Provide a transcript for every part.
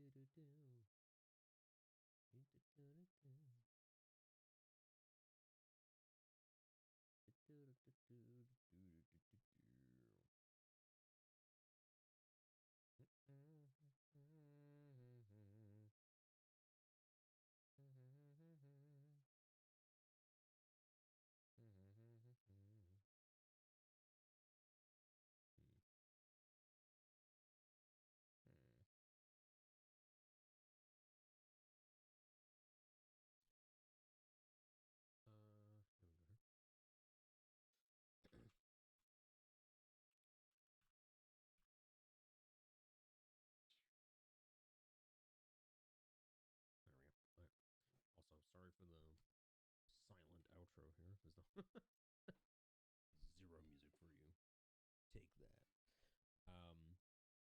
Here we go. There we go. Right. Also, sorry for the silent outro here. There's no zero music for you. Take that.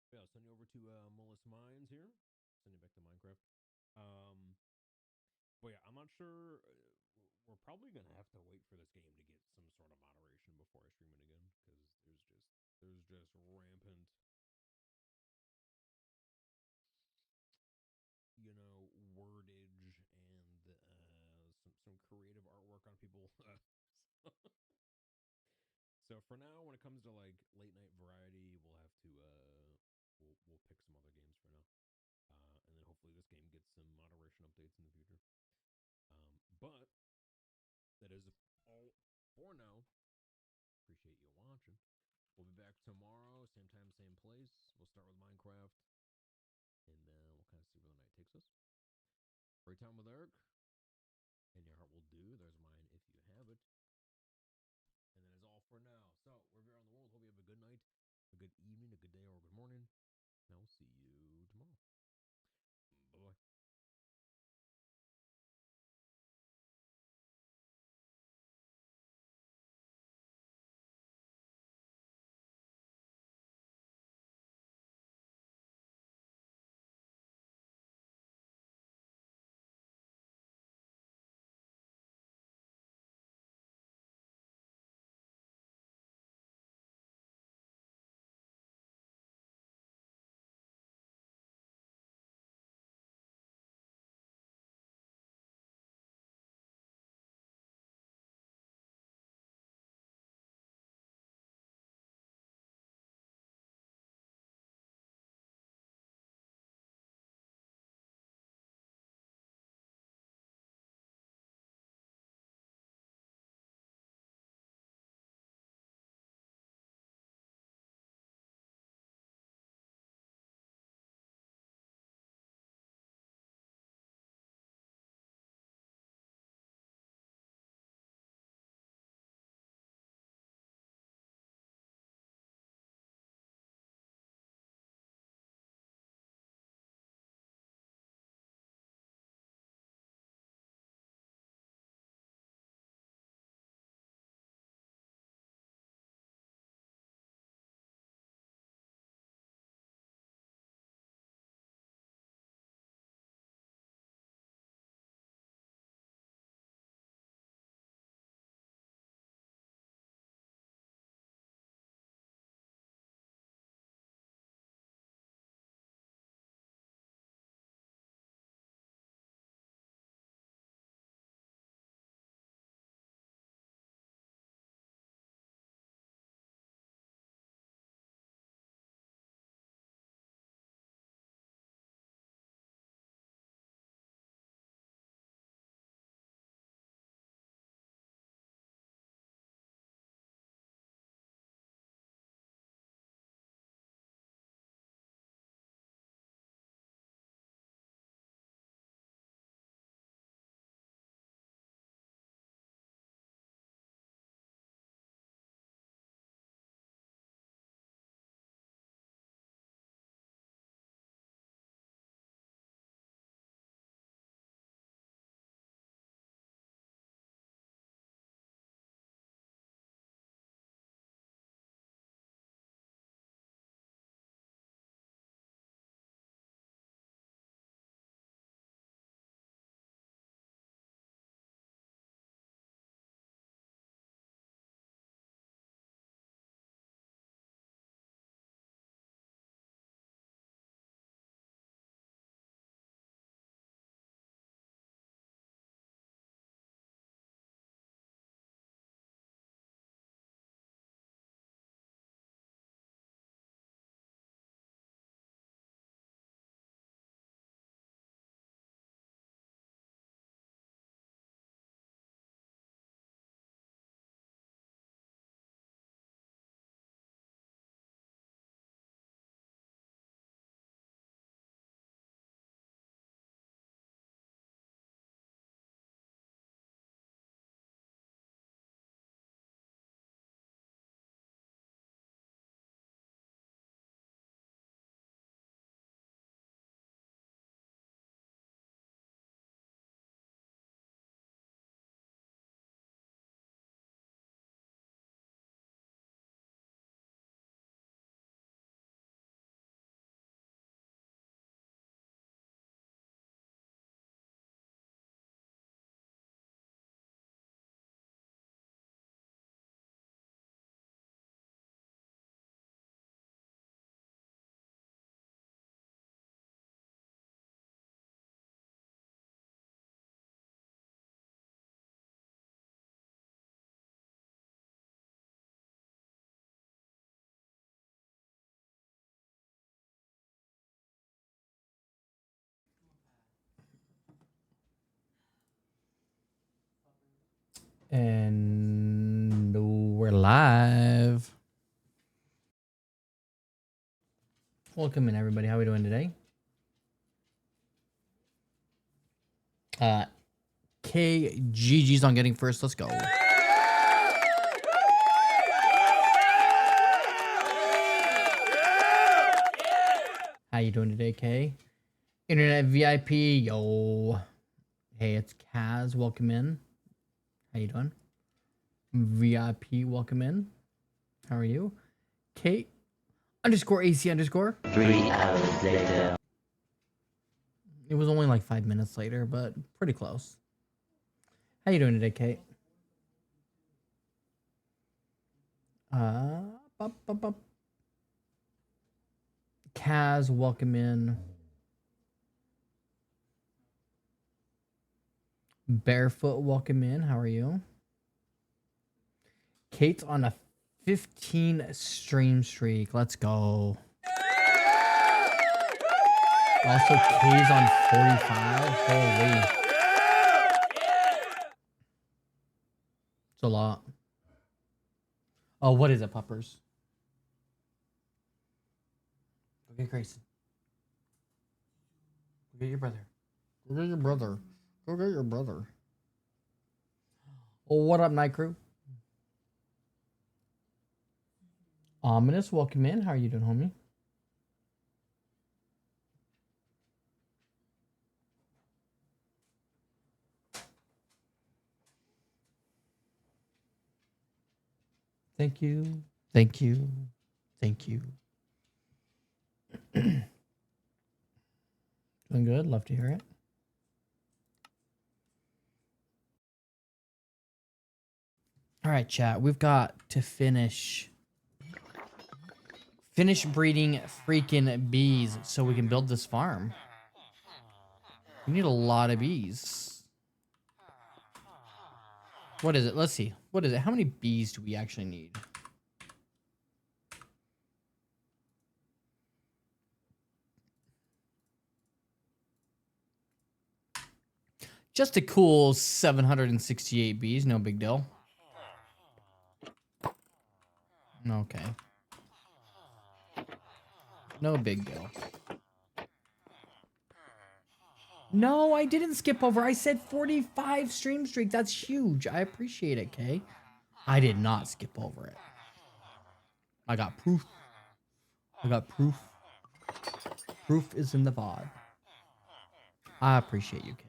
Yeah, I'll send you over to Mullis Mines here. Send you back to Minecraft. Um, but yeah, I'm not sure. We're probably gonna have to wait for this game to get some sort of moderation before I stream it again, because there's just rampant, wordage and some creative artwork on people. so, so for now, when it comes to like late night variety, we'll have to we'll pick some other games for now. And then hopefully this game gets some moderation updates in the future. But that is all for now. Appreciate you watching. We'll be back tomorrow, same time, same place. We'll start with Minecraft, and we'll kind of see where the night takes us. Great time with Eric, and your heart will do. There's mine if you have it. And that is all for now. So, wherever you're on the world, hope you have a good night, a good evening, a good day, or a good morning. And I will see you tomorrow. Bye bye. And we're live. Welcome in, everybody. How are we doing today? KGG's on getting first. Let's go. How you doing today, K? Internet VIP, yo. Hey, it's Kaz. Welcome in. How you doing? VIP, welcome in. How are you? Kate _ AC _ 3 hours later. It was only like 5 minutes later, but pretty close. How you doing today, Kate? Bup, bup, bup. Kaz, welcome in. Barefoot, welcome in. How are you? Kate's on a 15 stream streak. Let's go. Also, K's on 45. Holy. It's a lot. Oh, what is it, puppers? Go get Grayson. Go get your brother. Go get your brother. Go get your brother. Oh, what up, Night Crew? Ominous, welcome in. How are you doing, homie? Thank you. Thank you. Thank you. Doing good. Love to hear it. All right, chat. We've got to finish breeding freaking bees so we can build this farm. We need a lot of bees. What is it? Let's see. What is it? How many bees do we actually need? Just a cool 768 bees. No big deal. Okay. No big deal. No, I didn't skip over. I said 45 stream streak. That's huge. I appreciate it, Kay. I did not skip over it. I got proof. I got proof. Proof is in the VOD. I appreciate you, Kay.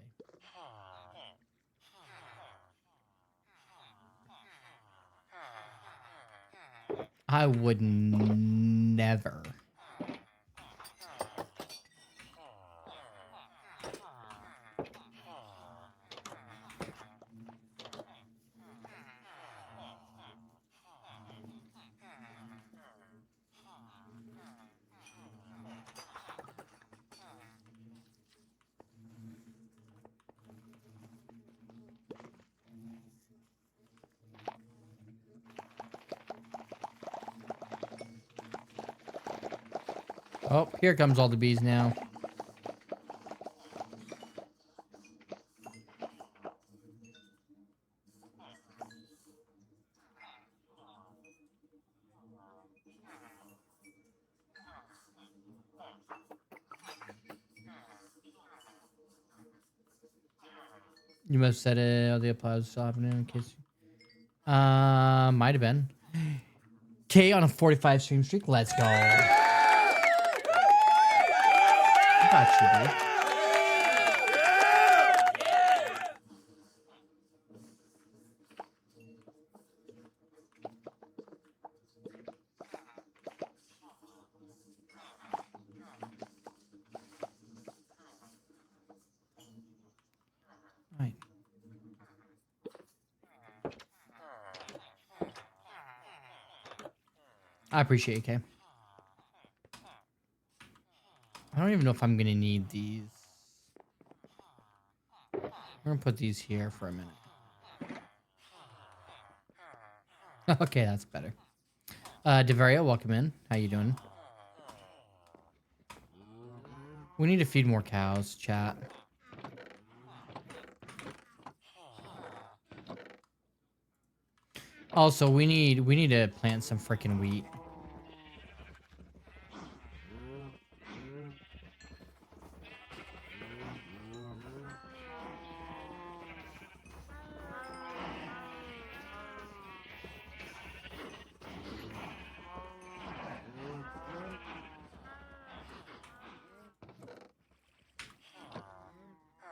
I would never. Oh, here comes all the bees now. You must have said it. All the applause happening in case. Might have been. K on a 45 stream streak. Let's go. I got you, dude. Right. I appreciate it, Kay. I don't even know if I'm gonna need these. I'm gonna put these here for a minute. Okay, that's better. Devaria, welcome in. How you doing? We need to feed more cows, chat. Also, we need to plant some freaking wheat.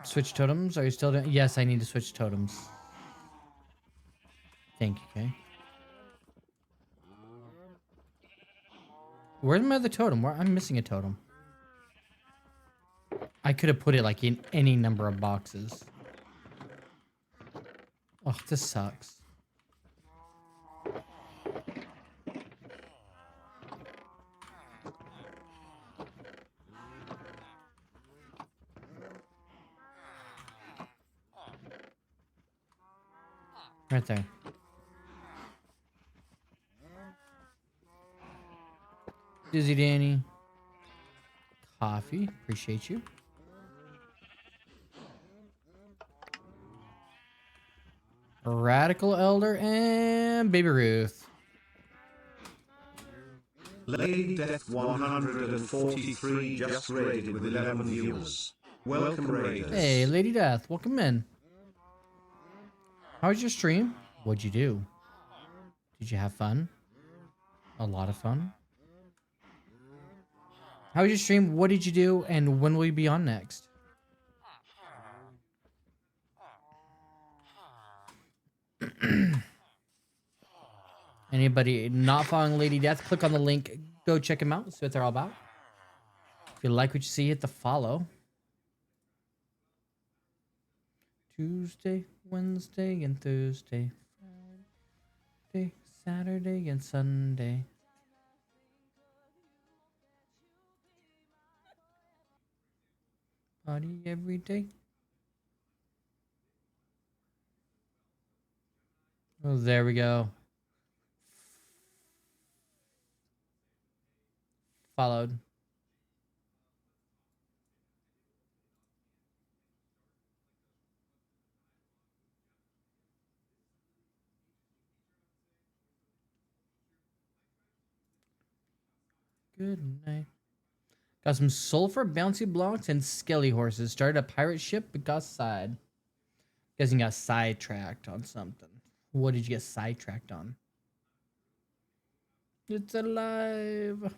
Switch totems? Are you still doing? Yes, I need to switch totems. Thank you, Kay. Where's my other totem? I'm missing a totem. I could have put it like in any number of boxes. Oh, this sucks. Right there. Dizzy Danny. Coffee. Appreciate you. Radical Elder and Baby Ruth. Lady Death 143 just raided with 11 viewers. Welcome, Raiders. Hey, Lady Death. Welcome in. How was your stream? What'd you do? Did you have fun? A lot of fun? How was your stream? What did you do? And when will you be on next? Anybody not following Lady Death, click on the link. Go check him out. See what they're all about. If you like what you see, hit the follow. Tuesday, Wednesday, and Thursday. Friday, Saturday, and Sunday. Party every day. Oh, there we go. Followed. Good night. Got some sulfur bouncy blocks and skelly horses. Started a pirate ship but got side. Guessing got sidetracked on something. What did you get sidetracked on? It's alive.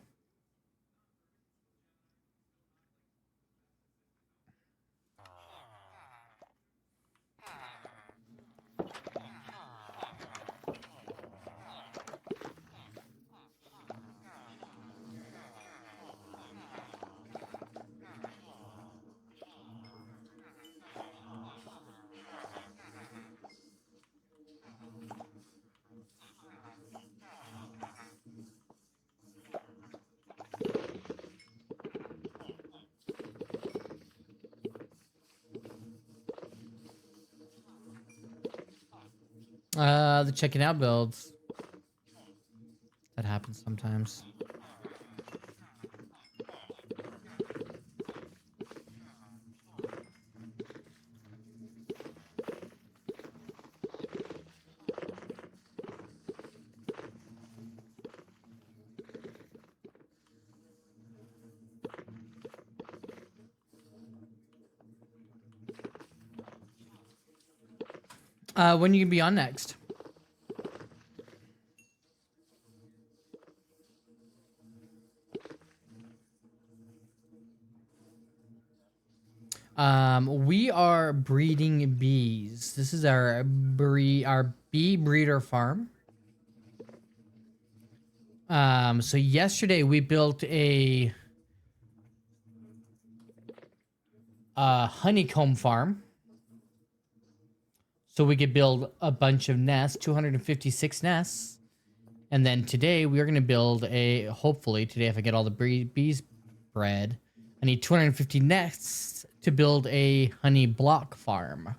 The checking out builds. That happens sometimes. When you be on next? We are breeding bees. This is our bee breeder farm. So yesterday we built a honeycomb farm. So we could build a bunch of nests, 256 nests. And then today we are going to build hopefully today if I get all the bees bred, I need 250 nests to build a honey block farm.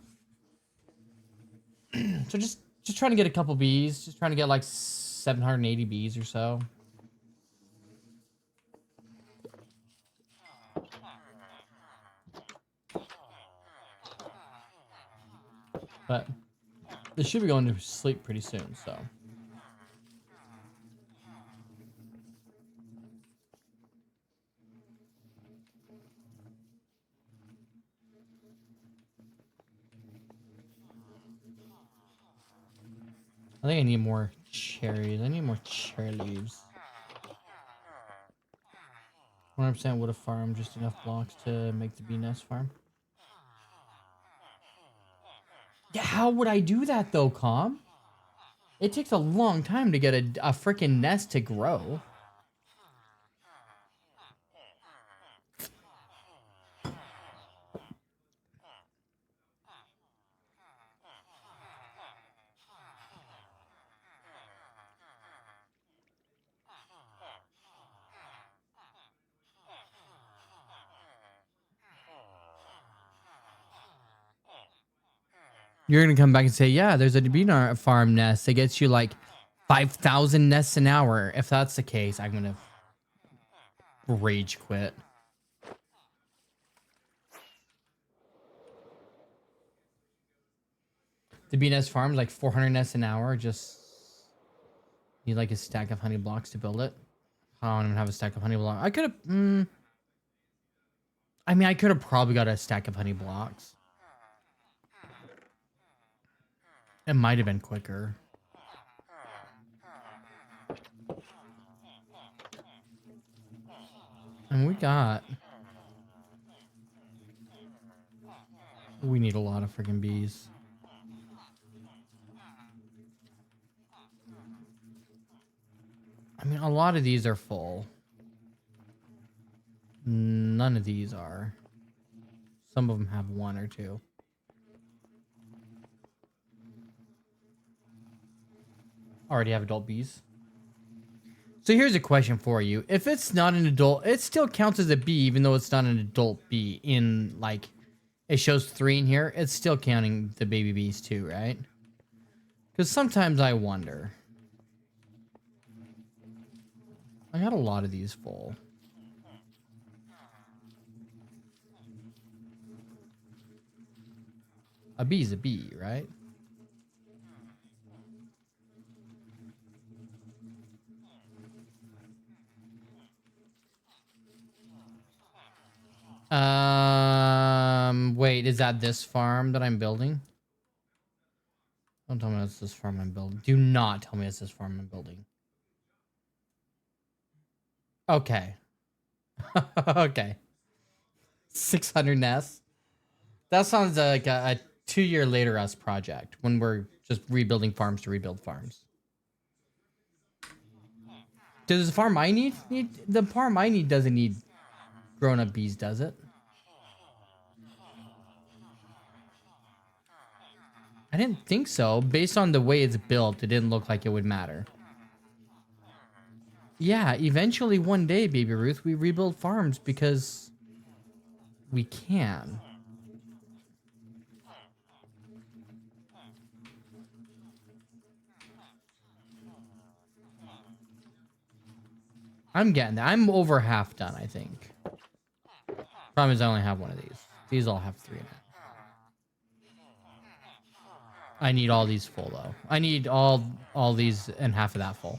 So just trying to get a couple bees, just trying to get like 780 bees or so. But they should be going to sleep pretty soon, so I think I need more cherries. I need more cherry leaves. 100% would have farmed just enough blocks to make the bee nest farm. Yeah, how would I do that though, Com? It takes a long time to get a freaking nest to grow. You're gonna come back and say, yeah, there's a bee farm nest that gets you like 5,000 nests an hour. If that's the case, I'm gonna rage quit. The bee nest farm's like 400 nests an hour. Just need like a stack of honey blocks to build it. I don't even have a stack of honey blocks. I could have. I mean, I could have probably got a stack of honey blocks. It might have been quicker. And we need a lot of freaking bees. I mean, a lot of these are full. None of these are. Some of them have one or two. Already have adult bees. So here's a question for you. If it's not an adult, it still counts as a bee, even though it's not an adult bee. In like, it shows 3 in here. It's still counting the baby bees too, right? Because sometimes I wonder. I got a lot of these full. A bee's a bee, right? Wait, is that this farm that I'm building? Don't tell me it's this farm I'm building. Do not tell me it's this farm I'm building. Okay. Okay. 600 nests. That sounds like a 2-year later us project when we're just rebuilding farms to rebuild farms. Does the farm I need the farm I need doesn't need grown-up bees, does it? I didn't think so. Based on the way it's built, it didn't look like it would matter. Yeah, eventually one day, Baby Ruth, we rebuild farms because we can. I'm getting there. I'm over half done, I think. Problem is I only have one of these. These all have 3 in it. I need all these full though. I need all these and half of that full.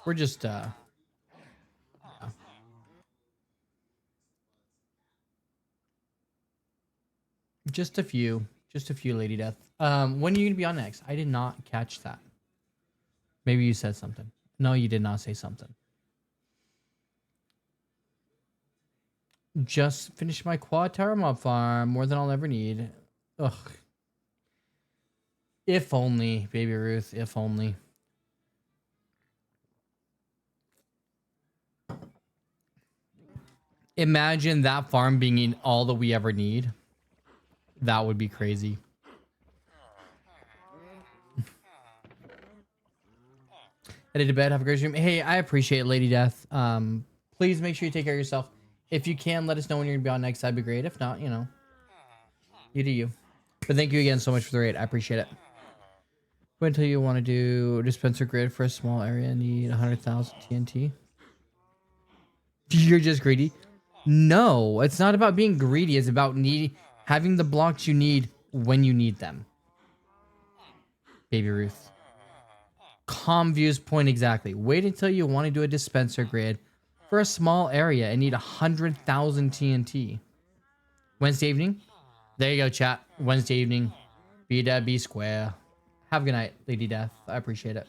We're just yeah. Just a few, Lady Death. When are you gonna be on next? I did not catch that. Maybe you said something. No, you did not say something. Just finished my quad tower mob farm. More than I'll ever need. Ugh. If only, Baby Ruth. If only. Imagine that farm being in all that we ever need. That would be crazy. Headed to bed. Have a great stream. Hey, I appreciate it, Lady Death. Please make sure you take care of yourself. If you can, let us know when you're going to be on next. That'd be great. If not, you know, you do you. But thank you again so much for the raid. I appreciate it. Wait until you want to do dispenser grid for a small area. Need 100,000 TNT. You're just greedy. No, it's not about being greedy. It's about having the blocks you need when you need them. Baby Ruth. Calm views point exactly. Wait until you want to do a dispenser grid for a small area and need 100,000 TNT. Wednesday evening. There you go, chat. Wednesday evening. Be dead, be square. Have a good night, Lady Death. I appreciate it.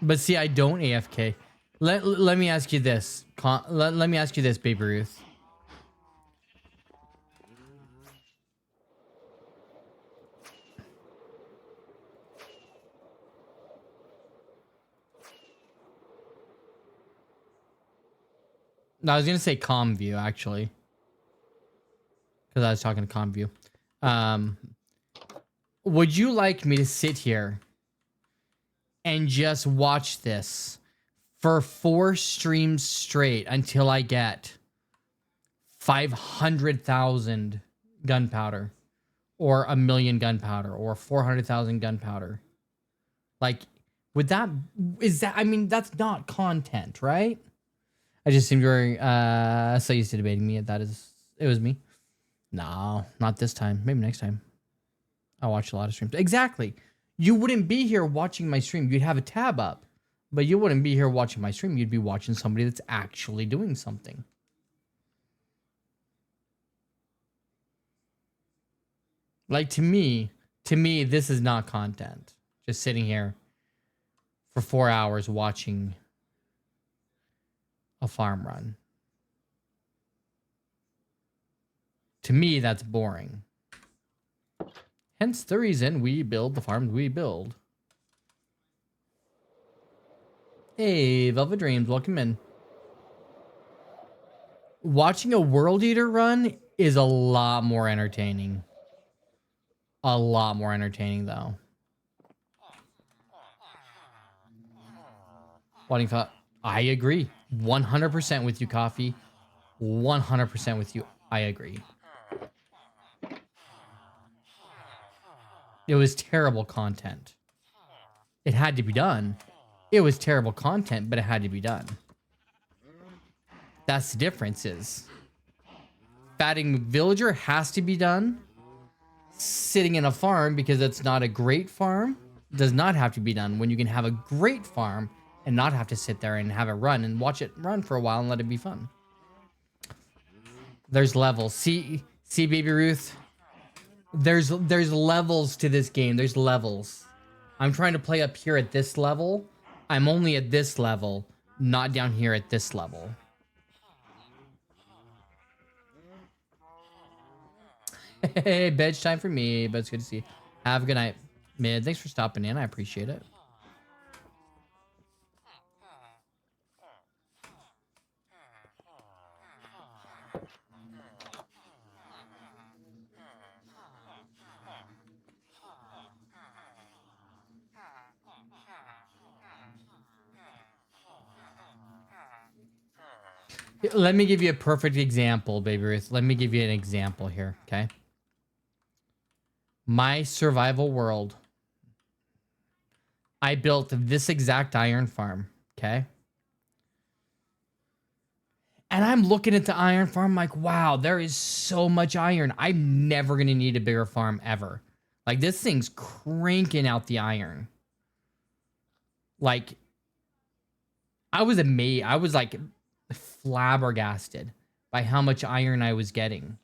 But see, I don't AFK. Let me ask you this. Let me ask you this, Baby Ruth. No, I was gonna say calm view actually, because I was talking to calm view. Would you like me to sit here and just watch this for 4 streams straight until I get 500,000 gunpowder, or 1,000,000 gunpowder, or 400,000 gunpowder? Like, would that, is that, I mean, that's not content, right? I just seemed very so used to debating me. It was me. No, not this time. Maybe next time. I watch a lot of streams. Exactly. You wouldn't be here watching my stream. You'd have a tab up, but you wouldn't be here watching my stream. You'd be watching somebody that's actually doing something. Like, to me, this is not content. Just sitting here for 4 hours watching a farm run. To me, that's boring. Hence the reason we build the farms we build. Hey, Velvet Dreams, welcome in. Watching a World Eater run is a lot more entertaining. A lot more entertaining, though. I agree. 100% with you, Coffee. 100% with you. I agree. It was terrible content. It had to be done. It was terrible content, but it had to be done. That's the difference is fatting villager has to be done. Sitting in a farm because it's not a great farm does not have to be done, when you can have a great farm and not have to sit there and have it run and watch it run for a while and let it be fun. There's levels. See, Baby Ruth? There's levels to this game. There's levels. I'm trying to play up here at this level. I'm only at this level, not down here at this level. Hey, bedtime for me, but it's good to see you. Have a good night. Mid, thanks for stopping in. I appreciate it. Let me give you a perfect example, Baby Ruth. Let me give you an example here, okay? My survival world. I built this exact iron farm, okay? And I'm looking at the iron farm like, wow, there is so much iron. I'm never going to need a bigger farm ever. Like, this thing's cranking out the iron. Like, I was amazed. I was like flabbergasted by how much iron I was getting.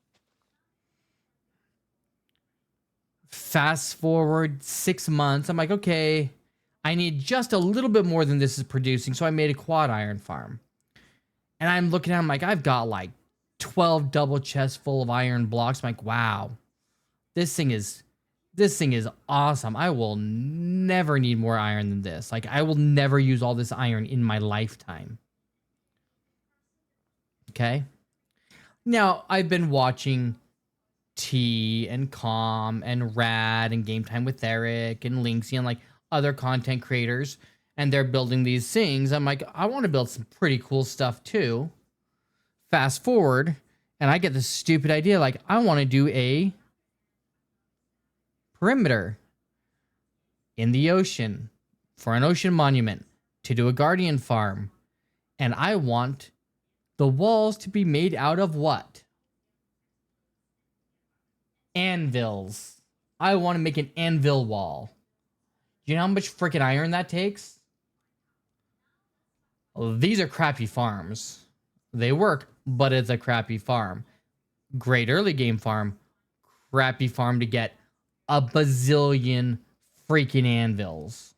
Fast forward 6 months. I'm like, okay, I need just a little bit more than this is producing. So I made a quad iron farm. And I'm looking at it, I'm like, I've got like 12 double chests full of iron blocks. I'm like, wow, this thing is awesome. I will never need more iron than this. Like, I will never use all this iron in my lifetime. Okay. Now, I've been watching T and Calm and Rad and Game Time with Eric and Linksy and like other content creators, and they're building these things. I'm like, I want to build some pretty cool stuff too. Fast forward, and I get this stupid idea, like, I want to do a perimeter in the ocean for an ocean monument to do a guardian farm. And I want The walls to be made out of what? Anvils. I want to make an anvil wall. Do you know how much freaking iron that takes? Well, these are crappy farms. They work, but it's a crappy farm. Great early game farm. Crappy farm to get a bazillion freaking anvils.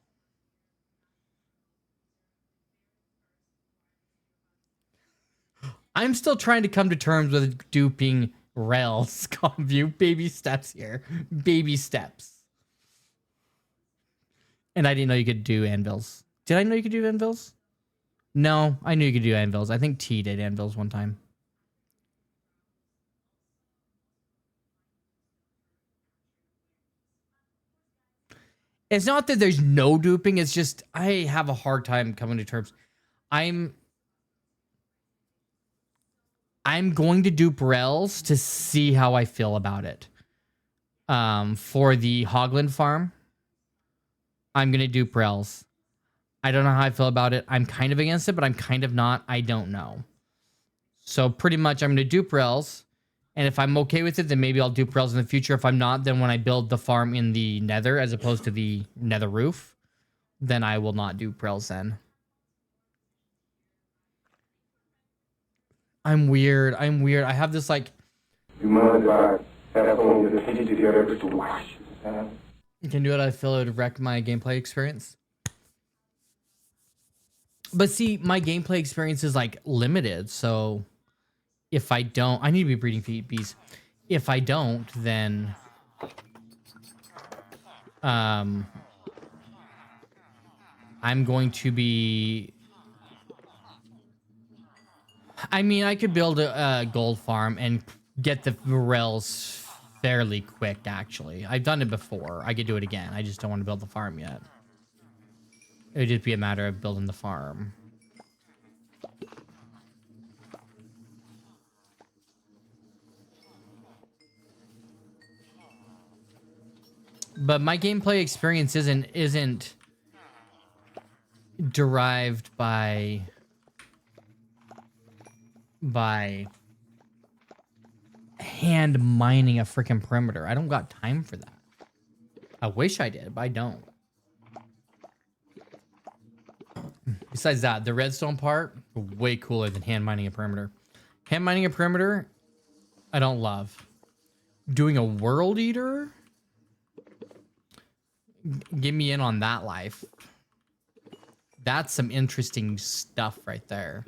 I'm still trying to come to terms with duping rails. View baby steps here. Baby steps. And I didn't know you could do anvils. Did I know you could do anvils? No, I knew you could do anvils. I think T did anvils one time. It's not that there's no duping. It's just I have a hard time coming to terms. I'm going to dupe rels to see how I feel about it. For the Hogland farm, I'm going to dupe rels. I don't know how I feel about it. I'm kind of against it, but I'm kind of not. I don't know. So pretty much I'm going to dupe rels. And if I'm okay with it, then maybe I'll dupe rels in the future. If I'm not, then when I build the farm in the nether as opposed to the nether roof, then I will not dupe rels then. I'm weird. I have this like... You mind if I have only the attention to the other to watch? You can do it. I feel it would wreck my gameplay experience. But see, my gameplay experience is like limited. So if I don't, I need to be breeding bees. If I don't, then I'm going to be... I mean, I could build a gold farm and get the rels fairly quick, actually. I've done it before. I could do it again. I just don't want to build the farm yet. It would just be a matter of building the farm. But my gameplay experience isn't derived by hand mining a freaking perimeter. I don't got time for that. I wish I did, but I don't. Besides that, the redstone part, way cooler than hand mining a perimeter. Hand mining a perimeter, I don't love. Doing a world eater, get me in on that life. That's some interesting stuff right there.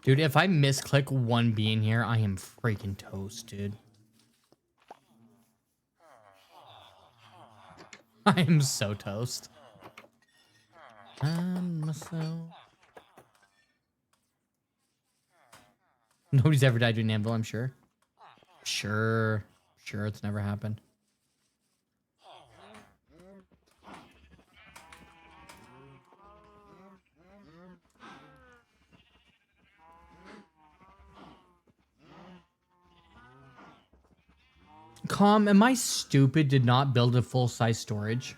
Dude, if I misclick one bee in here, I am freaking toast, dude. I am so toast. Nobody's ever died to an anvil, I'm sure. Sure, it's never happened. Calm, am I stupid to not build a full-size storage?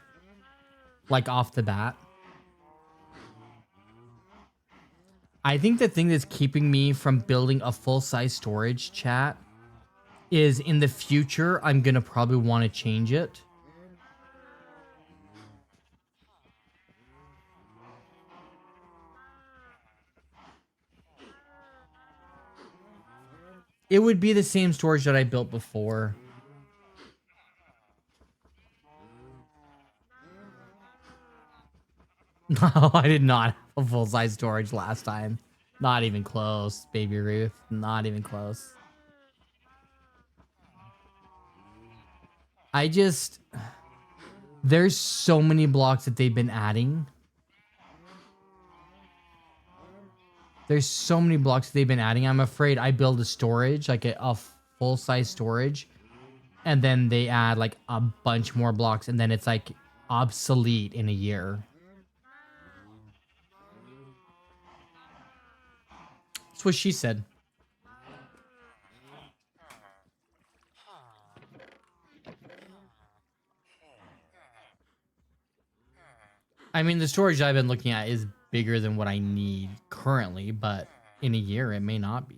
Like off the bat? I think the thing that's keeping me from building a full-size storage, chat, is in the future, I'm gonna probably want to change it. It would be the same storage that I built before. No, I did not have a full-size storage last time. Not even close, baby Ruth. Not even close. There's so many blocks that they've been adding. I'm afraid I build a storage, like a full-size storage, and then they add like a bunch more blocks, and then it's like obsolete in a year. That's what she said. I mean, the storage I've been looking at is bigger than what I need currently, but in a year it may not be.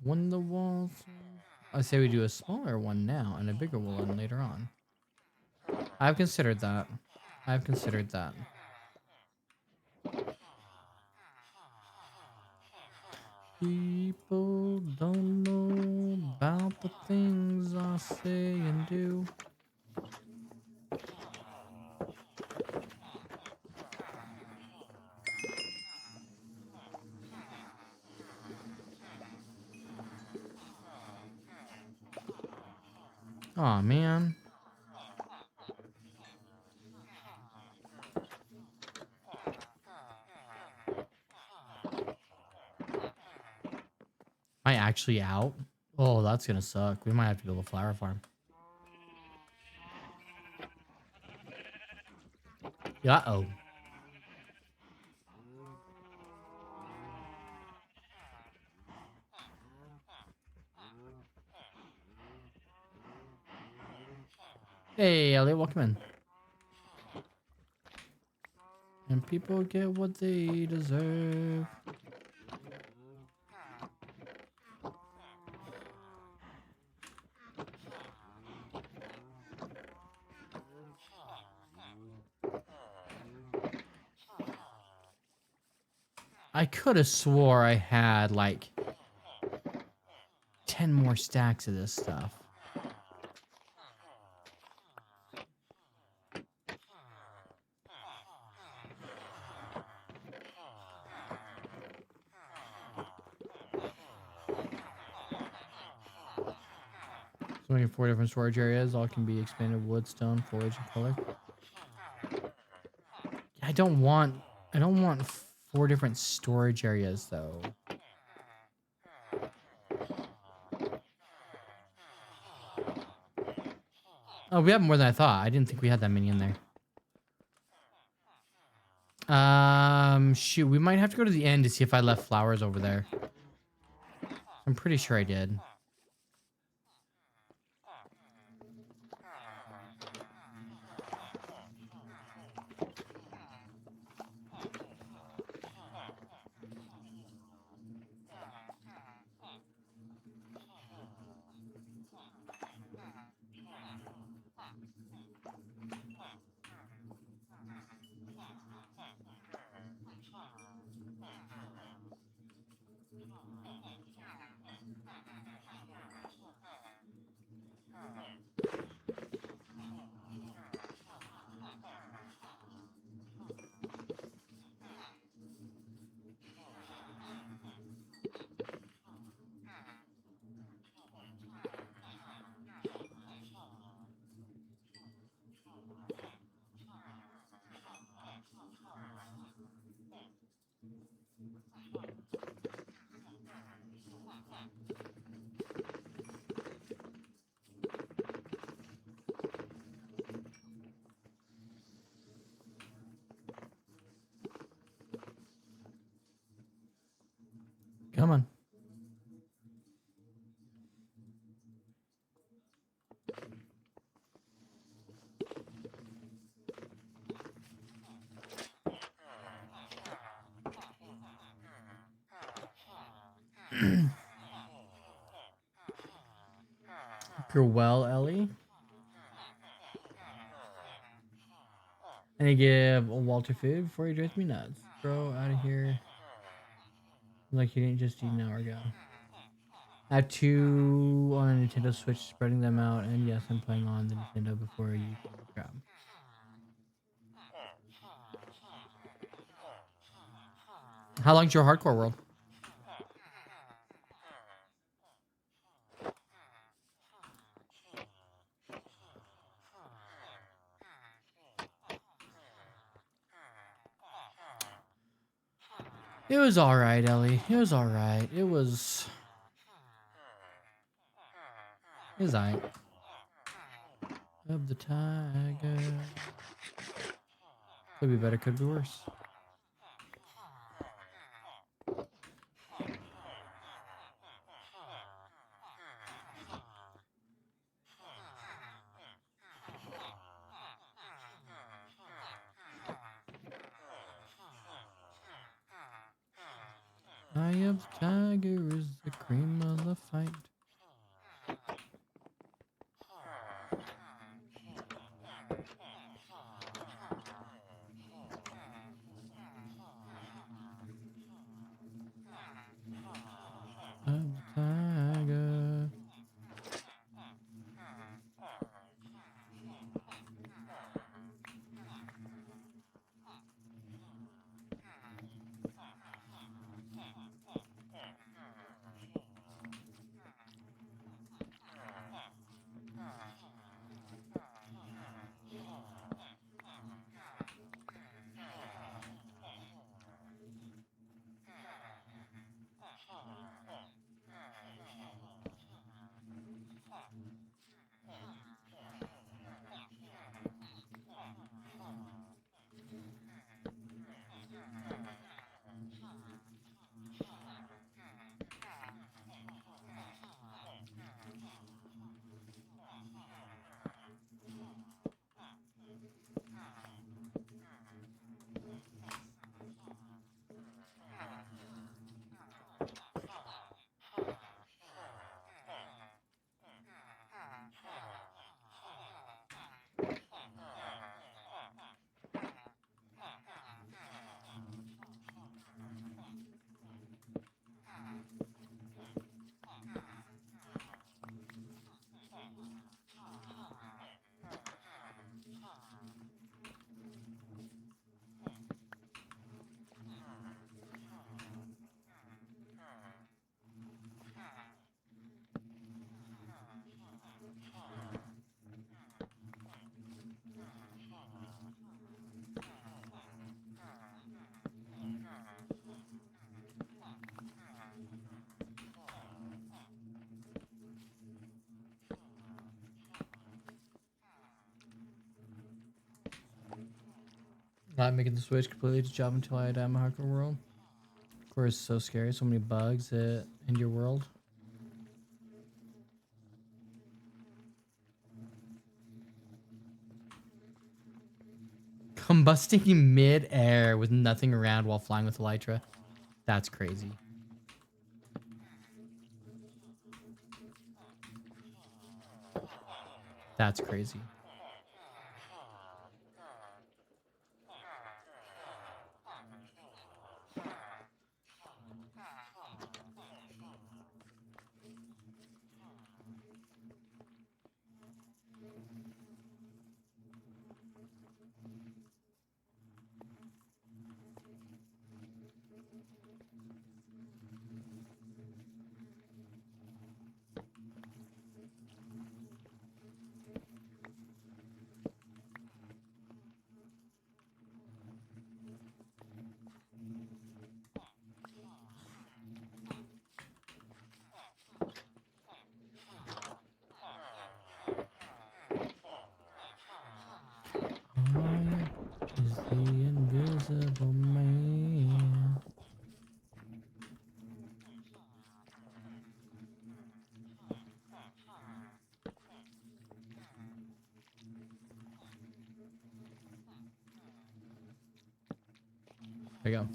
When the walls, I say we do a smaller one now and a bigger one later on. I've considered that. I've considered that. People don't know about the things I say and do. Aw, man. Am I actually out? Oh, that's gonna suck. We might have to build a flower farm. Uh-oh. Hey, Elliot, welcome in. And people get what they deserve. I could have swore I had like 10 more stacks of this stuff. So we have 4 different storage areas. All can be expanded: wood, stone, foliage, and color. I don't want 4 different storage areas though. Oh, we have more than I thought. I didn't think we had that many in there. Shoot, we might have to go to the end to see if I left flowers over there. I'm pretty sure I did. Come on. You're well, Ellie. And I give Walter food before he drives me nuts. Bro, out of here. Like you didn't just eat an hour ago. I have 2 on a Nintendo Switch, spreading them out, and yes, I'm playing on the Nintendo before you grab. How long's your hardcore world? It was alright, Ellie. It was alright. It was alright. Of the tiger. Could be better, could be worse. Eye of the tiger is the cream of the fight. Of the tiger. Not making the switch completely to Java until I die in my hardcore world. Of course, it's so scary. So many bugs in your world. Combusting in mid-air with nothing around while flying with Elytra. That's crazy. That's crazy. I is the invisible man. There you go.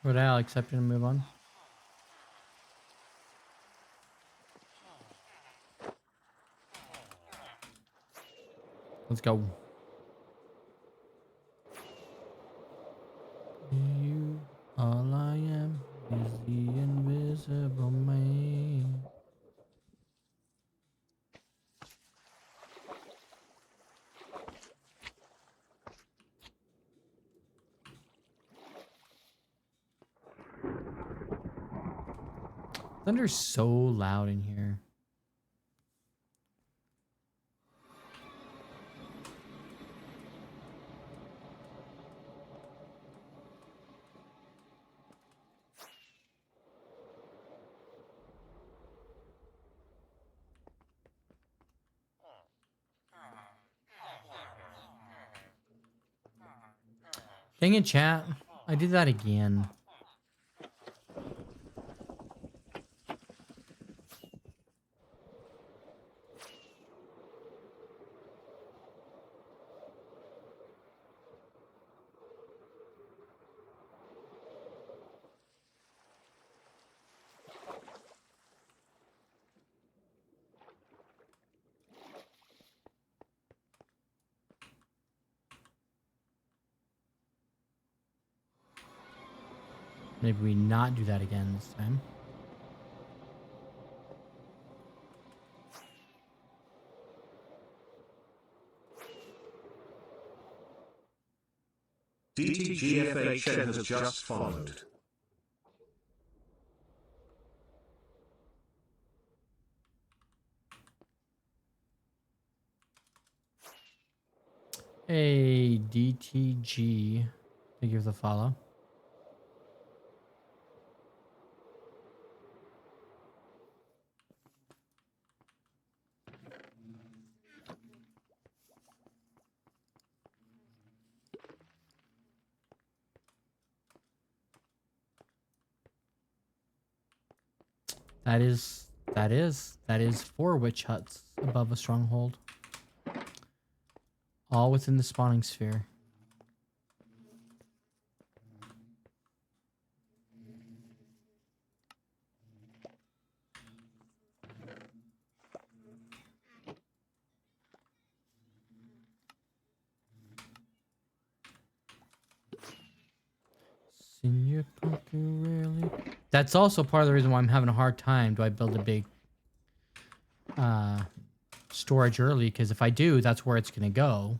Would I accept it and move on? Let's go. You, all I am is the invisible man. Thunder's so loud in here. Dang it, chat. I did that again. Maybe we not do that again this time. DTGFHN has just followed. Hey, DTG. Thank you for the follow. That is 4 witch huts above a stronghold. All within the spawning sphere. Senior Punker really. That's also part of the reason why I'm having a hard time. Do I build a big storage early? Because if I do, that's where it's gonna go.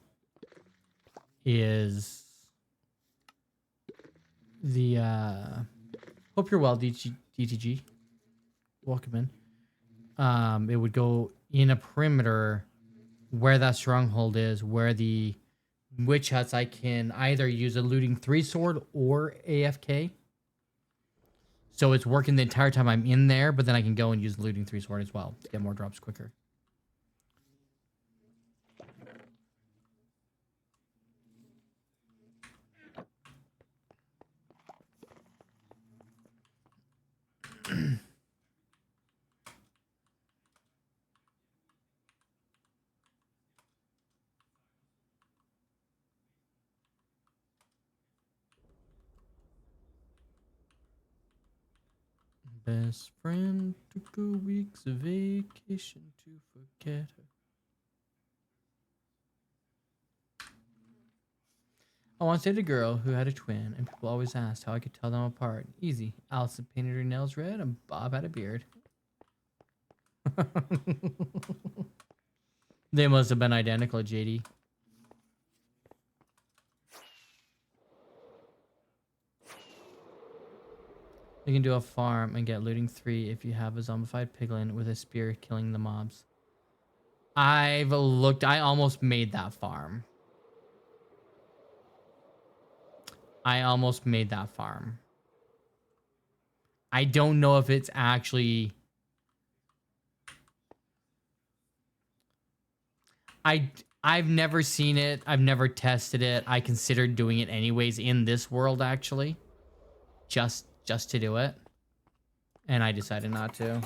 Is the hope you're well, DTG. Welcome in. It would go in a perimeter where that stronghold is, where the witch huts I can either use a looting 3 sword or AFK. So it's working the entire time I'm in there, but then I can go and use the looting 3 sword as well to get more drops quicker. Best friend took a week's vacation to forget her. I once dated a girl who had a twin, and people always asked how I could tell them apart. Easy. Allison painted her nails red, and Bob had a beard. They must have been identical, JD. You can do a farm and get looting 3 if you have a zombified piglin with a spear killing the mobs. I almost made that farm. I don't know if it's actually... I've never seen it. I've never tested it. I considered doing it anyways in this world, actually. Just to do it. And I decided not to.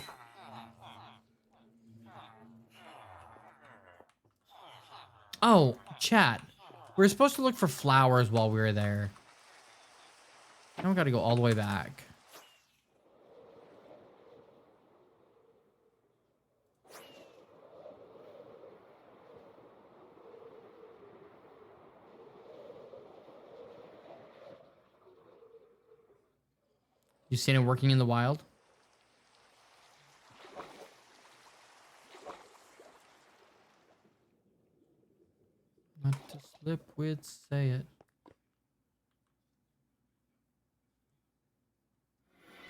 Oh, chat. We were supposed to look for flowers while we were there. Now we gotta go all the way back. You seen it working in the wild? Not to slip with, say it.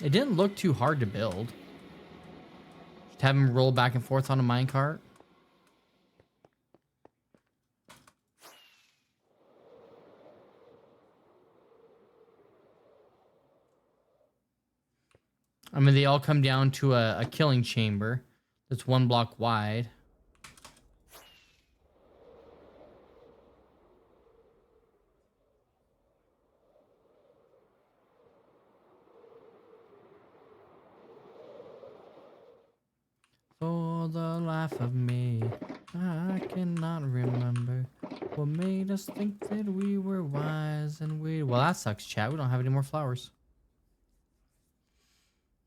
It didn't look too hard to build. Just have him roll back and forth on a minecart. I mean, they all come down to a killing chamber that's 1 block wide. For the life of me, I cannot remember what made us think that we were wise and we. Well, that sucks, chat. We don't have any more flowers.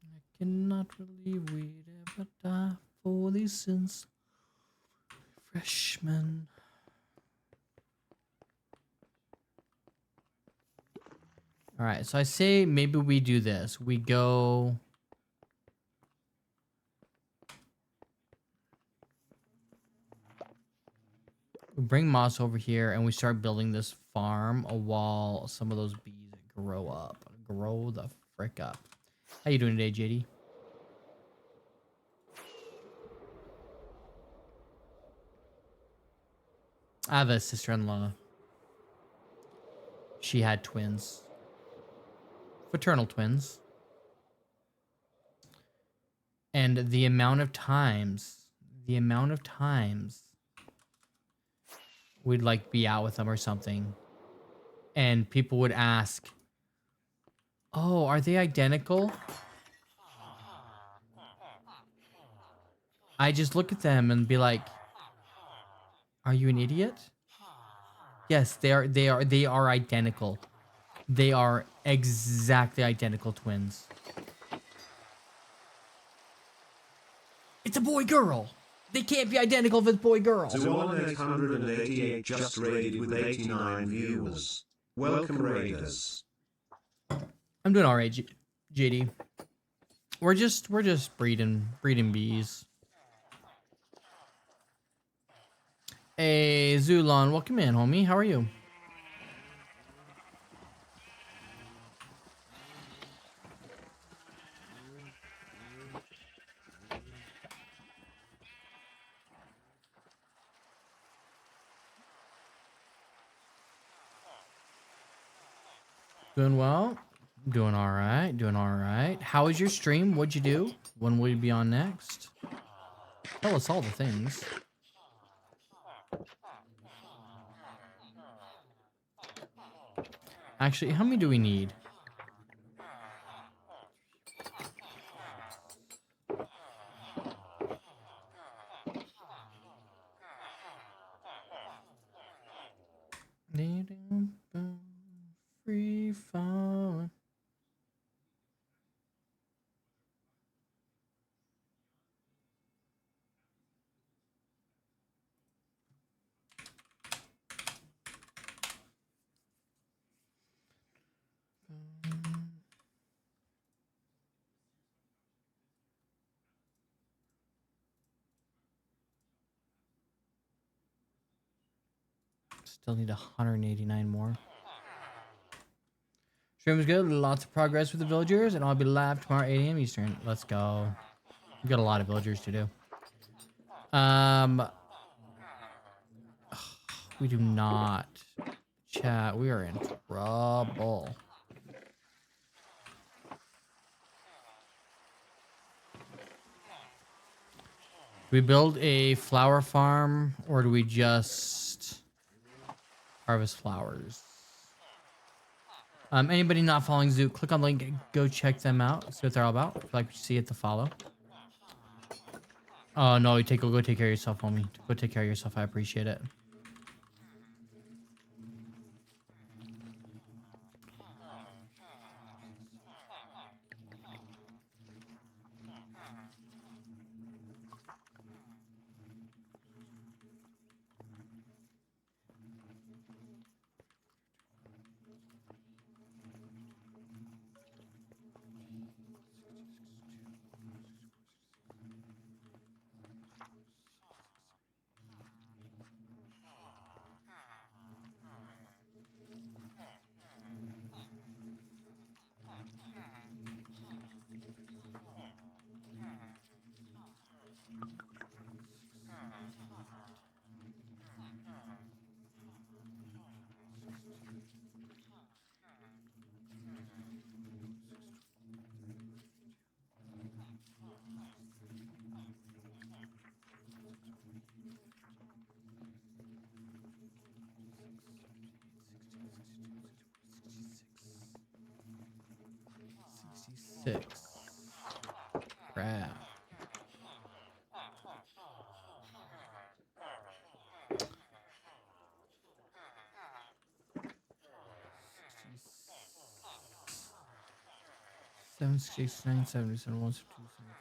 I cannot believe we'd ever die for these sins. Freshmen. All right, so I say maybe we do this. We go. We bring moss over here and we start building this farm while some of those bees grow up. Grow the frick up. How you doing today, JD? I have a sister-in-law. She had twins. Fraternal twins. And the amount of times we'd like be out with them or something, and people would ask, "Oh, are they identical?" I just look at them and be like, "Are you an idiot?" Yes, they are identical. They are exactly identical twins. It's a boy girl. They can't be identical if it's boy girl. 888 just raided with 89 viewers. Welcome raiders. I'm doing all right, JD. We're just breeding bees. Hey, Zulon, welcome in, homie. How are you? Doing well. Doing all right. Doing all right. How was your stream? What'd you do? When will you be on next? Tell us all the things. Actually, how many do we need? Free fall. Still need 189 more. Stream was good. Lots of progress with the villagers, and I'll be live tomorrow 8 a.m. Eastern. Let's go. We got a lot of villagers to do. We do not. Chat, we are in trouble. Do we build a flower farm, or do we just harvest flowers? Anybody not following Zoot, click on the link, go check them out, see what they're all about. If you like what you see, hit the follow. Oh no, go take care of yourself, homie. Go take care of yourself. I appreciate it. 6. Crap. Seven, 69, 77, 1, 2, 7,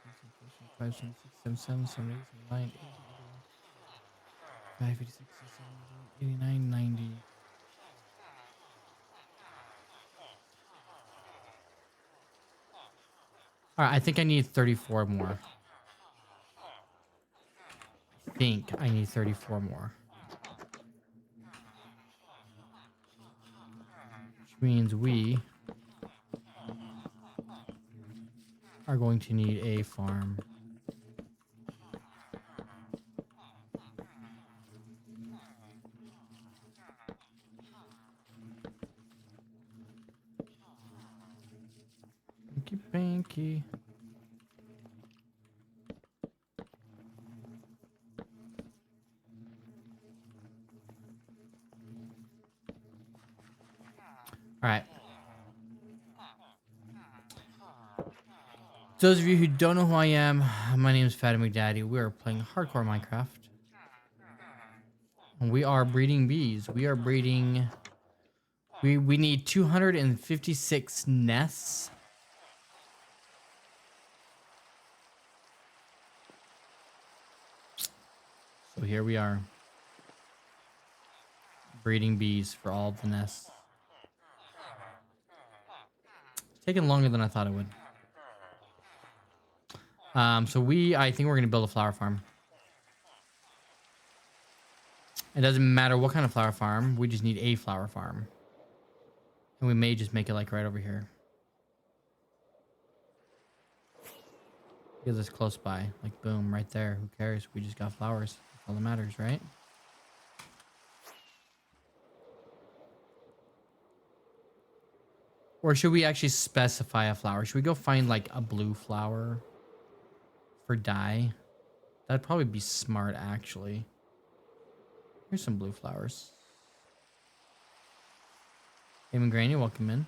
3, 7, 4, 7, 5, 7, 6, 7, 7, 7, 8, 7, 9, 80, 81, 5, 86, 87, 89, 90. All right, I think I need 34 more. I think I need 34 more. Which means we are going to need a farm. Banky banky. All right. Those of you who don't know who I am, my name is Fatty McDaddy. We are playing hardcore Minecraft. And we are breeding bees. We are breeding... We need 256 nests. So here we are. Breeding bees for all of the nests. It's taking longer than I thought it would. I think we're going to build a flower farm. It doesn't matter what kind of flower farm. We just need a flower farm. And we may just make it like right over here. Because it's close by. Like boom, right there. Who cares? We just got flowers. That's all that matters, right? Or should we actually specify a flower? Should we go find like a blue flower for dye? That'd probably be smart, actually. Here's some blue flowers. Game Granny, welcome in.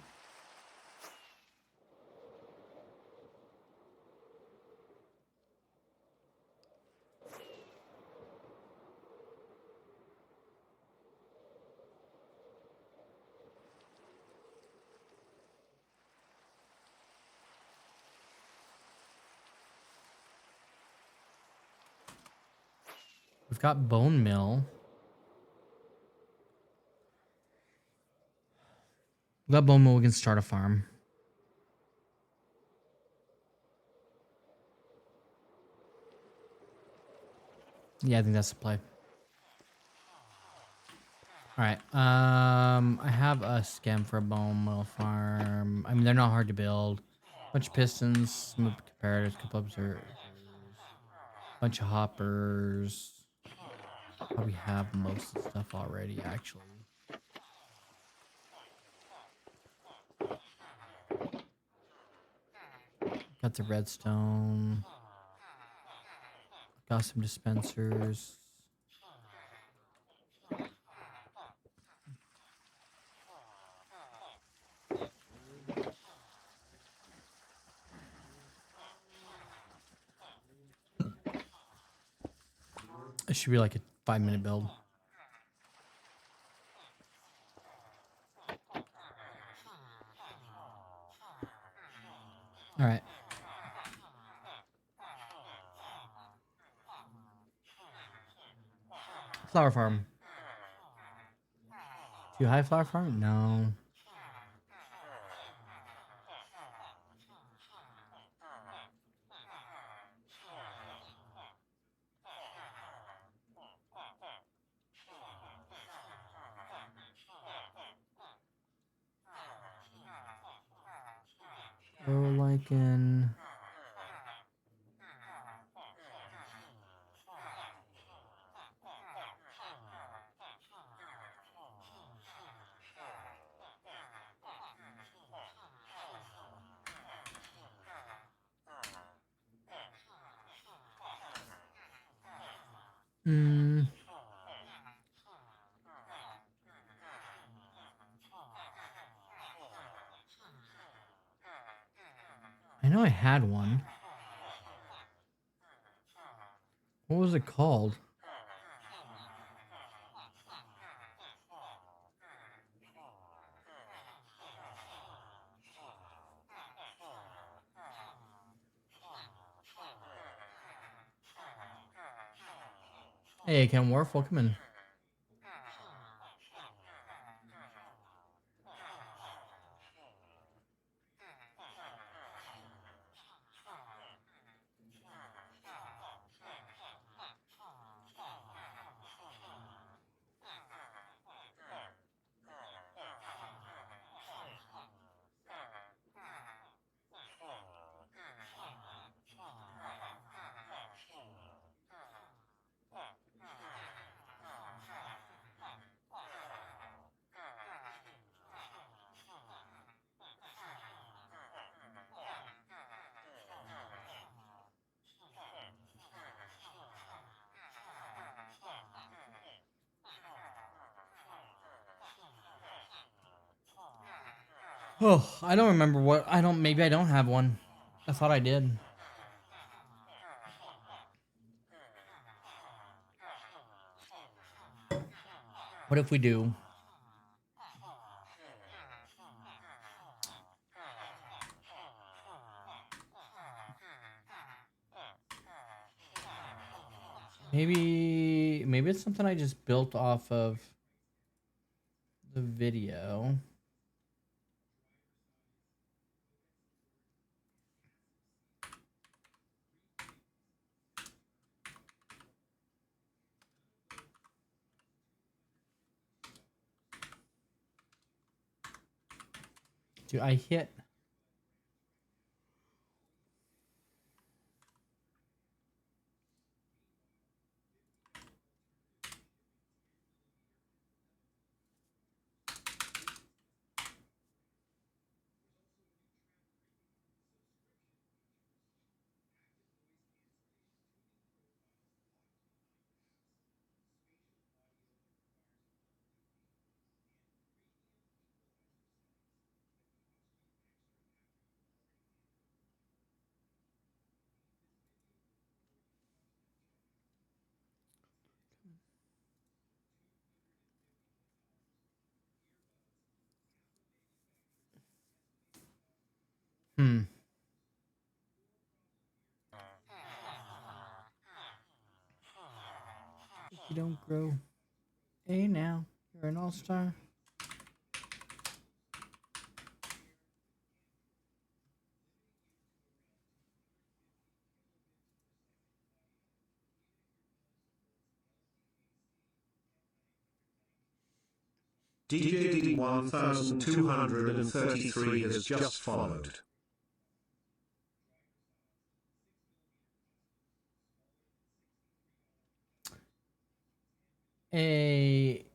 We've got bone meal. We got bone meal. We can start a farm. Yeah, I think that's the play. All right. I have a scam for a bone meal farm. I mean, they're not hard to build. Bunch of pistons, smooth comparators, couple observers, bunch of hoppers. Probably have most of the stuff already, actually. Got the redstone. Got some dispensers. It should be like a 5-minute build. All right. Flower farm. Too high flower farm? No. Oh, like in... I know I had one. What was it called? Hey, Ken Worf, welcome in. Oh, I don't remember what. Maybe I don't have one. I thought I did. What if we do? Maybe it's something I just built off of the video. Dude, I hit. Hmm. If you don't grow. Hey now, you're an all-star. DJD 1233 has just followed. A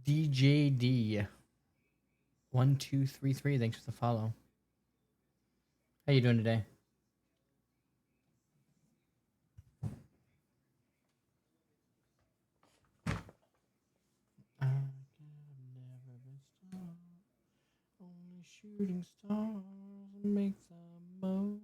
DJD 1233. Thanks for the follow. How you doing today? I can never be star. Only shooting stars make the world.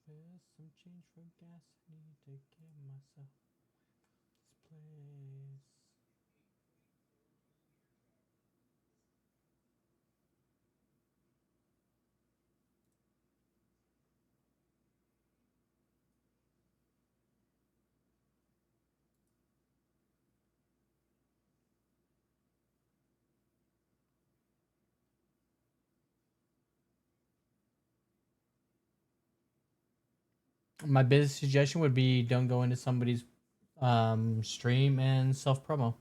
There's some change for gas. I need to get myself this place. My biggest suggestion would be don't go into somebody's Stream and self promo.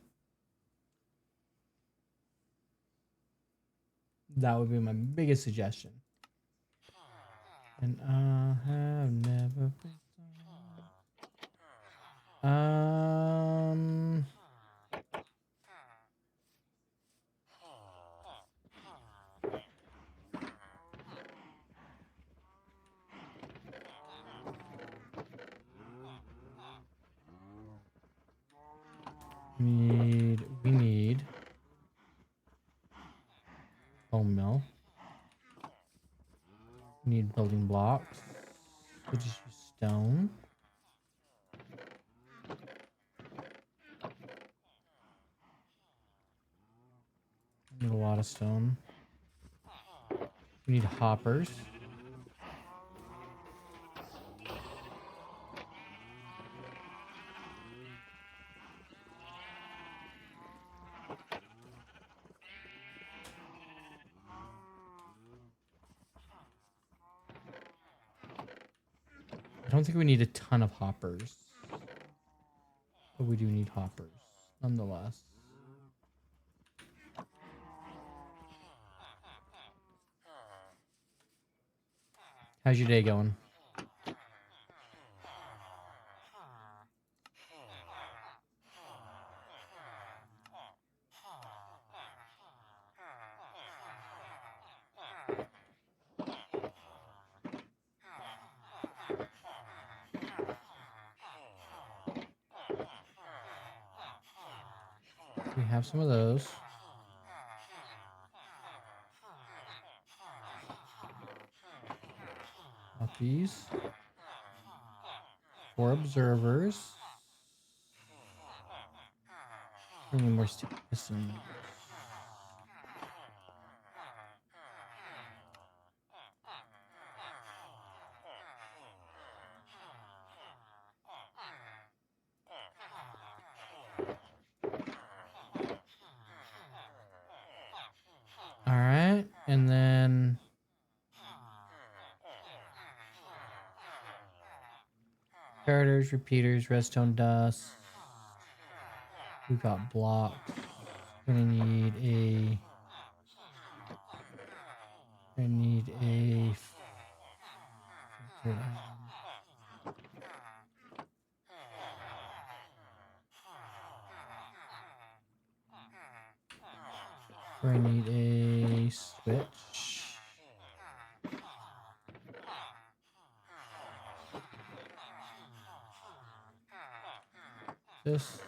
That would be my biggest suggestion. And I have never. We need bone mill. We need building blocks. We'll just use stone. Need a lot of stone. We need hoppers. I don't think we need a ton of hoppers, but we do need hoppers nonetheless. How's your day going? We have some of those. These. 4 observers. We need more pistons. All right, and then parators, repeaters, redstone dust. We've got blocks. We're gonna need a. I need a. I need a switch. This.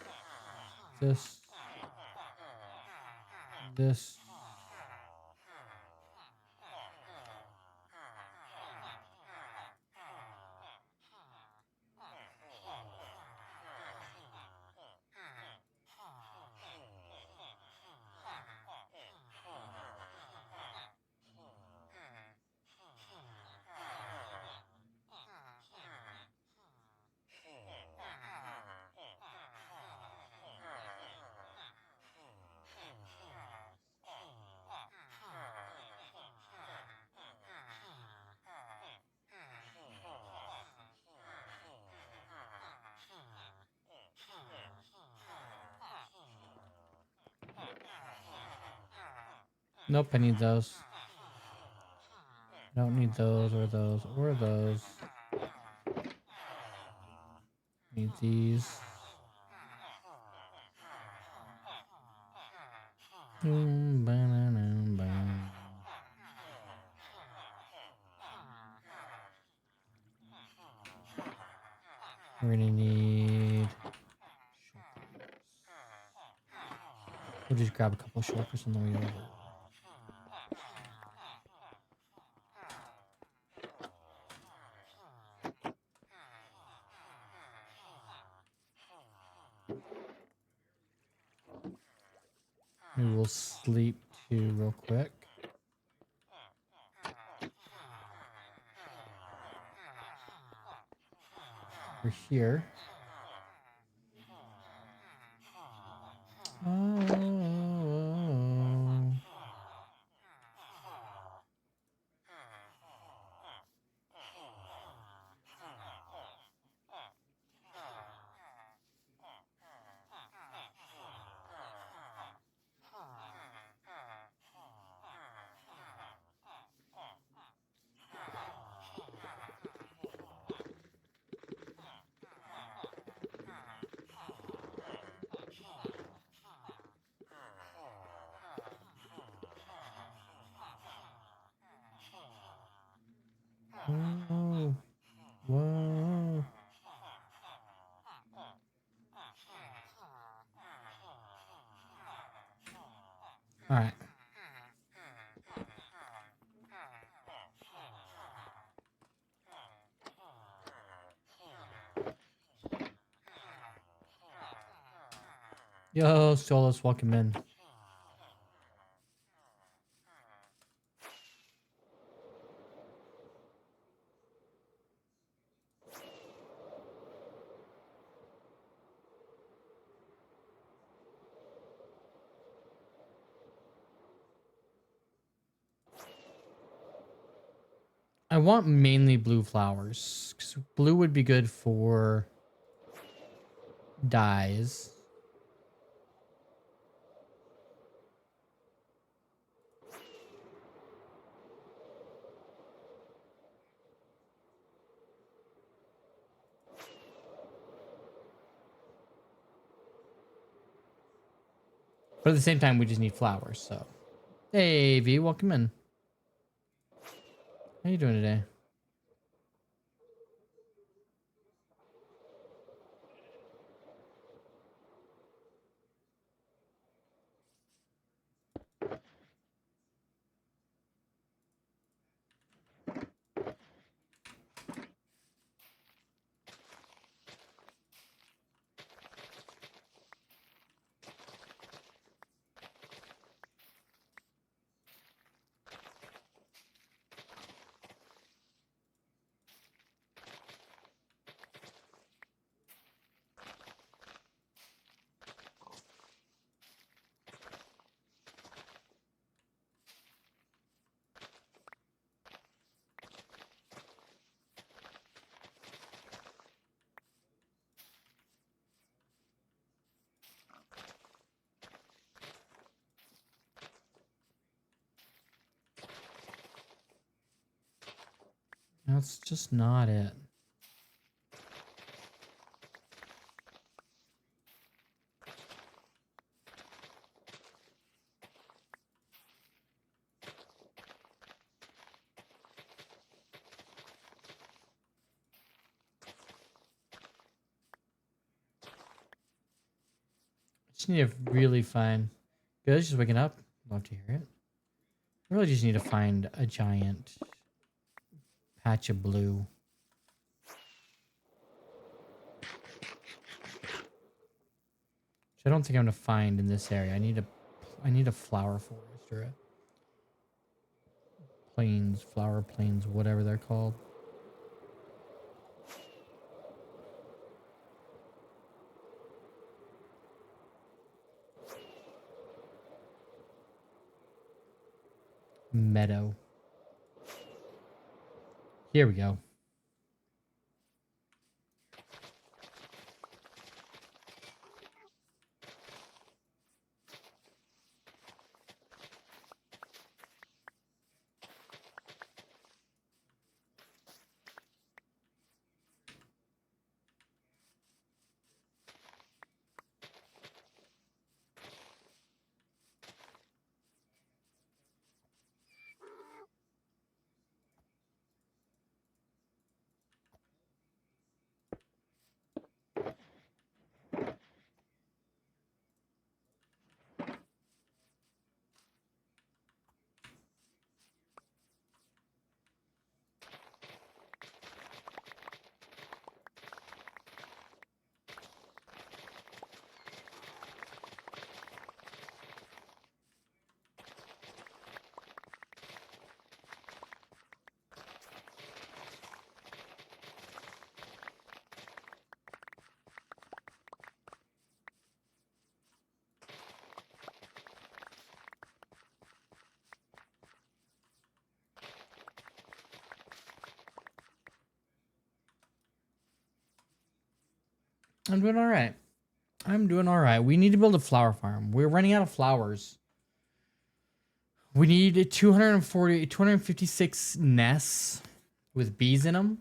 Nope, I need those. I don't need those or those or those. Need these. We're gonna need. We'll just grab a couple shulkers on the way over. We will sleep too real quick. We're here. Oh. All right. Yo, Solus, welcome in. I want mainly blue flowers, because blue would be good for dyes. But at the same time, we just need flowers, so. Hey, V, welcome in. How you doing today? That's just not it. Just need to really find. Good, just waking up. Love to hear it. I really just need to find a giant patch of blue. Which I don't think I'm gonna find in this area. I need a flower forest or a plains, flower plains, whatever they're called. Meadow. Here we go. I'm doing all right. I'm doing all right. We need to build a flower farm. We're running out of flowers. We need 256 nests with bees in them.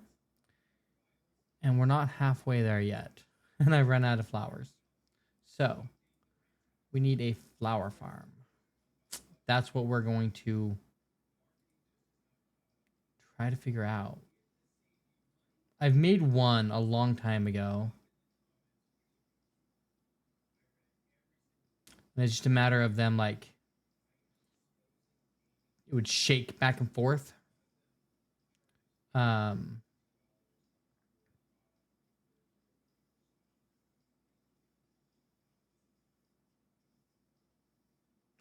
And we're not halfway there yet. And I run out of flowers. So, we need a flower farm. That's what we're going to try to figure out. I've made one a long time ago. And it's just a matter of them like it would shake back and forth. Um,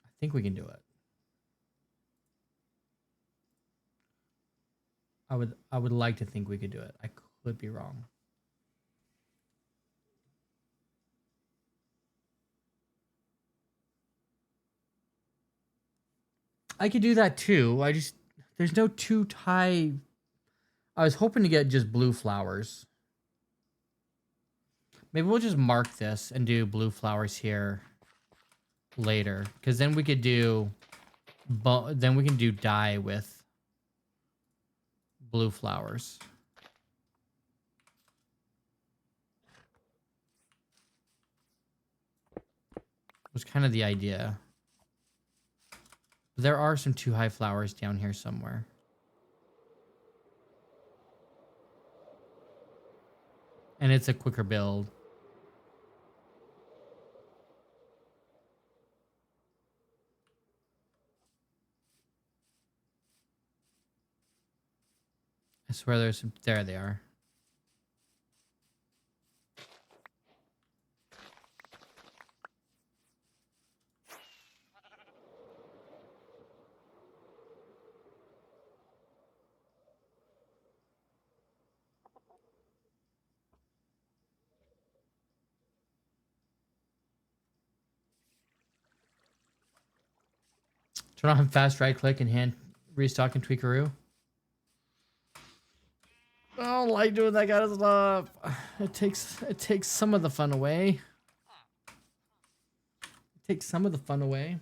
I think we can do it. I would like to think we could do it. I could be wrong. I could do that too. There's no two tie. I was hoping to get just blue flowers. Maybe we'll just mark this and do blue flowers here later, because then we could do, then we can do dye with blue flowers. Was kind of the idea. There are some 2 high flowers down here somewhere. And it's a quicker build. I swear there's some. There they are. Turn on fast right click and hand restock and tweakaroo. I don't like doing that kind of stuff. It takes some of the fun away. It takes some of the fun away.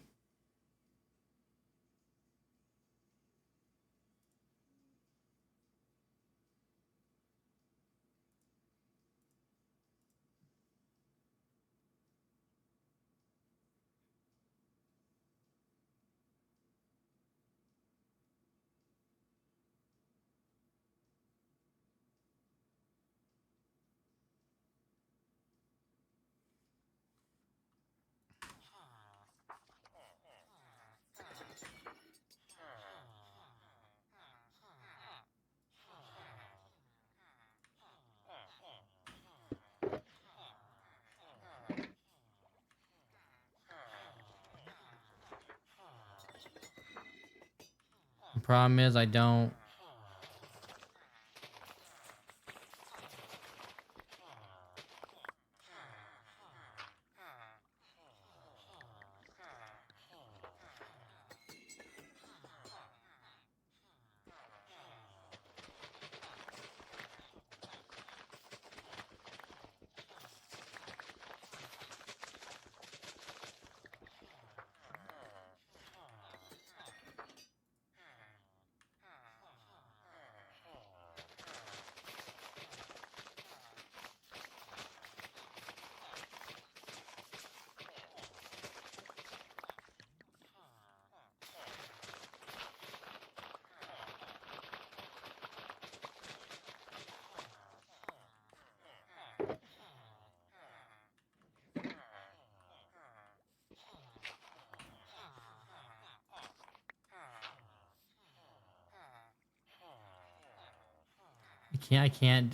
The problem is I don't.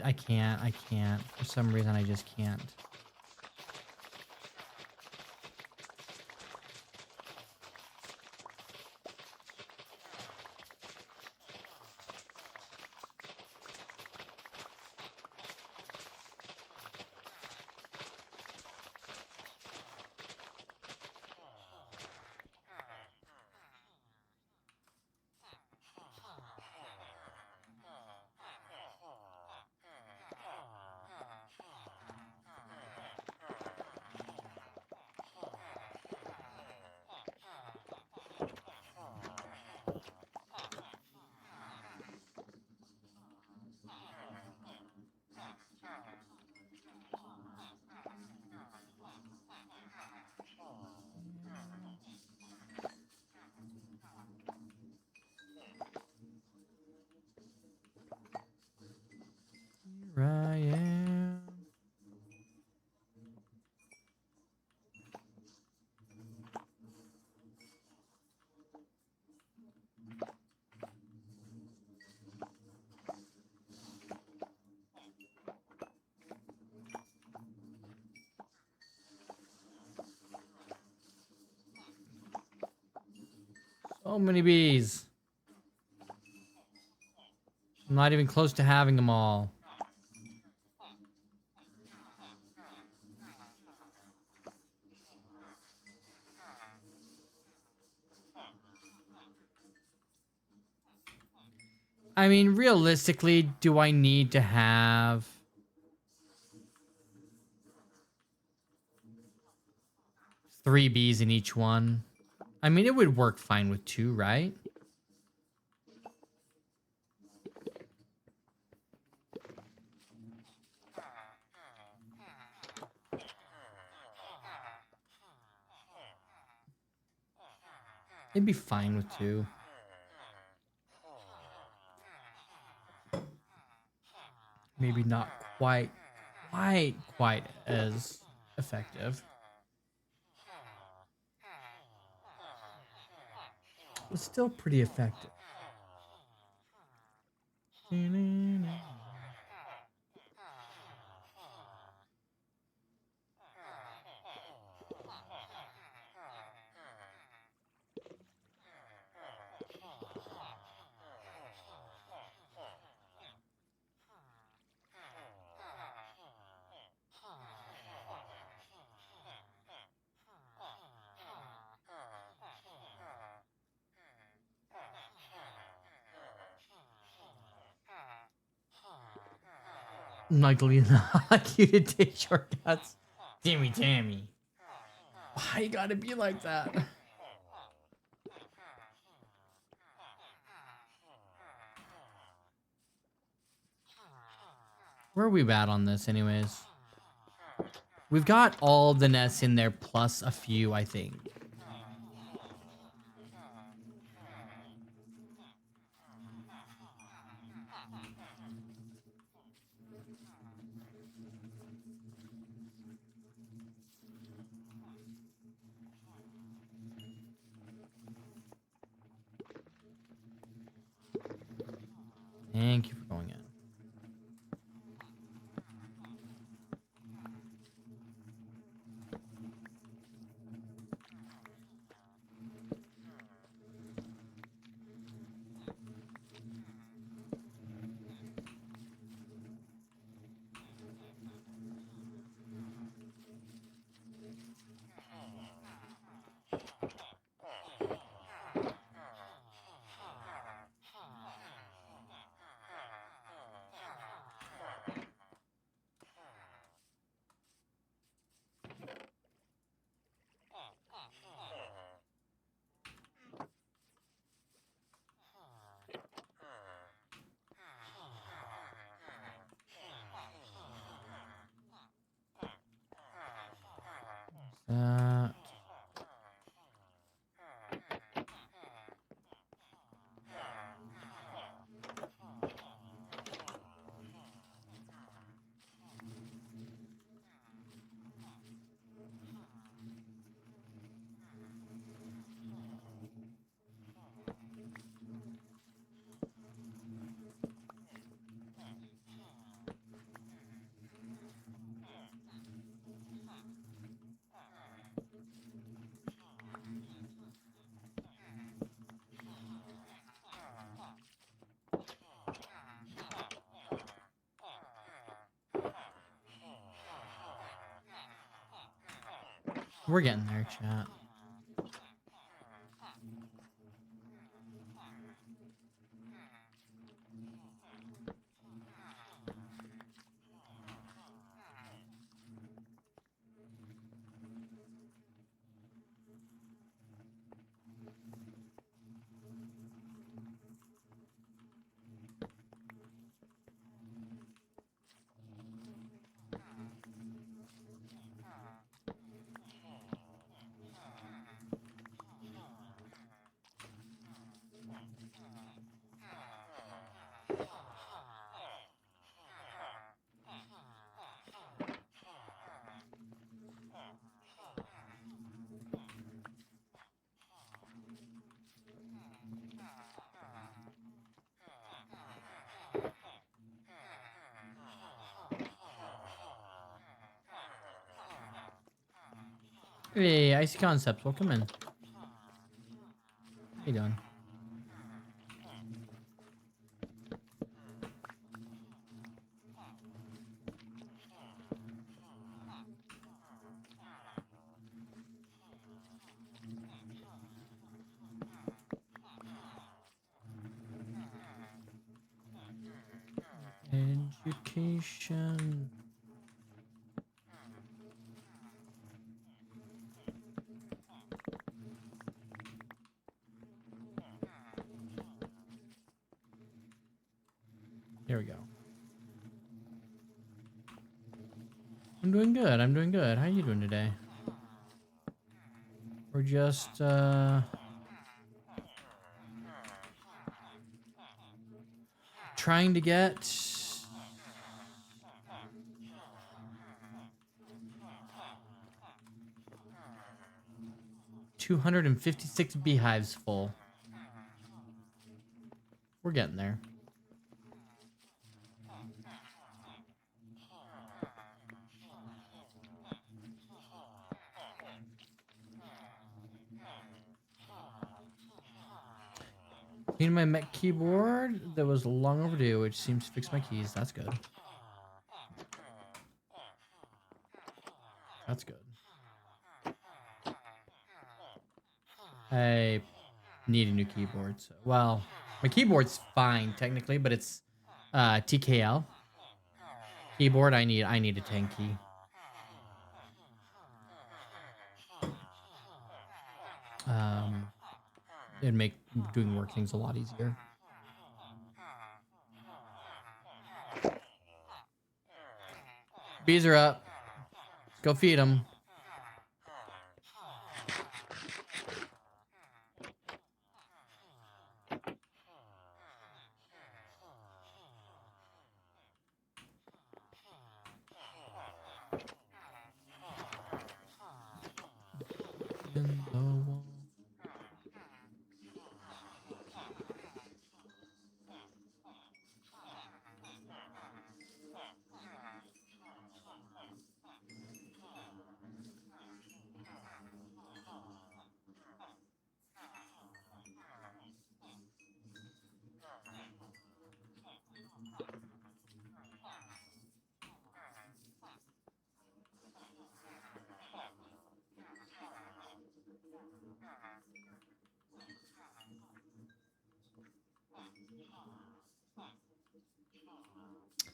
I can't. For some reason, I just can't. So many bees. I'm not even close to having them all. I mean, realistically, do I need to have 3 bees in each one? I mean, it would work fine with 2, right? It'd be fine with 2. Maybe not quite as effective. But still pretty effective. Magdalena, I like you to take shortcuts. Tammy. Why you gotta be like that? Where are we at on this anyways? We've got all the nests in there plus a few, I think. Thank you for going in. That. We're getting there, chat. Hey, Icy Concepts, welcome in. you doing? Education. Here we go. I'm doing good. I'm doing good. How are you doing today? We're just trying to get 256 beehives full. We're getting there. Cleaning my Mech keyboard that was long overdue, which seems to fix my keys. That's good. That's good. I need a new keyboard. So, well, my keyboard's fine technically, but it's TKL keyboard. I need a 10 key. It'd make doing work things a lot easier. Bees are up. Let's go feed them.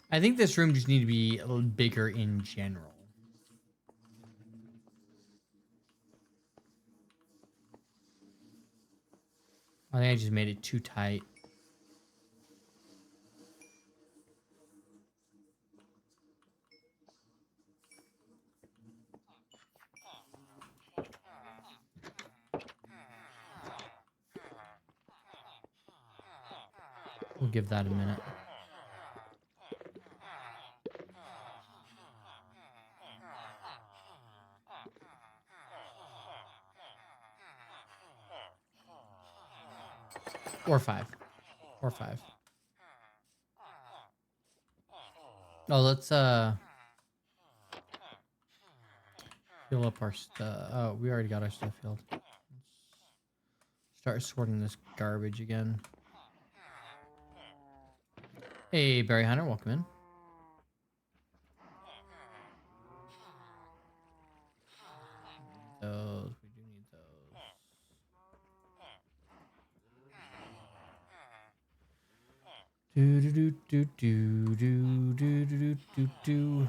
I think this room just need to be a little bigger in general. I think I just made it too tight. We'll give that a minute. Or 5. Or 5. Oh, let's fill up our stuff. Oh, we already got our stuff filled. Let's start sorting this garbage again. Hey, Berry Hunter, welcome in. Those, we do need those. Do do do do do do do do do do.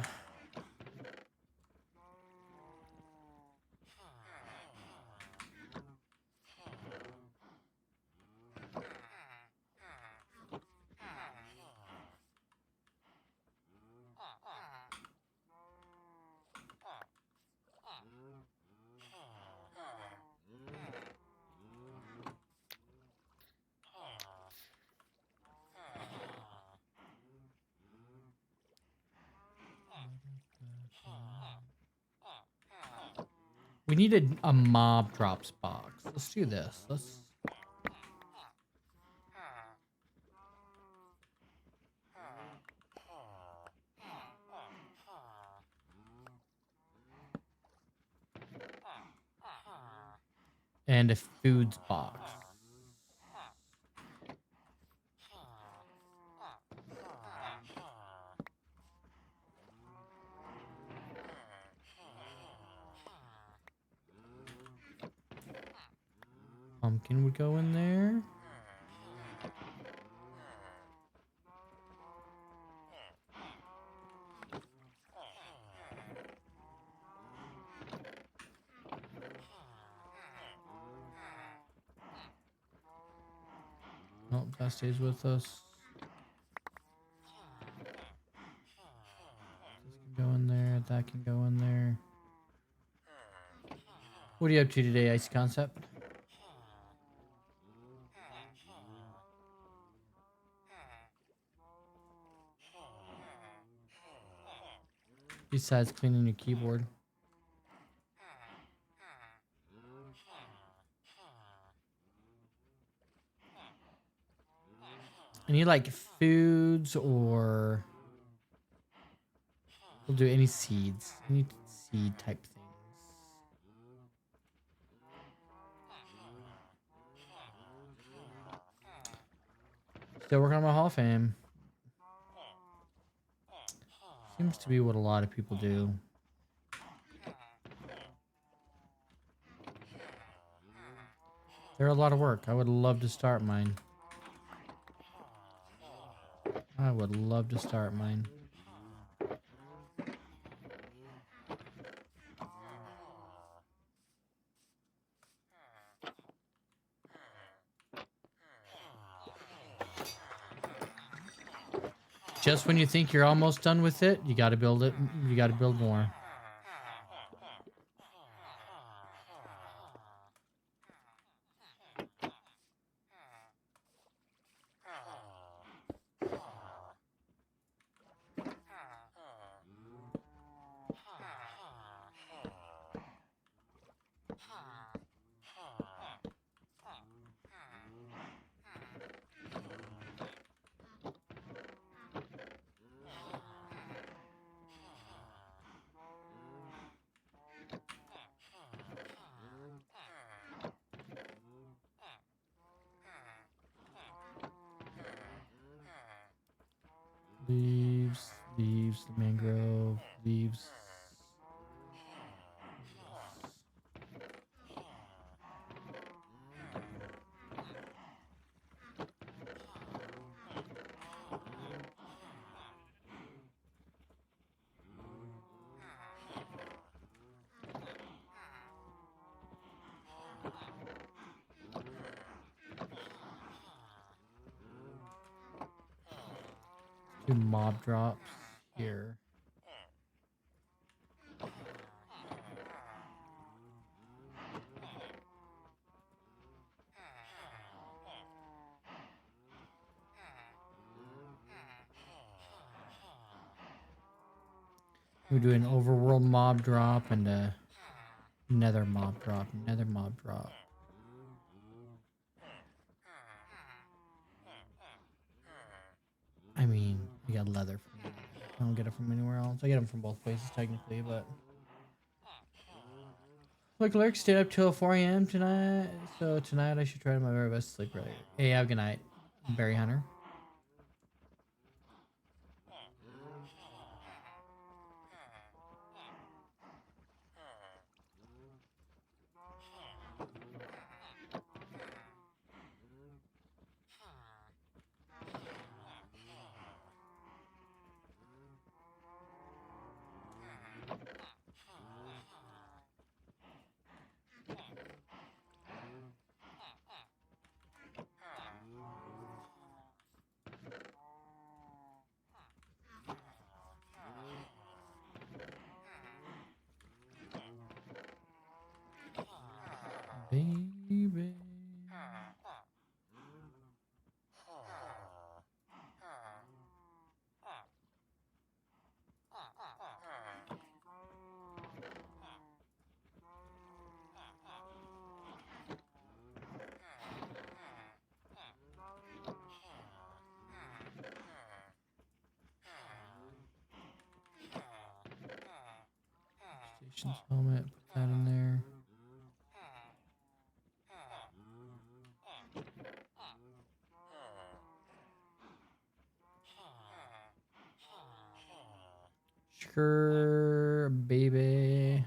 We need a mob drops box. Let's do this. Let's. And a foods box. Pumpkin would go in there. Nope, that stays with us. This can go in there. That can go in there. What are you up to today, Ice Concept? Besides cleaning your keyboard. Any like foods or we'll do any seeds. Any seed type things. Still working on my Hall of Fame. Seems to be what a lot of people do. They're a lot of work. I would love to start mine. I would love to start mine. Just when you think you're almost done with it, you got to build it. You got to build more. Leaves, leaves, the mangrove, leaves. Do mob drops here. We do an overworld mob drop and a nether mob drop. Nether mob drop. I mean, I got leather from I don't get it from anywhere else. I get them from both places technically, but look, Lurk stayed up till 4 a.m. tonight, so tonight I should try my very best to sleep early. Hey, have a good night, Berry Hunter. Baby. Station's helmet, put that in there. Sure, baby.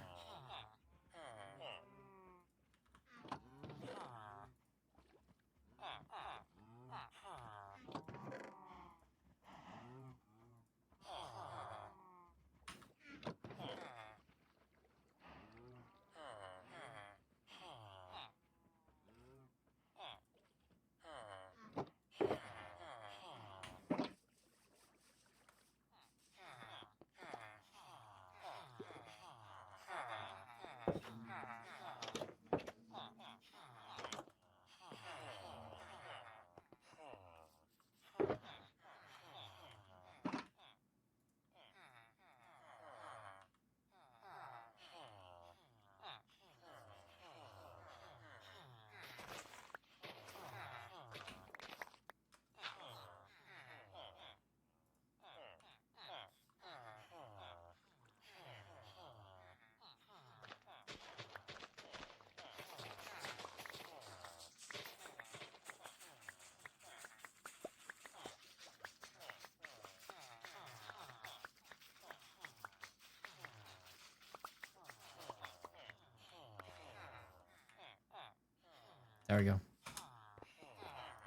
There we go.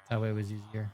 That way it was easier.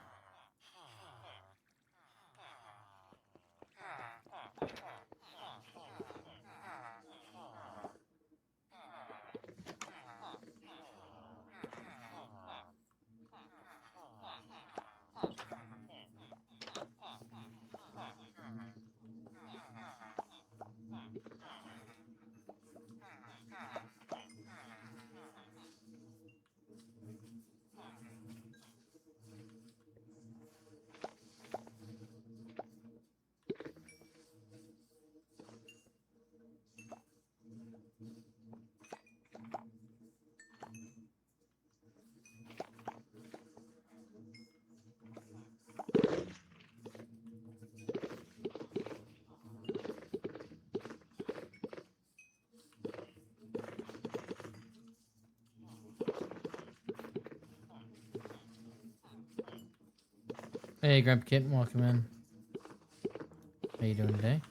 Hey, Grandpa Kitten, welcome in. How you doing today?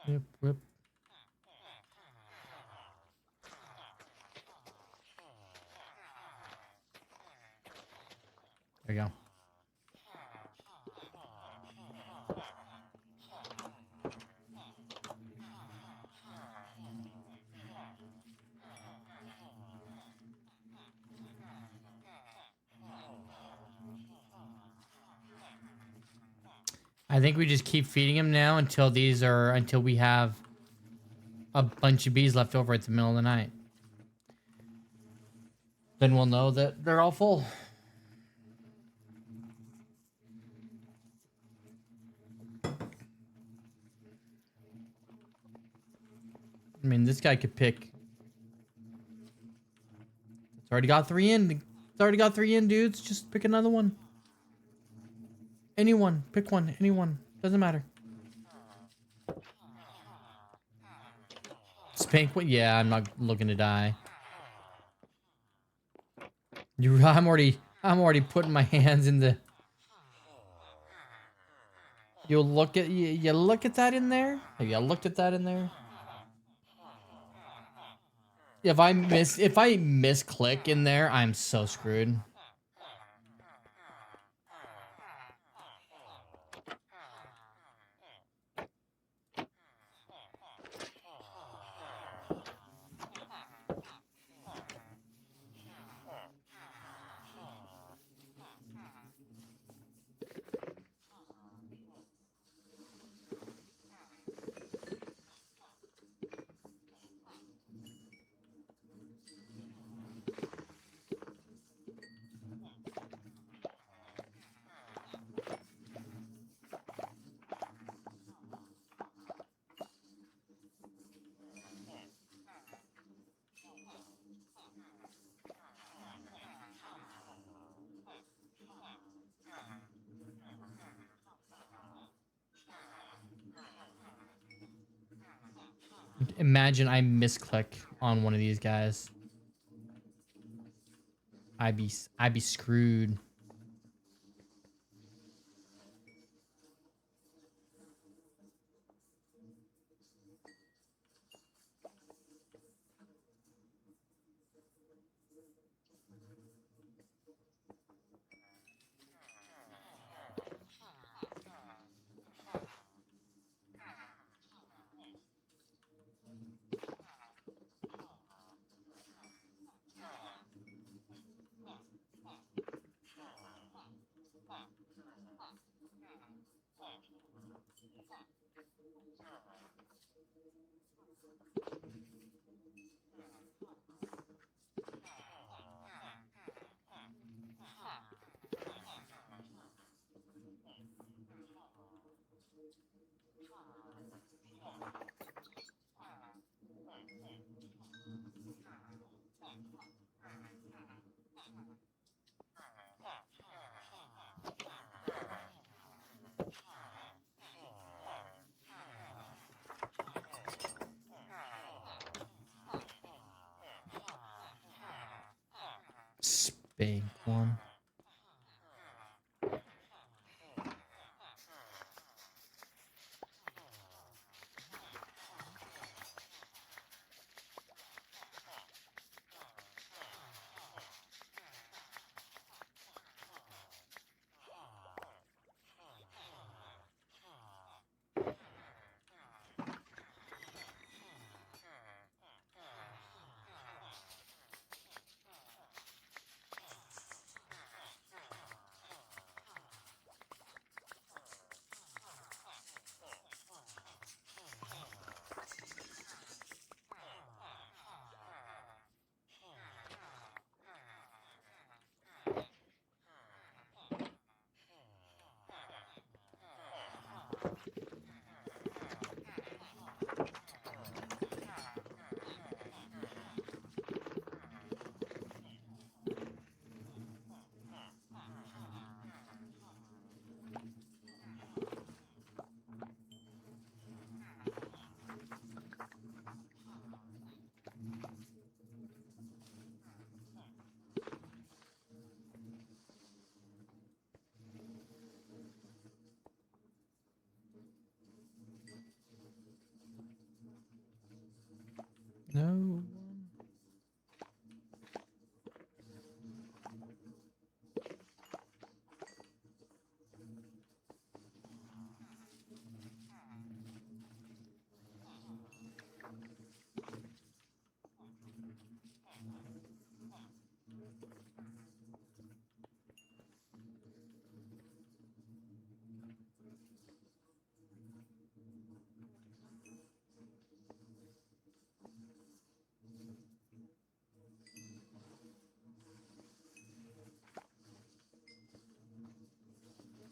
Whip, whip. There you go. I think we just keep feeding him now until we have a bunch of bees left over at the middle of the night. Then we'll know that they're all full. I mean, this guy could pick. It's already got 3 in. It's already got 3 in, dudes. Just pick another one. Anyone. Pick one. Anyone. Doesn't matter. Spank one? Yeah, I'm not looking to die. I'm already putting my hands in the. You look at that in there? Have you looked at that in there? If I misclick in there, I'm so screwed. Imagine I misclick on one of these guys. I'd be screwed. Bank one. No.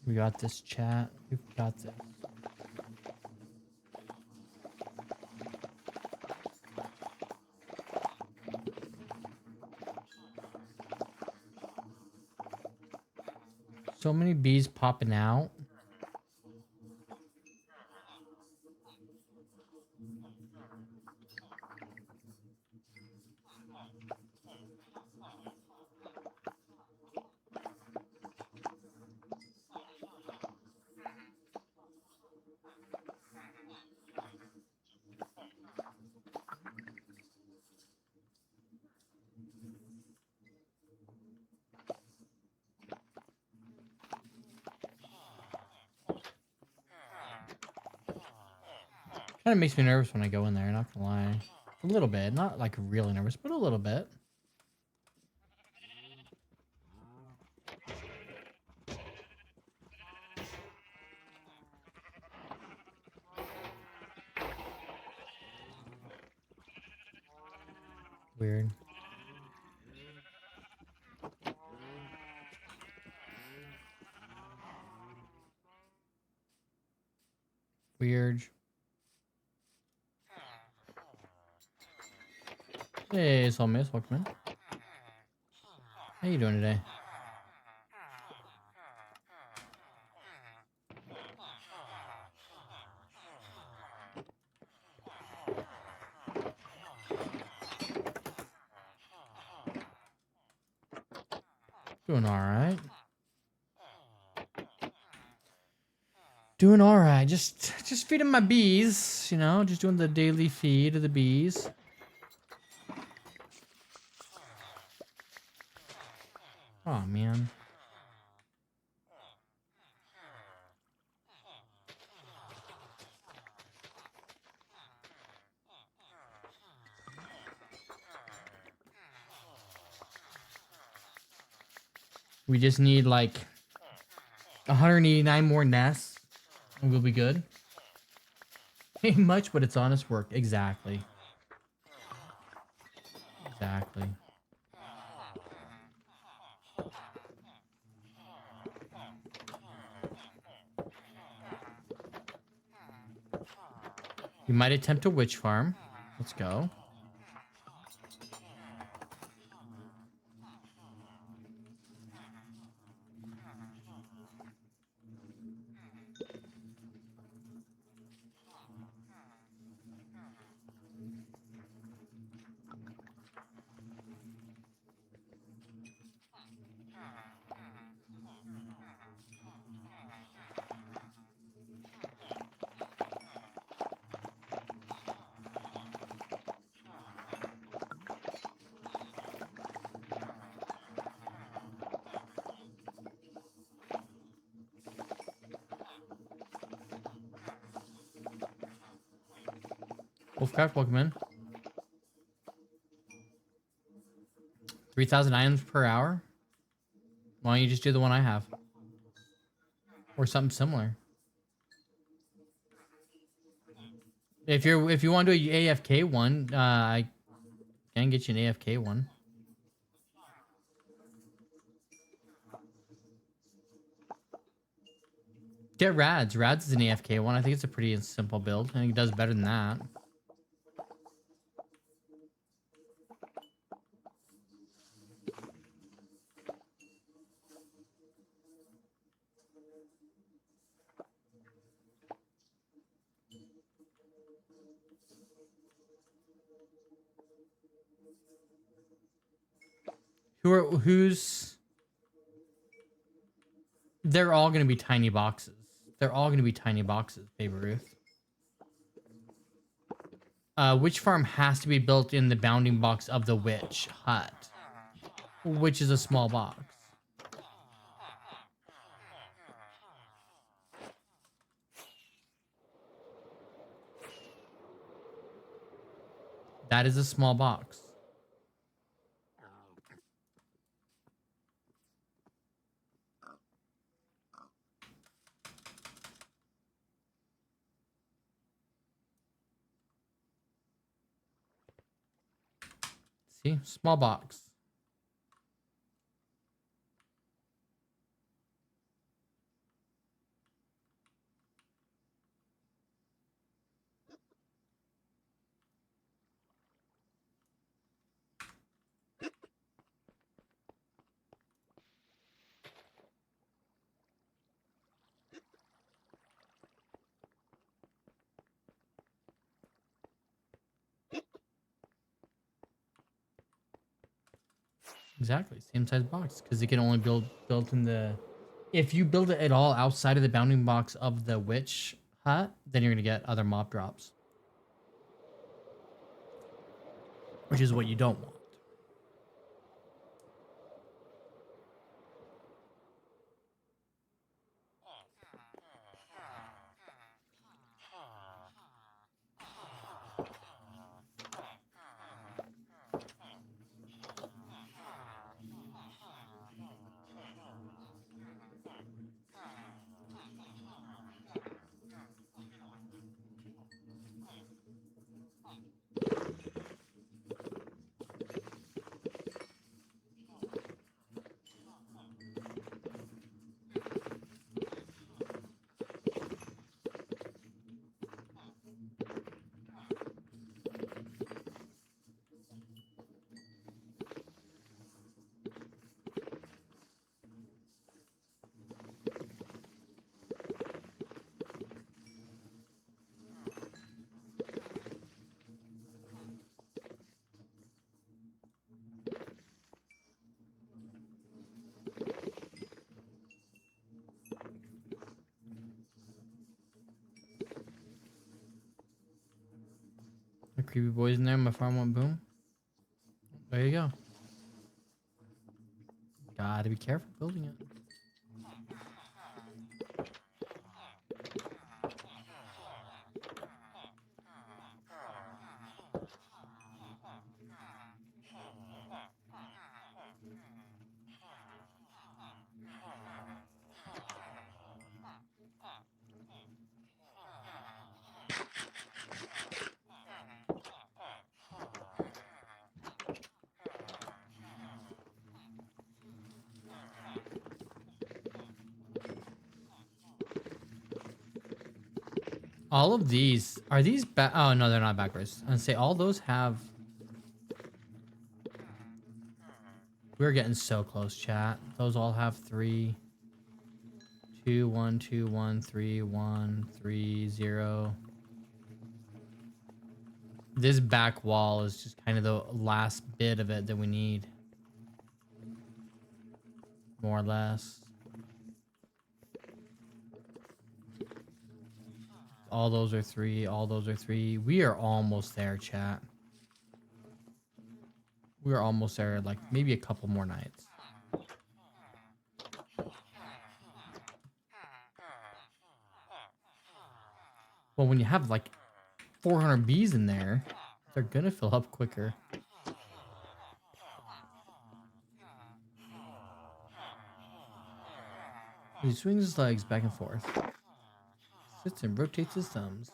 We got this, chat. We've got this. So many bees popping out. Kind of makes me nervous when I go in there, not gonna lie. A little bit. Not like really nervous, but a little bit. Weird. Weird. Hey, Soul Miss, welcome in. How you doing today? Doing all right. Doing all right. Just feeding my bees, you know, just doing the daily feed of the bees. Oh man. We just need like 189 more nests and we'll be good. Ain't much, but it's honest work. Exactly. Exactly. We might attempt a witch farm. Let's go. Wolfcraft, welcome in. 3,000 items per hour? Why don't you just do the one I have? Or something similar. If you want to do an AFK one, I can get you an AFK one. Get Rads. Rads is an AFK one. I think it's a pretty simple build. I think it does better than that. Who's... They're all going to be tiny boxes. They're all going to be tiny boxes, Baby Ruth. Which farm has to be built in the bounding box of the witch hut? Which is a small box. That is a small box. See? Small box. Exactly. Same size box. Because it can only built in the... If you build it at all outside of the bounding box of the witch hut, then you're going to get other mob drops. Which is what you don't want. The creepy boys in there. My farm went boom. There you go. Gotta be careful building it. All of these are these back? Oh no, they're not backwards. I'd say all those have. We're getting so close, chat. Those all have 3, 2, 1, 2, 1, 3, 1, 3, 0. This back wall is just kind of the last bit of it that we need, more or less. All those are 3. All those are 3. We are almost there, chat. We are almost there. Like maybe a couple more nights. Well, when you have like 400 bees in there. They're gonna fill up quicker. He swings his legs back and forth. Sits and rotates his thumbs.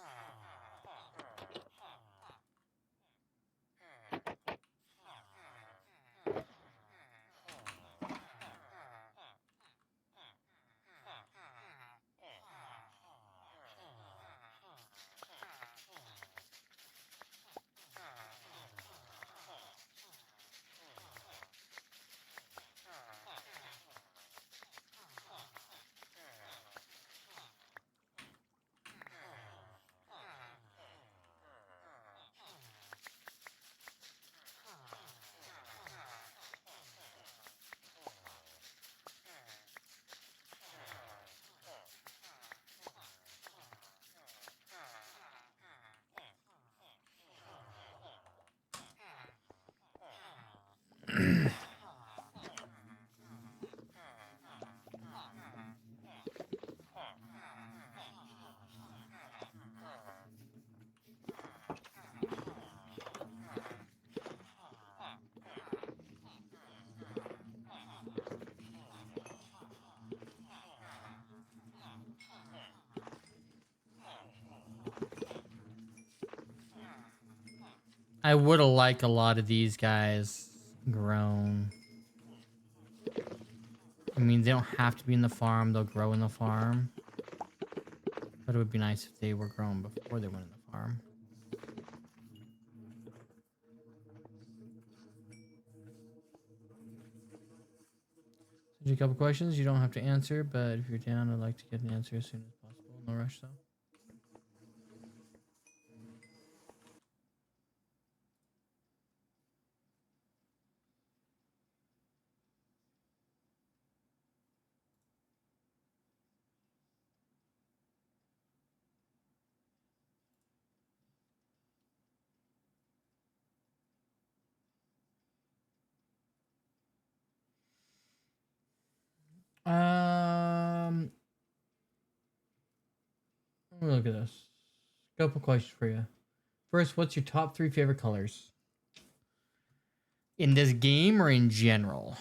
I would have liked a lot of these guys grown. I mean, they don't have to be in the farm. They'll grow in the farm. But it would be nice if they were grown before they went in the farm. There's a couple questions you don't have to answer, but if you're down, I'd like to get an answer as soon as possible. No rush, though. Look at this. Couple questions for you. First, what's your top 3 favorite colors? In this game or in general?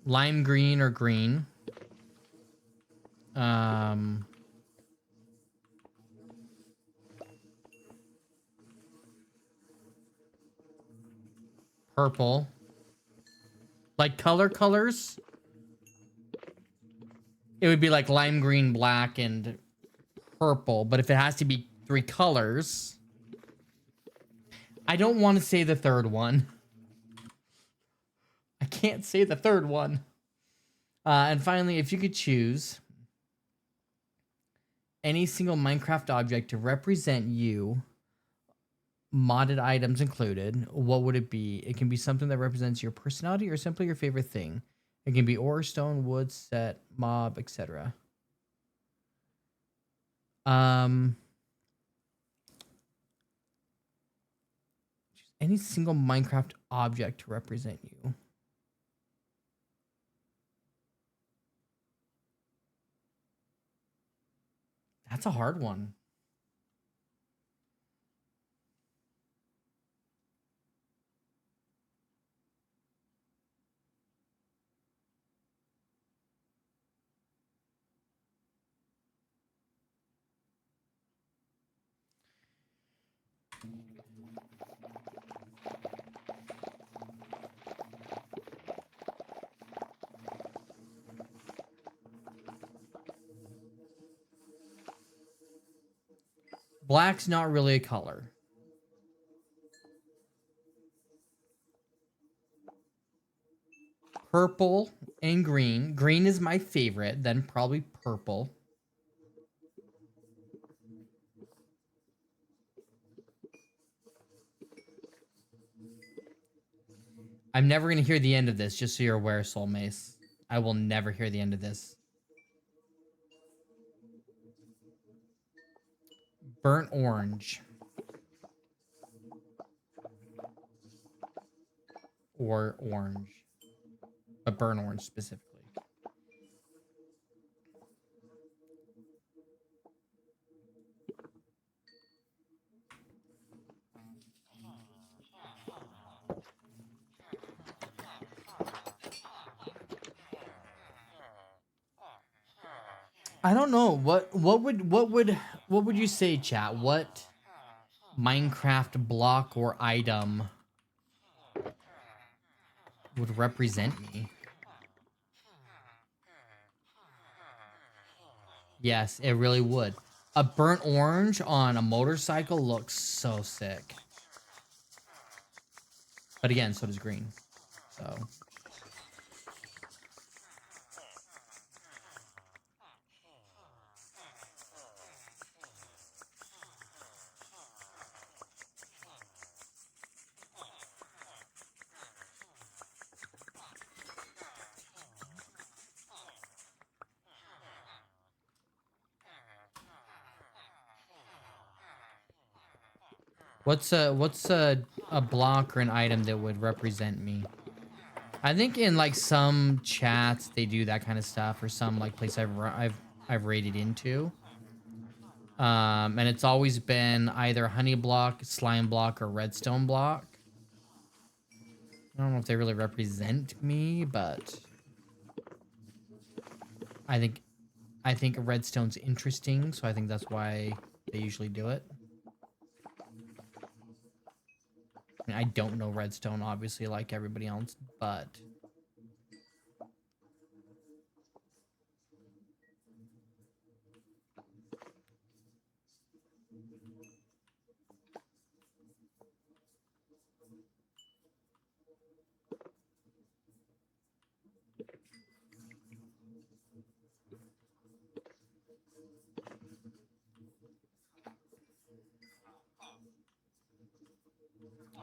Lime green or green? Purple. Like colors? It would be like lime green, black, and purple. But if it has to be 3 colors, I don't want to say the third one. I can't say the third one. And finally, if you could choose any single Minecraft object to represent you, modded items included, what would it be? It can be something that represents your personality or simply your favorite thing. It can be ore, stone, wood, set, mob, etc. Any single Minecraft object to represent you. That's a hard one. Black's not really a color. Purple and green. Green is my favorite, then probably purple. I'm never going to hear the end of this, just so you're aware, Soul Mace. I will never hear the end of this. Burnt orange. Or orange. But burnt orange specifically. I don't know what would you say, chat? What Minecraft block or item would represent me? Yes, it really would. A burnt orange on a motorcycle looks so sick. But again, so does green. So what's a block or an item that would represent me? I think in like some chats they do that kind of stuff, or some like place I've raided into. And it's always been either honey block, slime block, or redstone block. I don't know if they really represent me, but I think redstone's interesting, so I think that's why they usually do it. I mean, I don't know redstone, obviously, like everybody else, but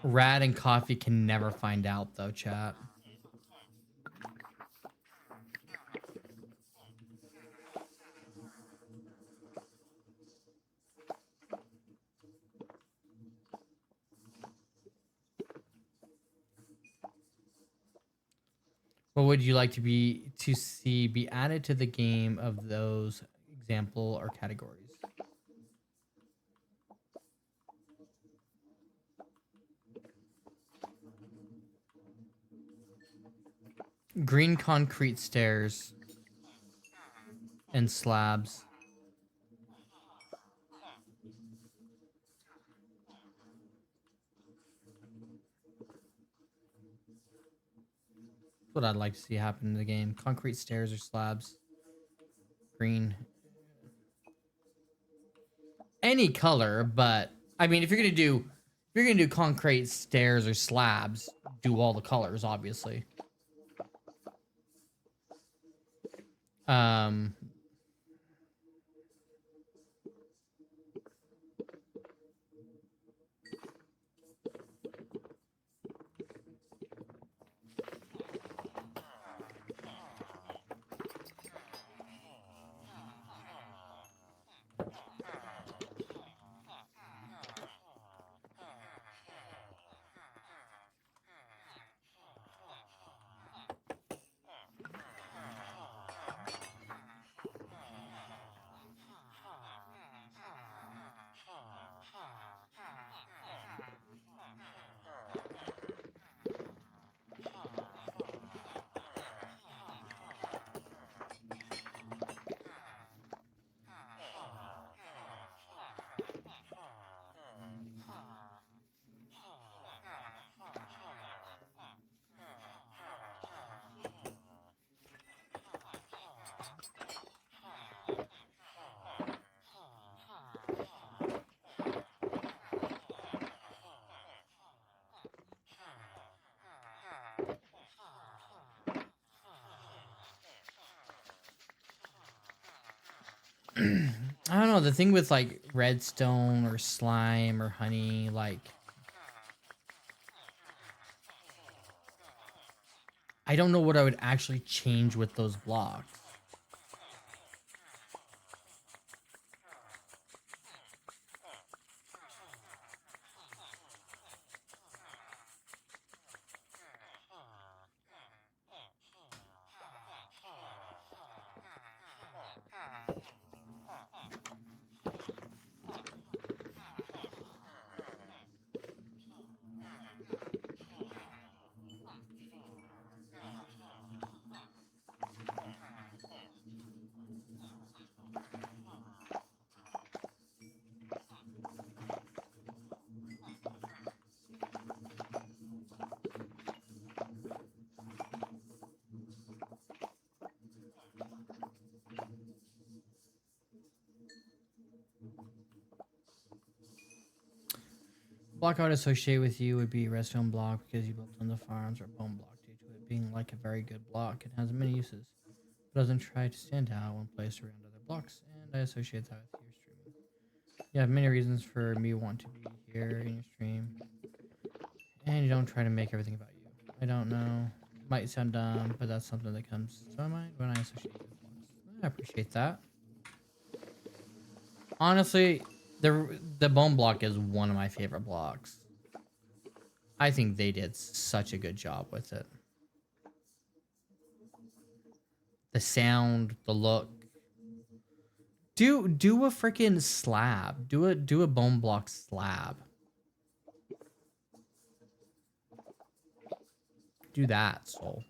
Rad and Coffee can never find out, though, chat. What would you like to see be added to the game of those example or categories? Green concrete stairs and slabs. That's what I'd like to see happen in the game. Concrete stairs or slabs. Green. Any color, but I mean, if you're gonna do concrete stairs or slabs, do all the colors, obviously. Um, I don't know. The thing with like redstone or slime or honey, like I don't know what I would actually change with those blocks. Block I would associate with you would be redstone block because you built on the farms, or bone block due to it being like a very good block. It has many uses. It doesn't try to stand out when placed around other blocks, and I associate that with your streaming. You have many reasons for me want to be here in your stream, and you don't try to make everything about you. I don't know. Might sound dumb, but that's something that comes to my mind when I associate you with blocks. I appreciate that. Honestly, the bone block is one of my favorite blocks. I think they did such a good job with it. The sound, the look. Do a freaking slab. Do a bone block slab. Do that, Soul.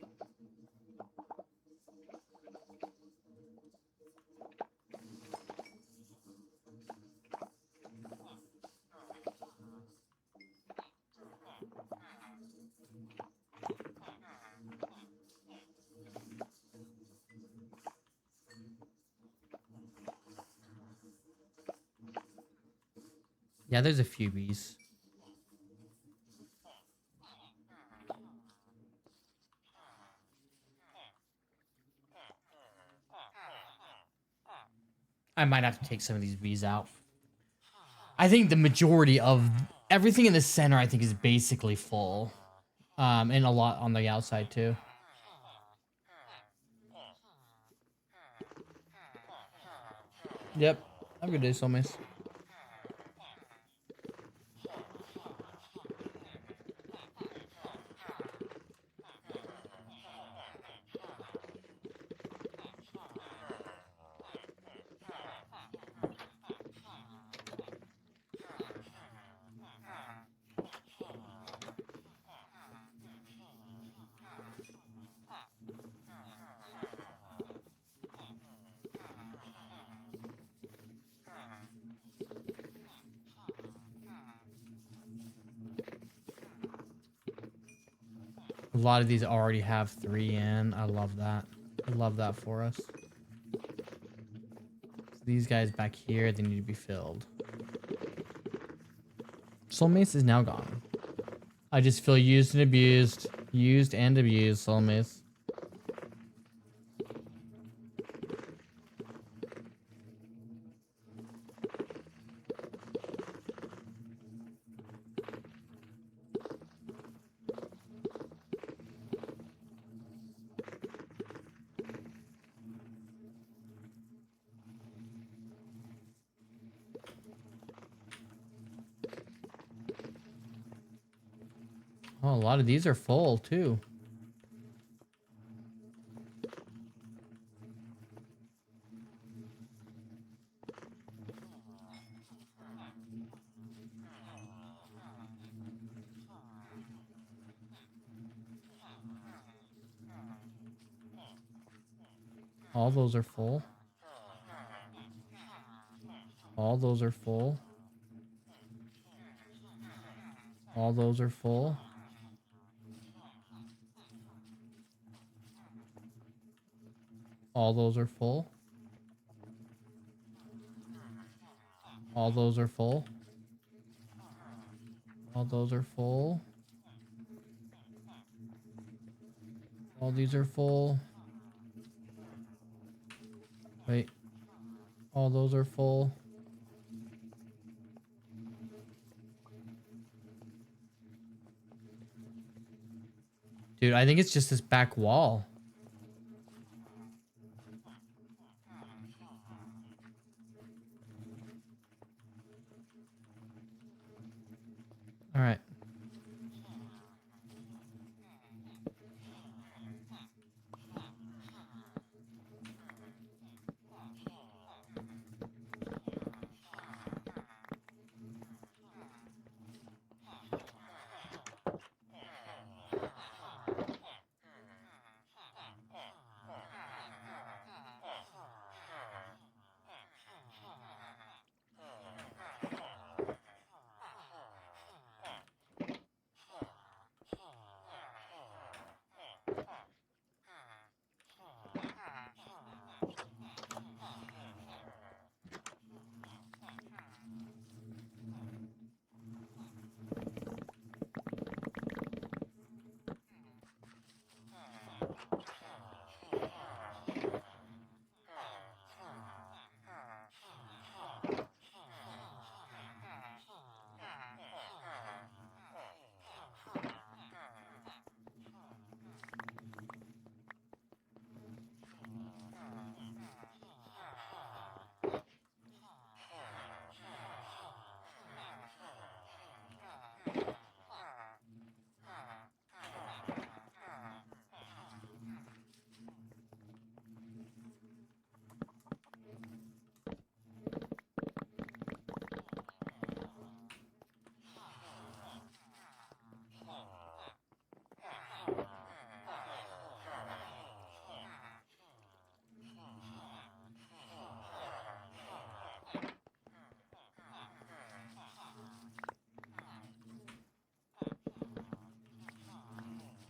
Yeah, there's a few bees. I might have to take some of these bees out. I think the majority of everything in the center, I think, is basically full. And a lot on the outside, too. Yep. Have a good day, soulmates. A lot of these already have 3 in. I love that. I love that for us. So these guys back here, they need to be filled. Soulmates is now gone. I just feel used and abused. Used and abused, Soulmates. Oh, a lot of these are full, too. All those are full. All those are full. All those are full. All those are full. All those are full. All those are full. All these are full. Wait. All those are full. Dude, I think it's just this back wall. All right.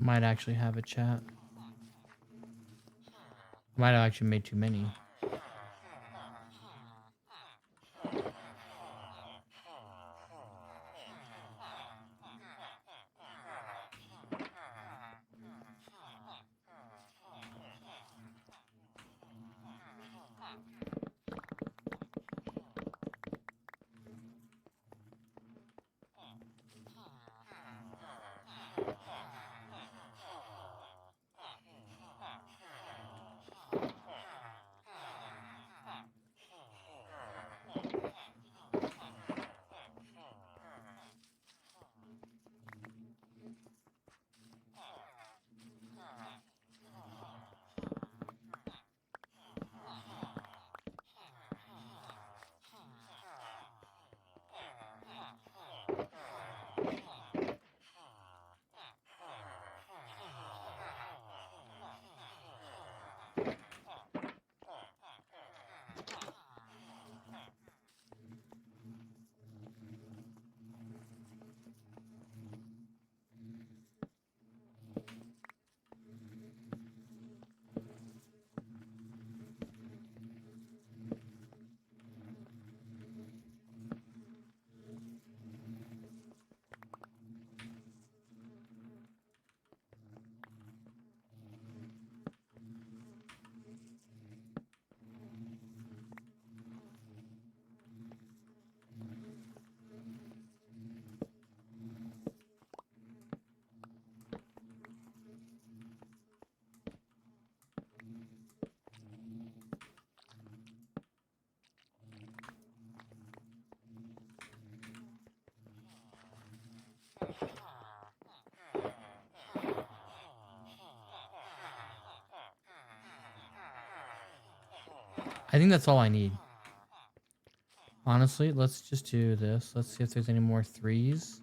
Might actually have a chat. Might have actually made too many. I think that's all I need. Honestly, let's just do this. Let's see if there's any more threes.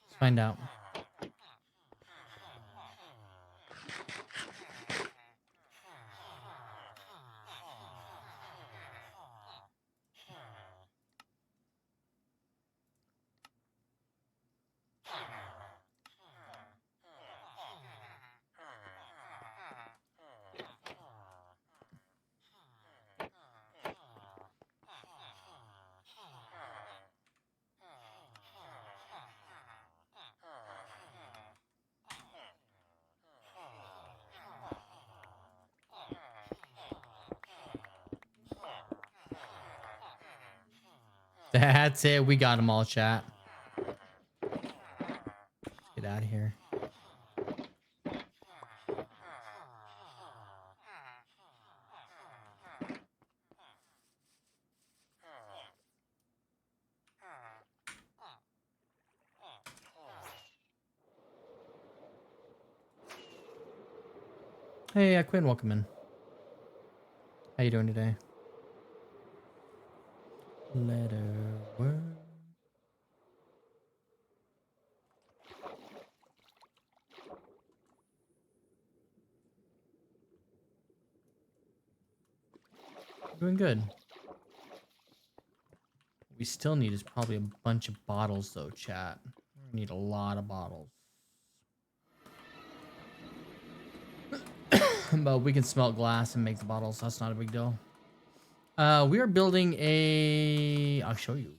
Let's find out. That's it. We got them all, chat. Get out of here. Hey, Quinn, welcome in. How you doing today? Letter word. Doing good. What we still need is probably a bunch of bottles, though, chat. We need a lot of bottles. But we can smelt glass and make the bottles. That's not a big deal. We are building a... I'll show you.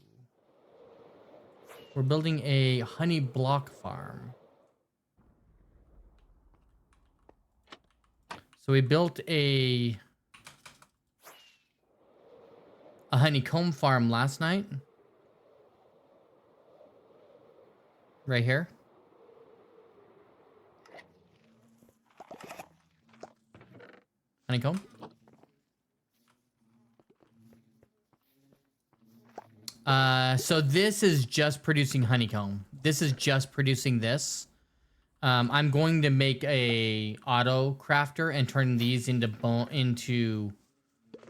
We're building a honey block farm. So we built a honeycomb farm last night. Right here. Honeycomb. So this is just producing honeycomb. This is just producing this. I'm going to make a auto crafter and turn these into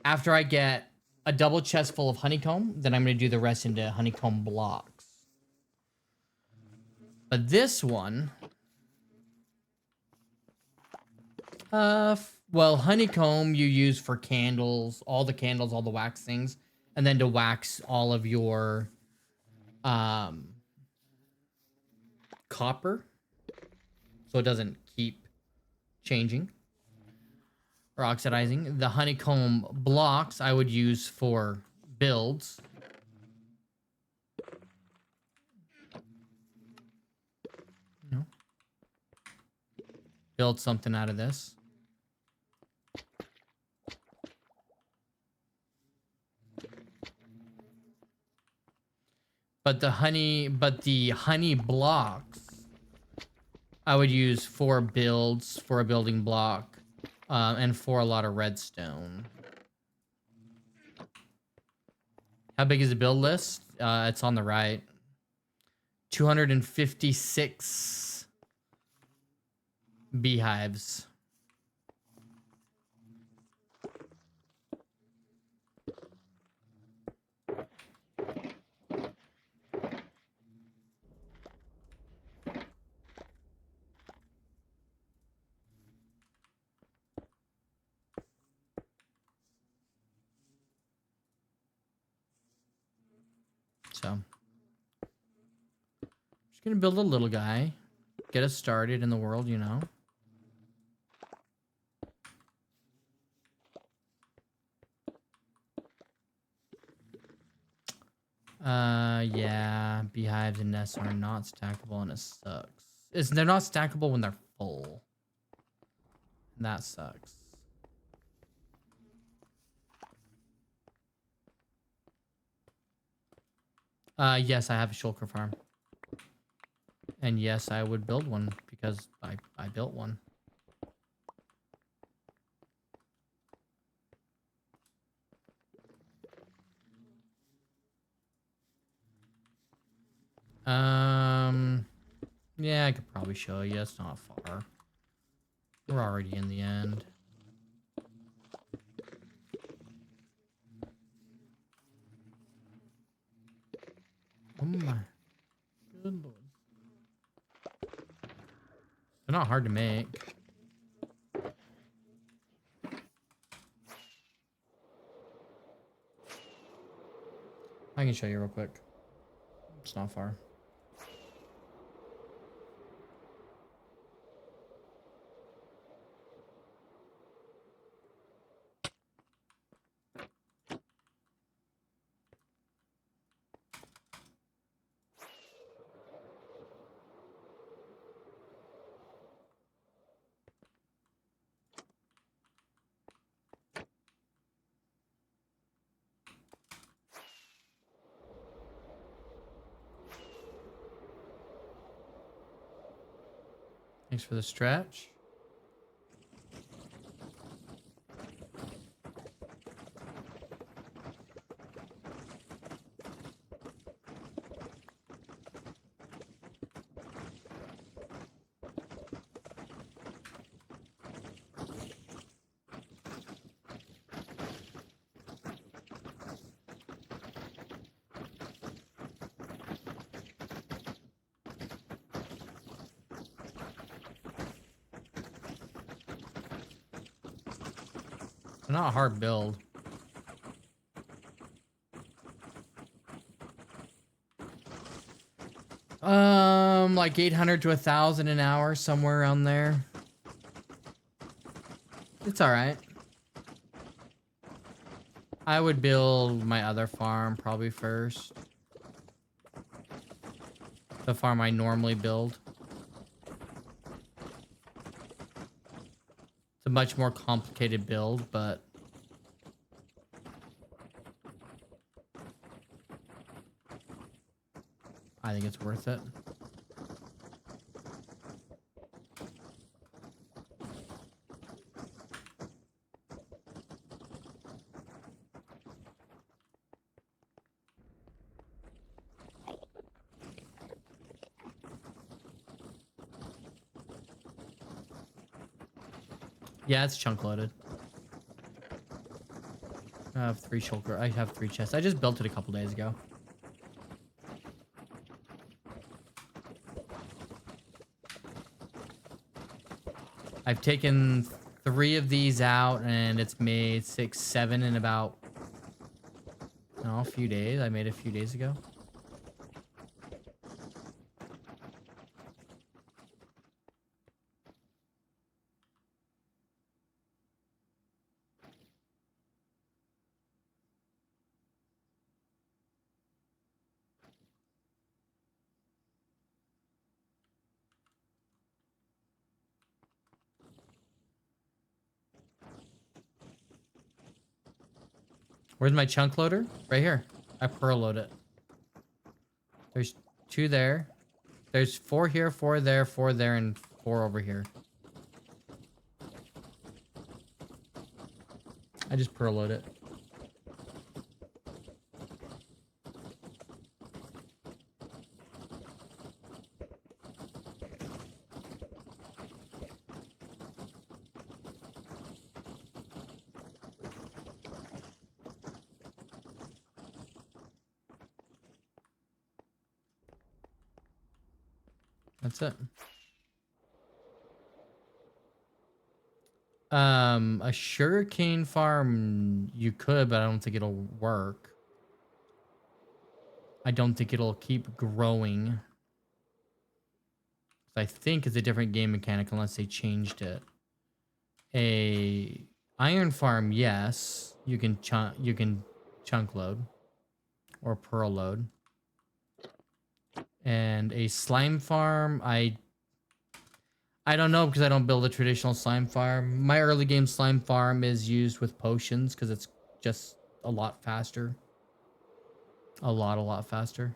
after I get a double chest full of honeycomb, then I'm going to do the rest into honeycomb blocks. But this one, well, honeycomb you use for candles, all the wax things, and then to wax all of your copper, so it doesn't keep changing or oxidizing. The honeycomb blocks I would use for builds. You know, build something out of this. But the honey blocks I would use for builds, for a building block, and for a lot of redstone. How big is the build list? It's on the right. 256 beehives. So, just gonna build a little guy, get us started in the world, you know. Yeah, beehives and nests are not stackable, and it sucks. They're not stackable when they're full. And that sucks. Yes, I have a shulker farm. And yes, I would build one because I built one. Yeah, I could probably show you. It's not far. We're already in the end. Oh my good lord. They're not hard to make. I can show you real quick. It's not far. Thanks for the stretch. They're not a hard build. Like 800 to 1,000 an hour, somewhere around there. It's all right. I would build my other farm probably first. The farm I normally build. It's a much more complicated build, but I think it's worth it. Yeah, it's chunk loaded. I have 3 shulker. I have 3 chests. I just built it a couple days ago. I've taken 3 of these out, and it's made 6, 7 in about a few days. I made a few days ago. Where's my chunk loader? Right here. I pearl load it. There's 2 there. There's 4 here, 4 there, 4 there, and 4 over here. I just pearl load it. That's it. A sugarcane farm, you could, but I don't think it'll work. I don't think it'll keep growing. I think it's a different game mechanic unless they changed it. A iron farm, yes, you can chunk load or pearl load. And a slime farm, I don't know because I don't build a traditional slime farm. My early game slime farm is used with potions because it's just a lot faster. A lot faster.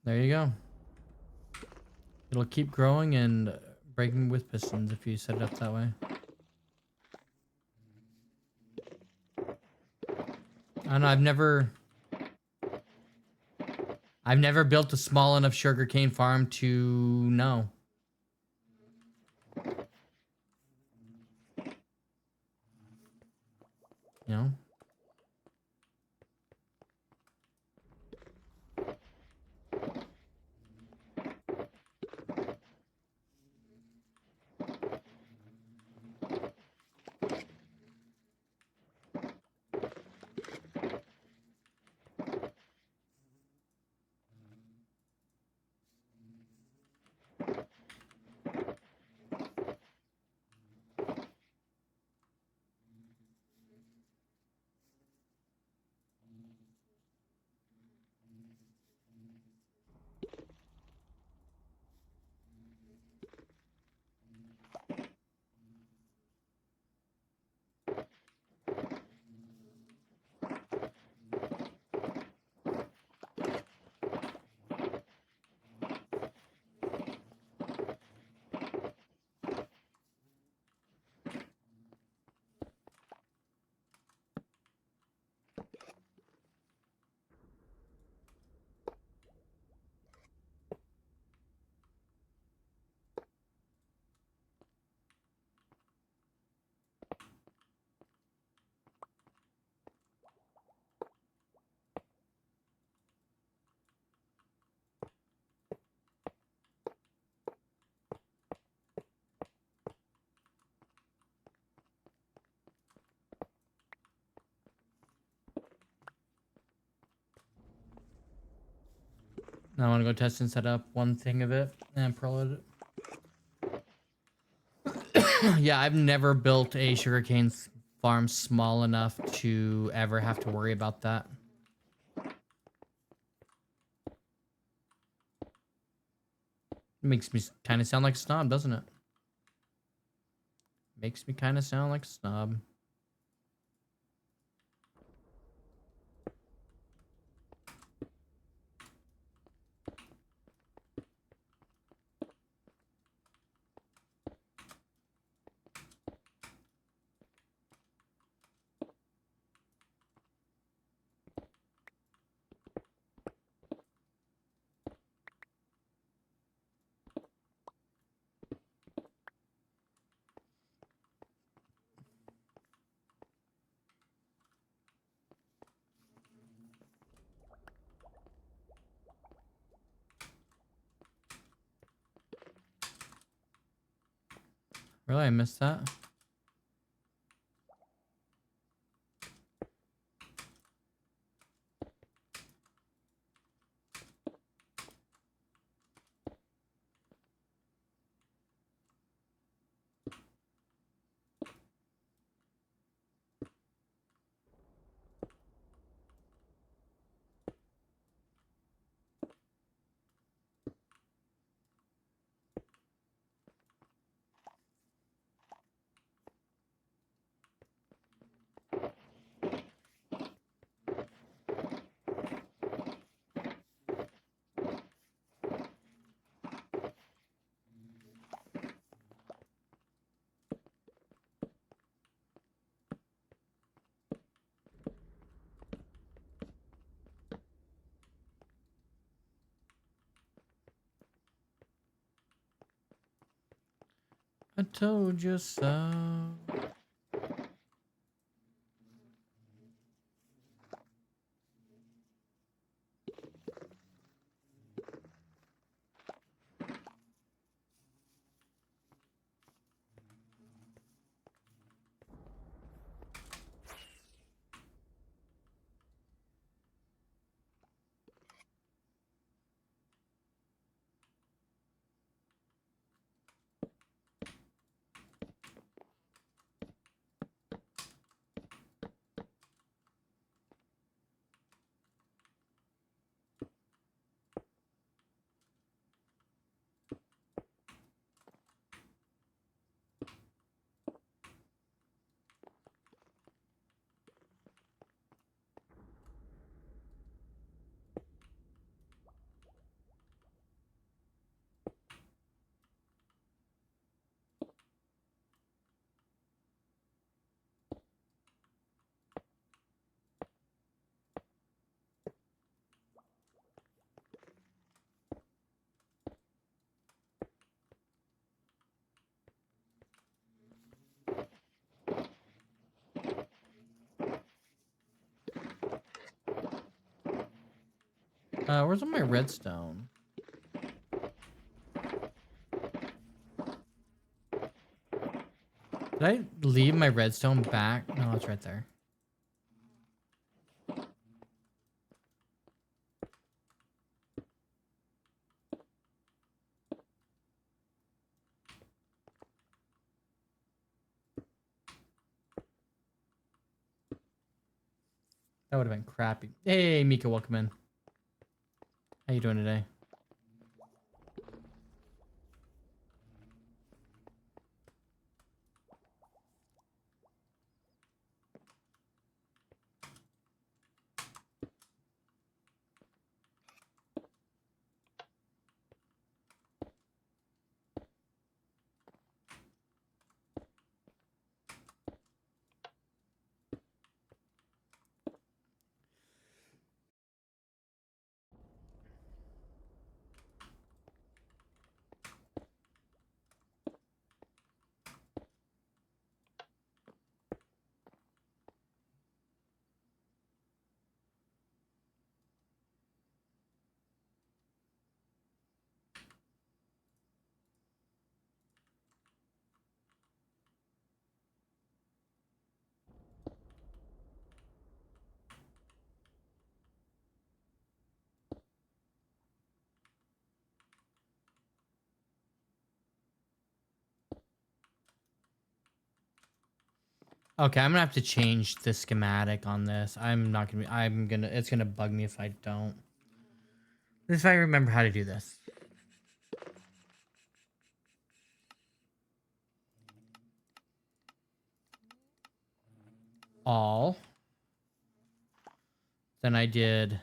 There you go. It'll keep growing and breaking with pistons if you set it up that way. I don't know, I've never built a small enough sugarcane farm to know. You know? Now I want to go test and set up one thing of it and pearl load it. Yeah, I've never built a sugarcane farm small enough to ever have to worry about that. Makes me kind of sound like a snob, doesn't it? Makes me kind of sound like a snob. Really? I missed that? I told you so. Where's all my redstone? Did I leave my redstone back? No, it's right there. That would have been crappy. Hey, Mika, welcome in. How you doing today? Okay, I'm gonna have to change the schematic on this. It's gonna bug me if I don't. If I remember how to do this. All. Then I did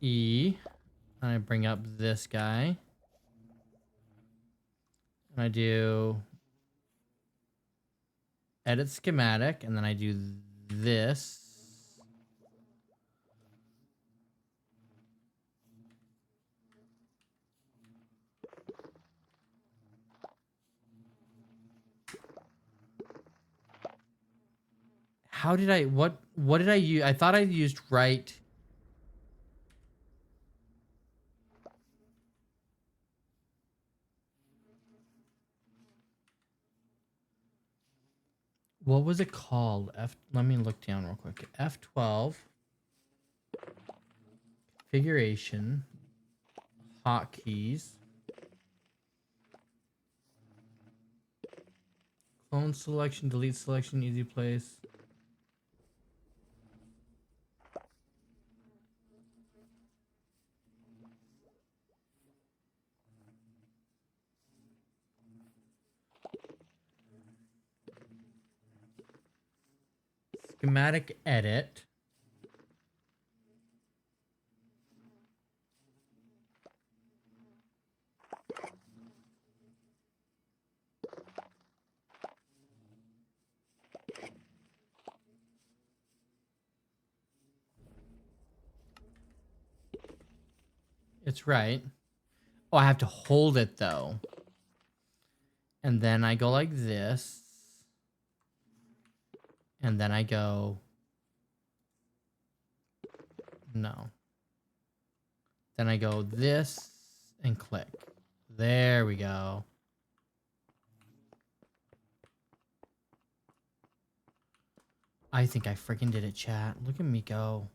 E. And I bring up this guy. And I do edit schematic, and then I do this. How did I, what did I use? I thought I used right. What was it called? Let me look down real quick. F12 configuration hotkeys. Clone selection, delete selection, easy place. Schematic edit. It's right. Oh, I have to hold it though. And then I go like this. And then I go. No. Then I go this and click. There we go. I think I freaking did it, chat. Look at me go.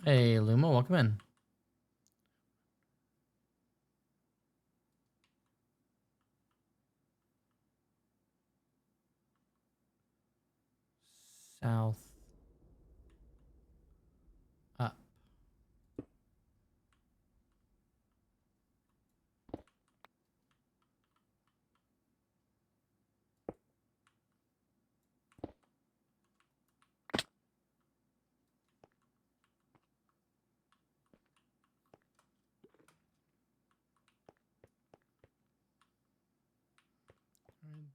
Hey, Luma, welcome in. South. Up.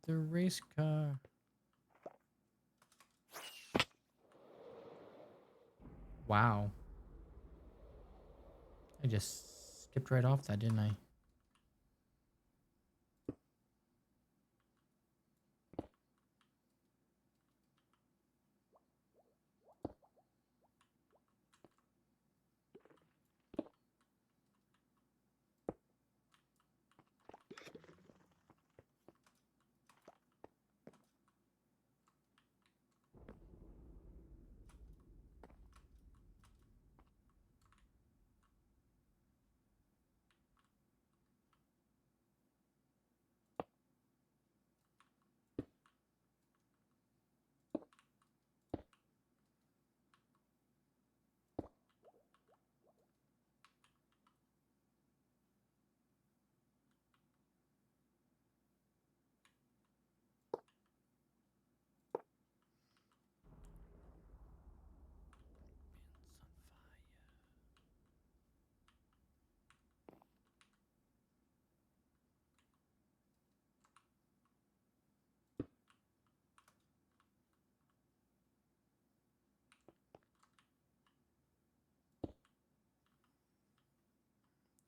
The race car. Wow. I just skipped right off that, didn't I?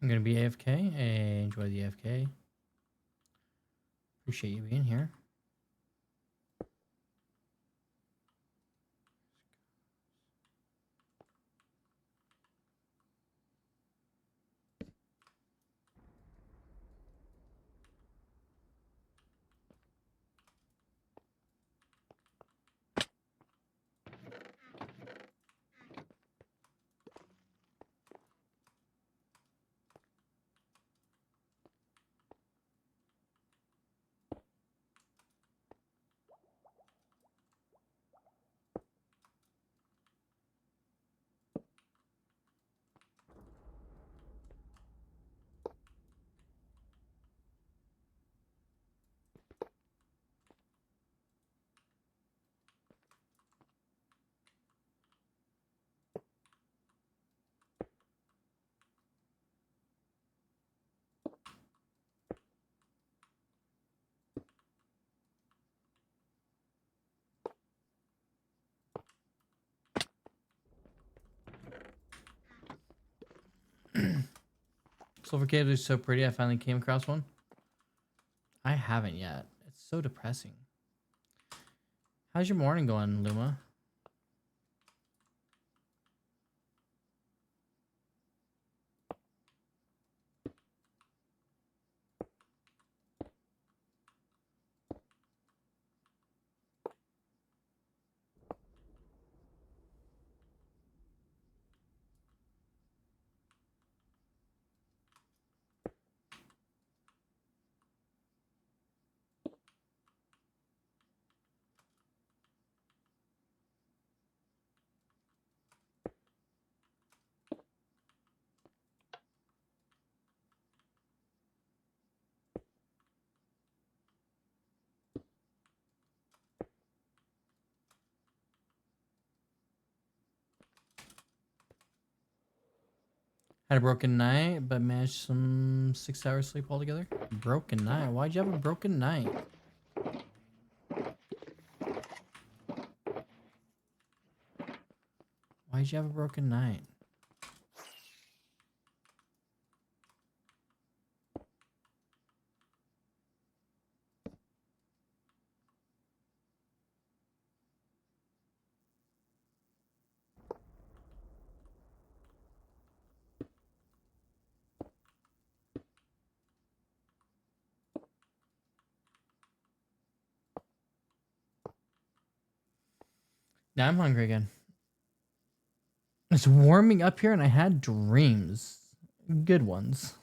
I'm gonna be AFK. Hey, enjoy the AFK. Appreciate you being here. Silver caves are so pretty. I finally came across one. I haven't yet. It's so depressing. How's your morning going, Luma? Had a broken night, but managed some 6 hours sleep altogether. Broken night? Why'd you have a broken night? Why'd you have a broken night? Now I'm hungry again. It's warming up here and I had dreams. Good ones.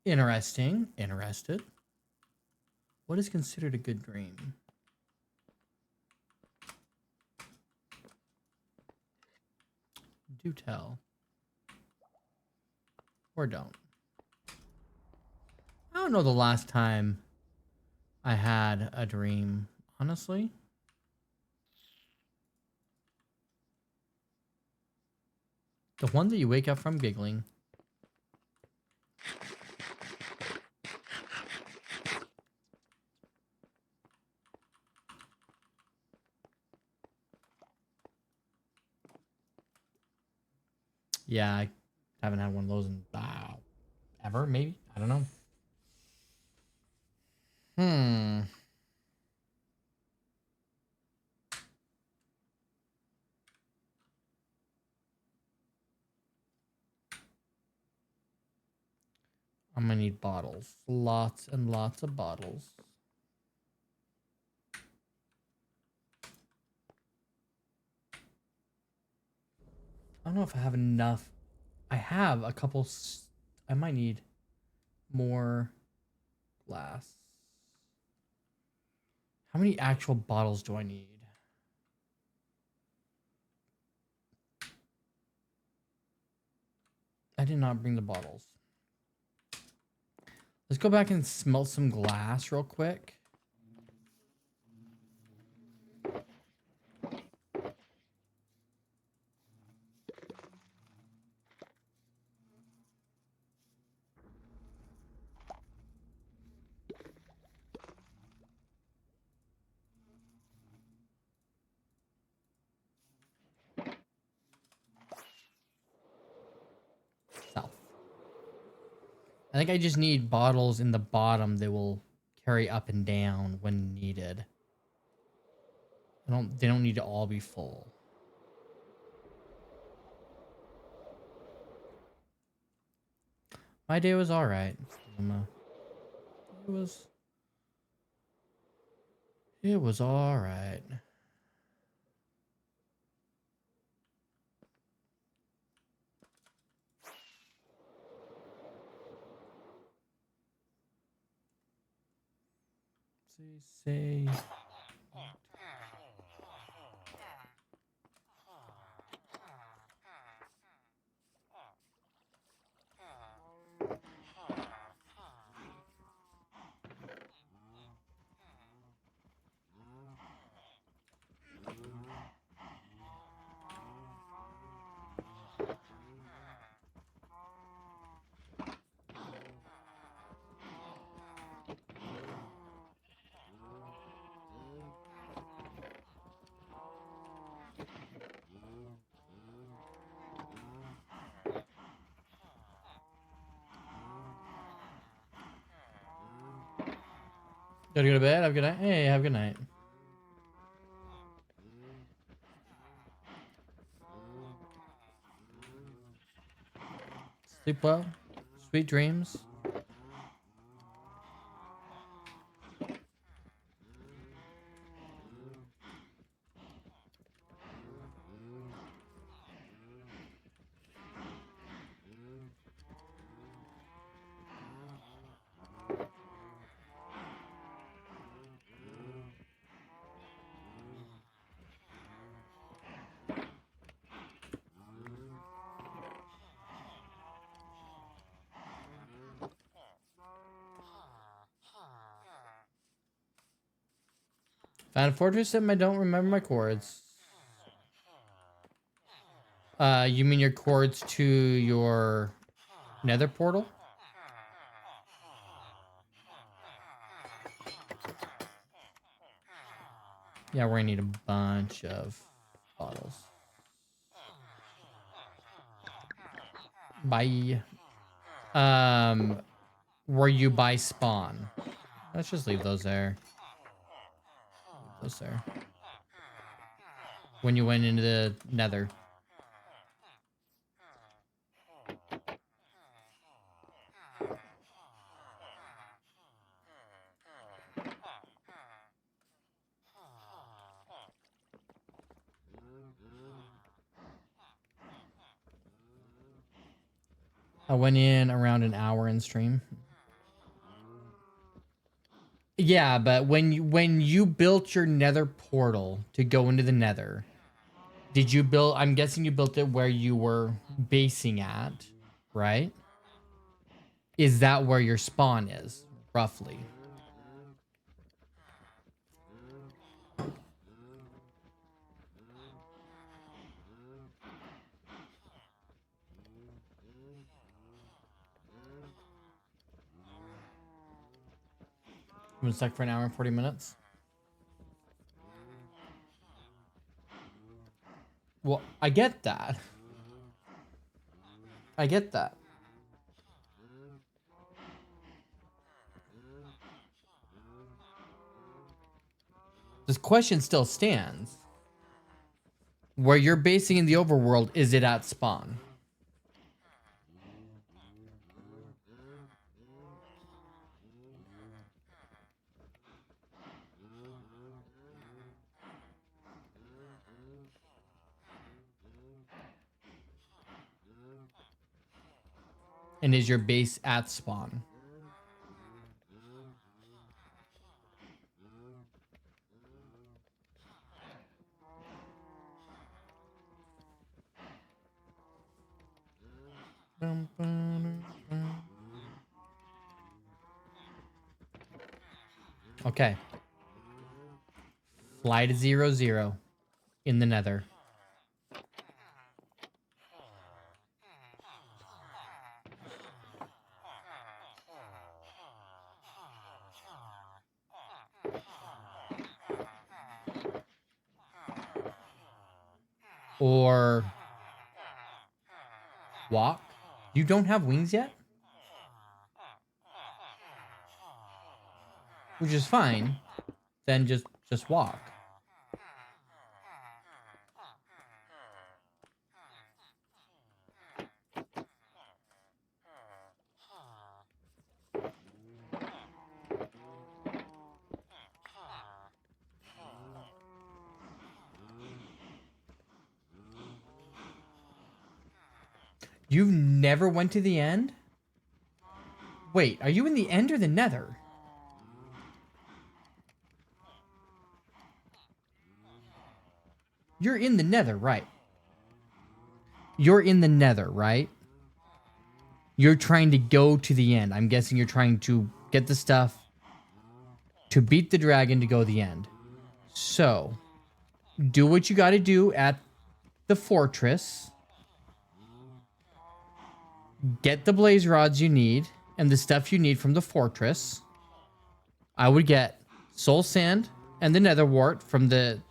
Interesting. Interested. What is considered a good dream? Do tell. Or don't. I don't know the last time I had a dream, honestly. The one that you wake up from giggling. Yeah, I haven't had one of those in ever, maybe? I don't know. I'm gonna need bottles. Lots and lots of bottles. I don't know if I have enough. I have a couple. I might need more glass. How many actual bottles do I need? I did not bring the bottles. Let's go back and smelt some glass real quick. South. I think I just need bottles in the bottom that will carry up and down when needed. They don't need to all be full. My day was all right. It was all right. Say. Gotta go to bed. Have a good night. Hey, have a good night. Sleep well. Sweet dreams. Found a fortress and I don't remember my chords. You mean your chords to your nether portal? Yeah, we're gonna need a bunch of bottles. Bye. Where you buy spawn. Let's just leave those there. Leave those there. When you went into the nether. I went in around an hour in stream. Yeah, but when you built your nether portal to go into the nether, did you build, I'm guessing you built it where you were basing at, right? Is that where your spawn is, roughly? You've been stuck for an hour and 40 minutes? Well, I get that. I get that. This question still stands. Where you're basing in the overworld, is it at spawn? And is your base at spawn? Okay. Fly to 0-0 in the nether. Or walk. You don't have wings yet? Which is fine. Then just walk. You never went to the end? Wait, are you in the end or the nether? You're in the nether, right? You're in the nether, right? You're trying to go to the end. I'm guessing you're trying to get the stuff to beat the dragon to go to the end. So, do what you got to do at the fortress. Get the blaze rods you need and the stuff you need from the fortress. I would get soul sand and the nether wart from the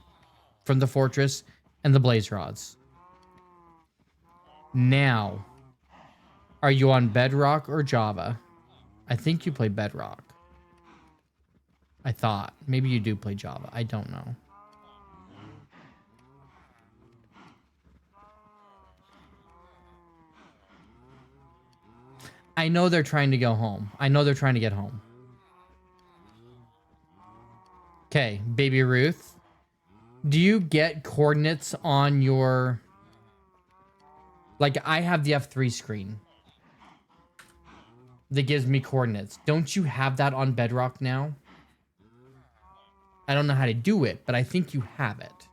fortress and the blaze rods. Now, are you on bedrock or Java? I think you play bedrock. I thought. Maybe you do play Java. I don't know. I know they're trying to go home. I know they're trying to get home. Okay, Baby Ruth. Do you get coordinates on your... Like, I have the F3 screen that gives me coordinates. Don't you have that on Bedrock now? I don't know how to do it, but I think you have it.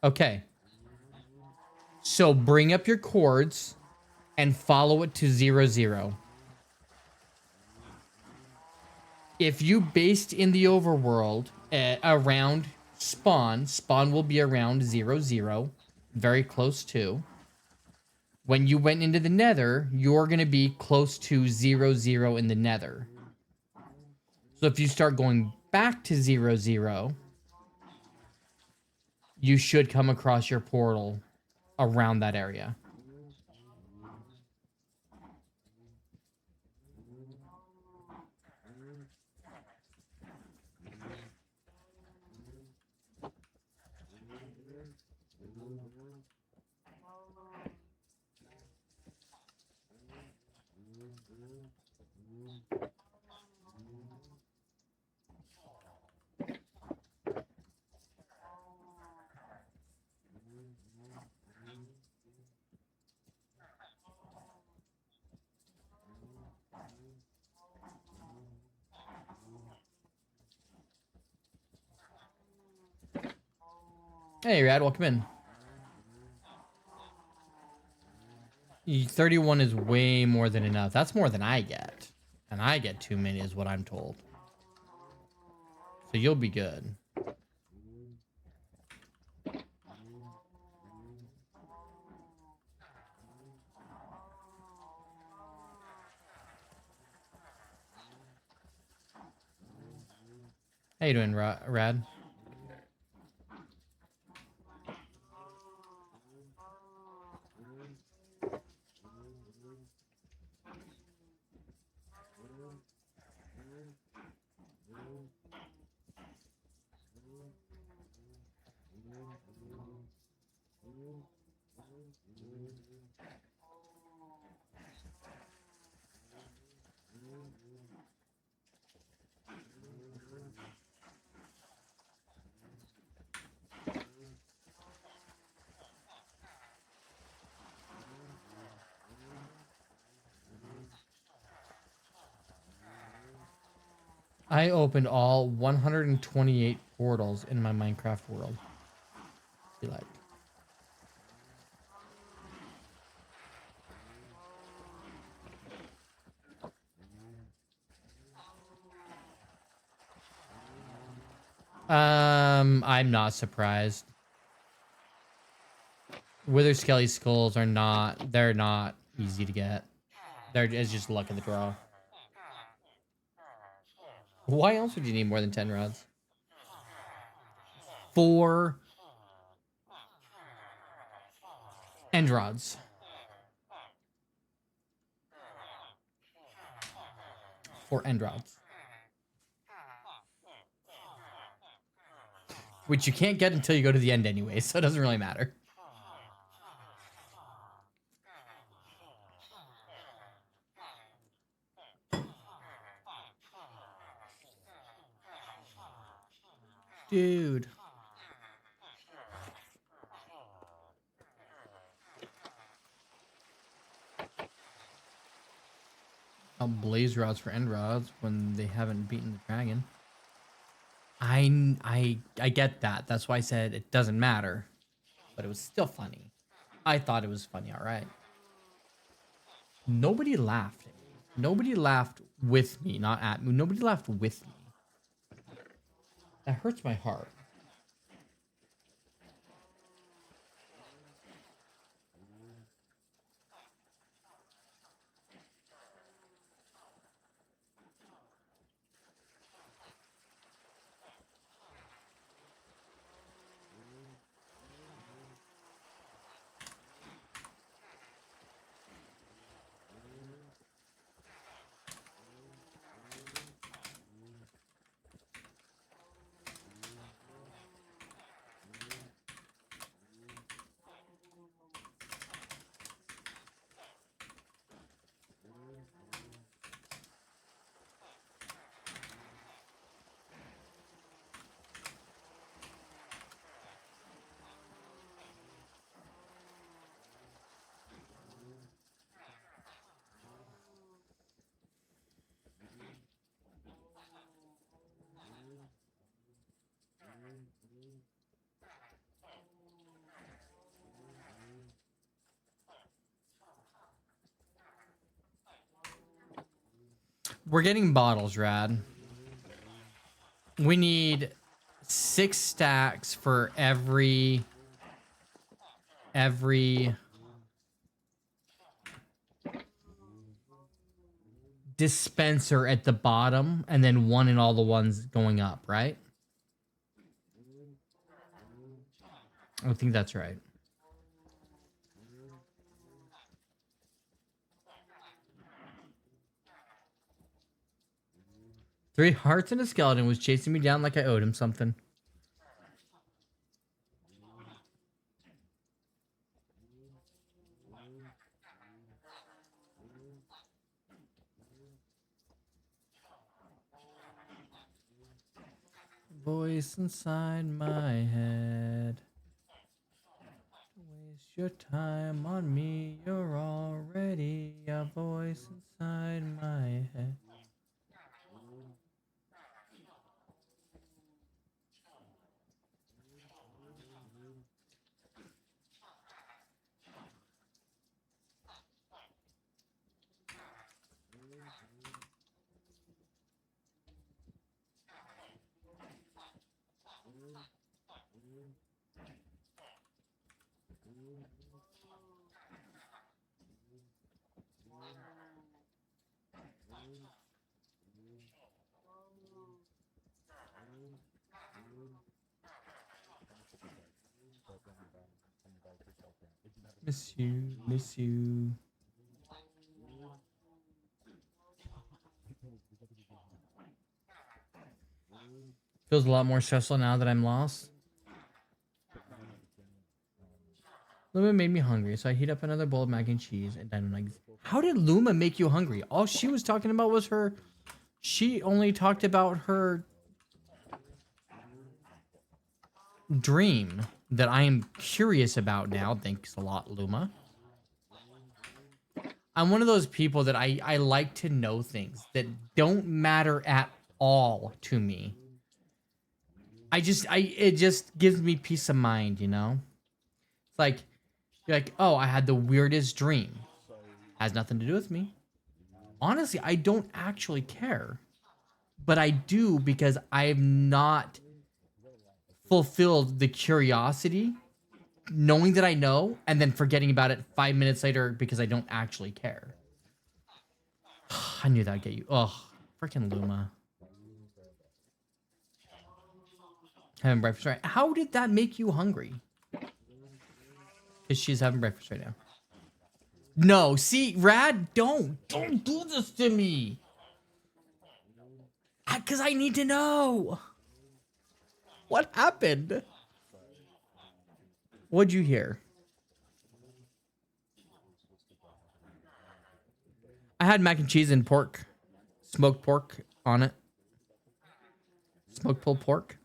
Okay. So bring up your chords and follow it to 0, 0. If you based in the overworld around spawn, spawn will be around 0, 0, very close to. When you went into the nether, you're going to be close to 0, 0 in the nether. So if you start going back to 0, 0, you should come across your portal around that area. Hey, Rad, welcome in. 31 is way more than enough. That's more than I get. And I get too many is what I'm told. So you'll be good. How you doing, Rad? I opened all 128 portals in my Minecraft world. You like? I'm not surprised. Wither Skelly skulls are not, they're not easy to get. It's just luck of the draw. Why else would you need more than 10 rods? 4 end rods. 4 end rods. Which you can't get until you go to the end anyway, so it doesn't really matter. Dude. I'll blaze rods for end rods when they haven't beaten the dragon. I get that. That's why I said it doesn't matter. But it was still funny. I thought it was funny, alright. Nobody laughed at me. Nobody laughed with me, not at me. Nobody laughed with me. That hurts my heart. We're getting bottles, Rad. We need 6 stacks for every dispenser at the bottom, and then 1 in all the ones going up, right? I think that's right. Three hearts and a skeleton was chasing me down like I owed him something. Voice inside my head. Waste your time on me. You're already a voice inside my head. Miss you, miss you. Feels a lot more stressful now that I'm lost. Luma made me hungry, so I heat up another bowl of mac and cheese and dino nuggets. How did Luma make you hungry? All she was talking about was her... She only talked about her dream that I am curious about now. Thanks a lot, Luma. I'm one of those people that I like to know things that don't matter at all to me. It just gives me peace of mind, you know? It's like, you're like, oh, I had the weirdest dream. Has nothing to do with me. Honestly, I don't actually care. But I do because I've not fulfilled the curiosity, knowing that I know, and then forgetting about it 5 minutes later because I don't actually care. I knew that'd get you. Ugh, freaking Luma. Having breakfast right. How did that make you hungry? Because she's having breakfast right now. No, see, Rad, don't do this to me. Because I need to know. What happened? What'd you hear? I had mac and cheese and pork. Smoked pork on it. Smoked pulled pork.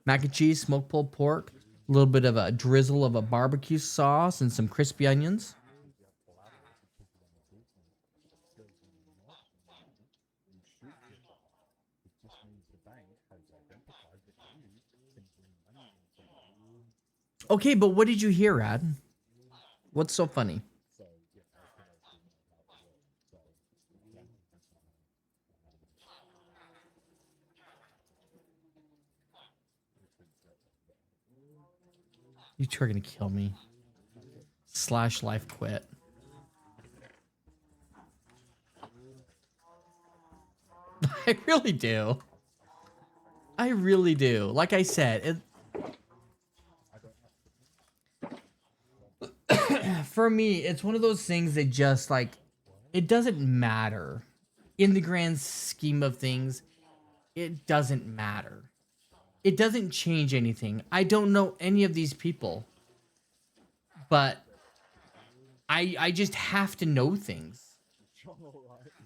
Mac and cheese, smoked pulled pork. A little bit of a drizzle of a barbecue sauce and some crispy onions. Okay, but what did you hear, Rad? What's so funny? You two are gonna kill me. / life quit. I really do. I really do. Like I said, for me, it's one of those things that just like, it doesn't matter. In the grand scheme of things, it doesn't matter. It doesn't change anything. I don't know any of these people. But I just have to know things.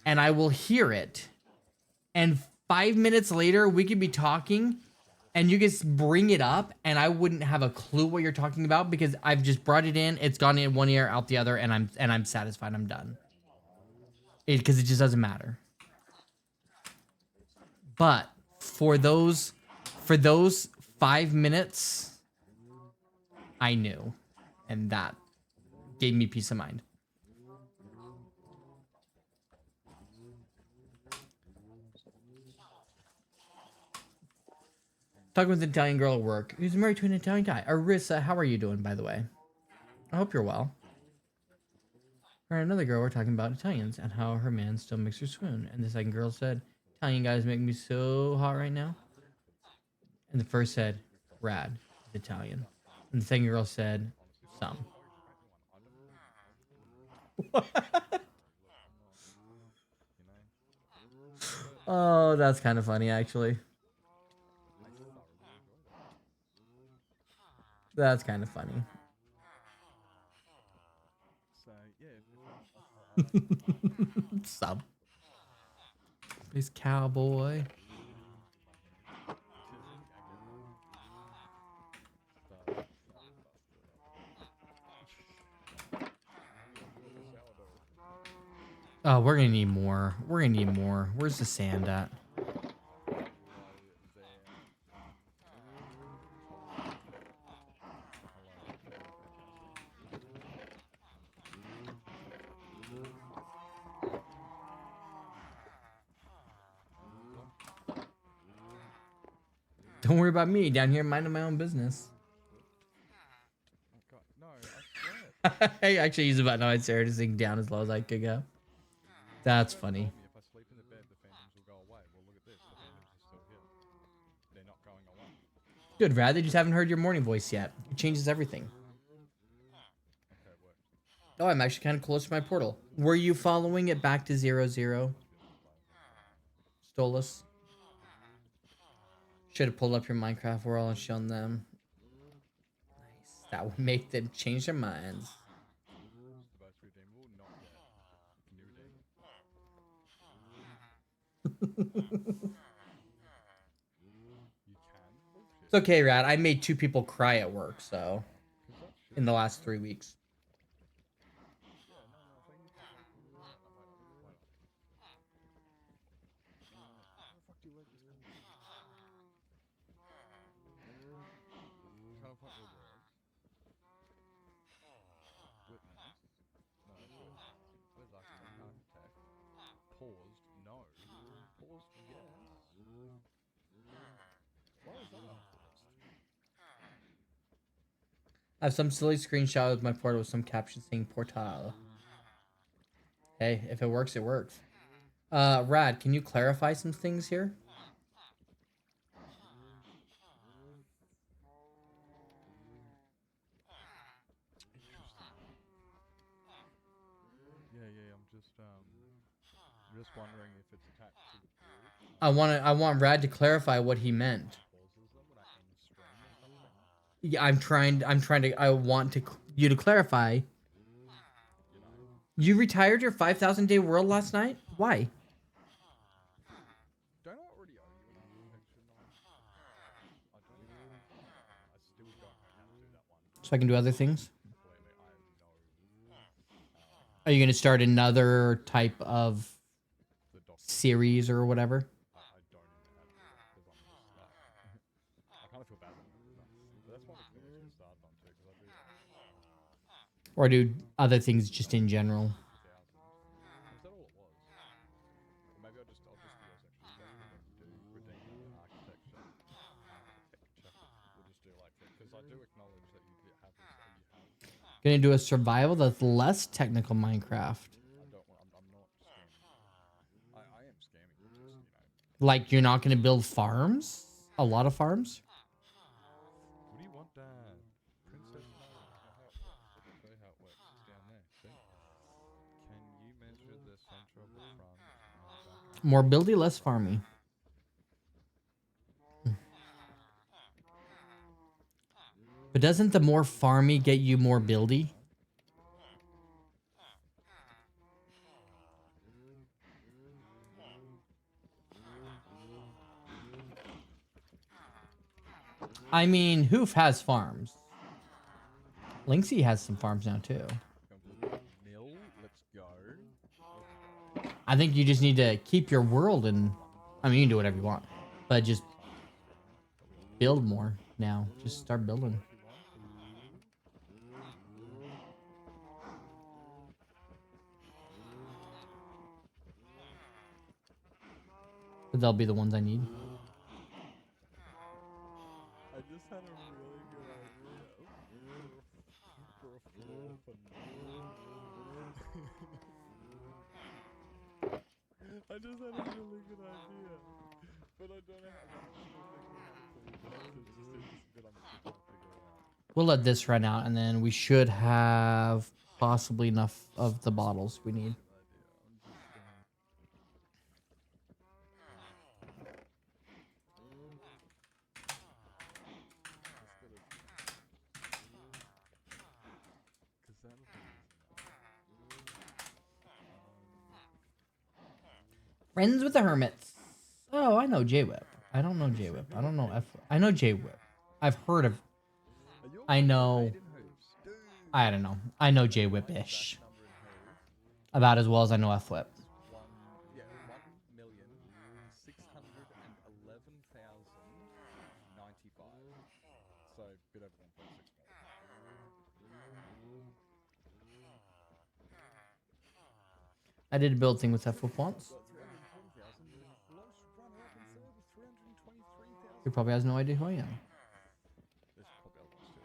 And I will hear it. And 5 minutes later, we could be talking and you just bring it up and I wouldn't have a clue what you're talking about because I've just brought it in, it's gone in one ear, out the other, and I'm satisfied, I'm done. Because it just doesn't matter. But for those 5 minutes, I knew. And that gave me peace of mind. Talking with an Italian girl at work who's married to an Italian guy. Arissa, how are you doing, by the way? I hope you're well. Or another girl, we're talking about Italians and how her man still makes her swoon. And the second girl said, Italian guys make me so hot right now. And the first said, Rad, he's Italian. And the second girl said, some. Oh, that's kind of funny, actually. That's kind of funny. Sub. This cowboy. Oh, we're gonna need more. We're gonna need more. Where's the sand at? Don't worry about me down here minding my own business. I actually use a button on Sarah to sink down as low as I could go. That's funny. Good, Rad. They just haven't heard your morning voice yet. It changes everything. Oh, I'm actually kind of close to my portal. Were you following it back to 0-0? Stolas? Should have pulled up your Minecraft world and shown them. Nice. That would make them change their minds. It's okay, Rad. I made 2 people cry at work, so... in the last 3 weeks. I have some silly screenshot of my portal with some caption saying Portal. Hey, if it works, it works. Rad, can you clarify some things here? I'm just wondering if it's attached to the pool. I want Rad to clarify what he meant. Yeah, I want you to clarify. You retired your 5,000 day world last night? Why? Don't I already owe you an architecture knowledge? I don't even know. I still don't know how to do that one. So I can do other things? Completely. I have no. Are you going to start another type of The doc. series or whatever? I don't even know how to do it because I'm just like. I kind of feel bad. But that's one of the things we started on too because I do. Or do other things just in general? Is that all it was? Or maybe I'll just do this actually. Do redeem the architecture. We'll just do like because I do acknowledge that you have this. You have. Gonna do a survival that's less technical Minecraft. I don't want. I'm not scamming. I am scamming. Just, you know. Like you're not gonna build farms? A lot of farms? What do you want, Dad? Princess Mode. How it works. I'll show you how it works. It's down there. See? Can you measure the center of the front and the back? More buildy, less farmy. But doesn't the more farmy get you more buildy? I mean, Hoof has farms. Lynxy has some farms now too. Mill, let's go. I think you just need to keep your world and... I mean, you can do whatever you want. But just build more now. Just start building. But they'll be the ones I need. had a really good idea for a floor for I just had a really good idea, but I don't know. I'm still thinking how to pull it off. It's just it's a bit. I'm still trying to figure it out. We'll let this run out, and then we should have possibly enough of the bottles we need. Good idea. I'm just gotta, cause that'll be easy enough. Friends with the Hermits. Oh, I know J-Whip. I don't know J-Whip. I don't know F. I know J-Whip. I've heard of. I know. I don't know. I know J-Whip-ish. About as well as I know F-Flip. 1,611,095. So a bit over 1.6 million. I did a build thing with F-Flip once. He probably has no idea who I am. There's probably other ones too.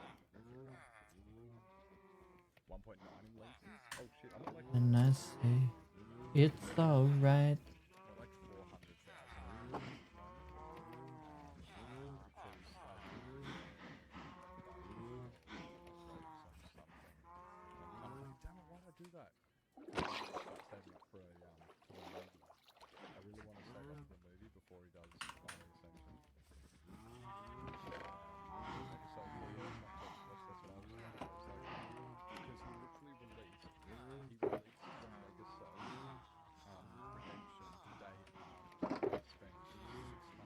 1.9 in lenses. Oh shit! I'm at like. And I say, it's alright. Like 400,000. Damn it! Why did I do that? Start saving up for the movie. I really want to save up for the movie before he does Final Ascension. So yeah, that's what I was thinking. I was like, because he literally released the Mega Soul redemption today. I spent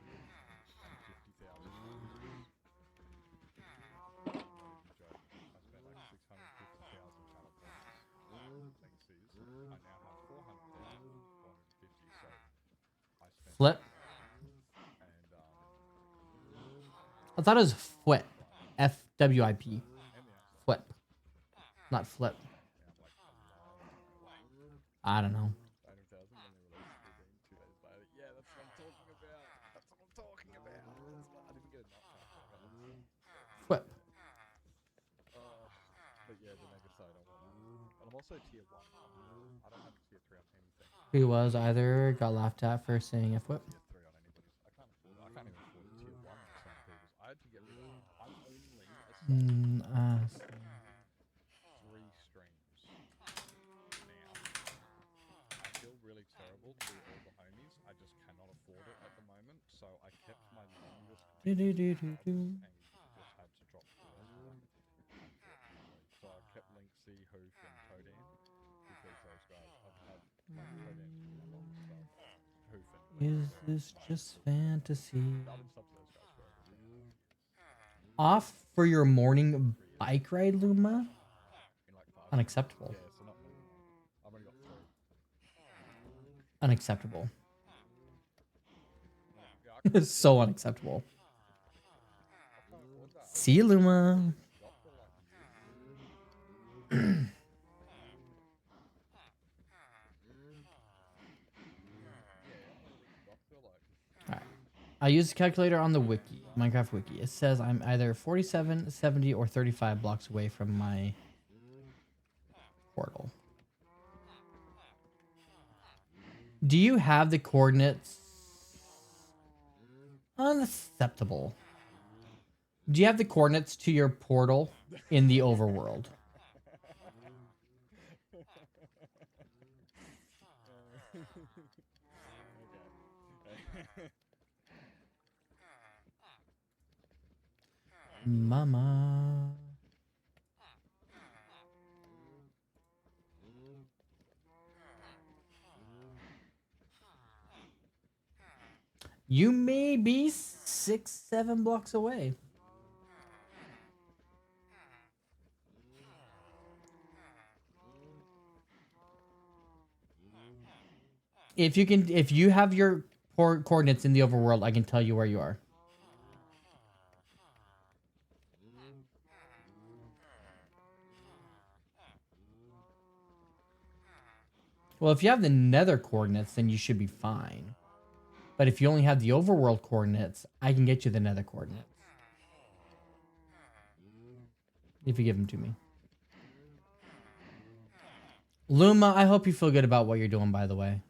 650,000. Not even joking. I spent like 650,000 channel points. Legacies. I now have 400,450. So I spent. Flip. And I thought it was Flip. F-W-I-P. Flip. Not Flip. I don't know. 500,000 when they released the game 2 days later. Yeah, that's what I'm talking about. That's what I'm talking about. I didn't get a knock. Flip. But yeah, the Mega Side I want. And I'm also tier 1. I don't have a tier 3 on anything. Who was either got laughed at for saying F-Flip. Tier 3 on anybody's. I can't afford it. I can't even afford a tier 1 on some people's. I had to get rid of. I'm only a 3 streams now. I feel really terrible to all the homies. I just cannot afford it at the moment. So I kept my longest and just had to drop the rest of them, unfortunately. So I kept Linksy, Hoof, and Todan because those guys I've had Todan's my longest sub. Hoof and Is this just fantasy? I've been subbed to those guys for over 2 years. Off for your morning bike ride, Luma? In like 5 Unacceptable. Yeah, so not more. I've only got 3. Unacceptable. Yeah, I can't So unacceptable. afford that. See you, Luma. Doctor like you. Alright. I use the calculator on the wiki, Minecraft wiki. It says I'm either 47, 70, or 35 blocks away from my portal. Do you have the coordinates? Unacceptable. Do you have the coordinates to your portal in the overworld? Mama. You may be 6, 7 blocks away. If you have your coordinates in the overworld, I can tell you where you are. Well, if you have the nether coordinates, then you should be fine. But if you only have the overworld coordinates, I can get you the nether coordinates. if you give them to me. Luma, I hope you feel good about what you're doing, by the way.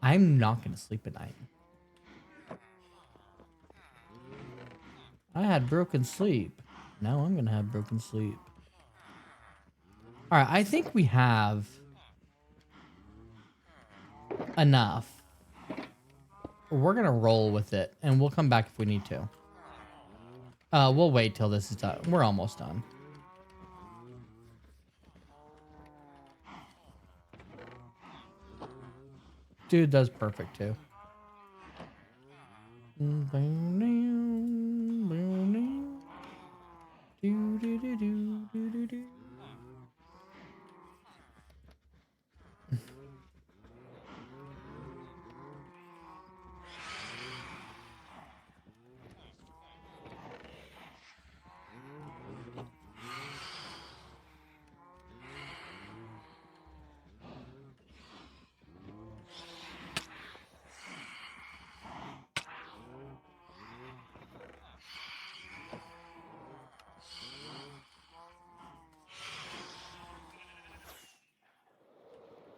I'm not going to sleep at night. I had broken sleep. Now I'm going to have broken sleep. All right, I think we have enough. We're going to roll with it, and we'll come back if we need to. We'll wait till this is done. We're almost done. Dude does perfect, too.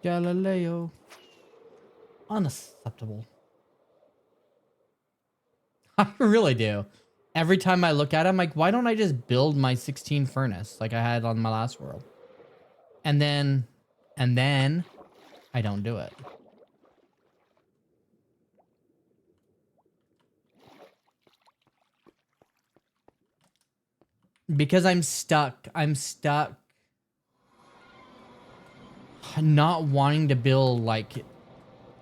Galileo. Unacceptable. I really do. Every time I look at it, I'm like, why don't I just build my 16 furnace like I had on my last world? And then I don't do it. Because I'm stuck. I'm stuck not wanting to build like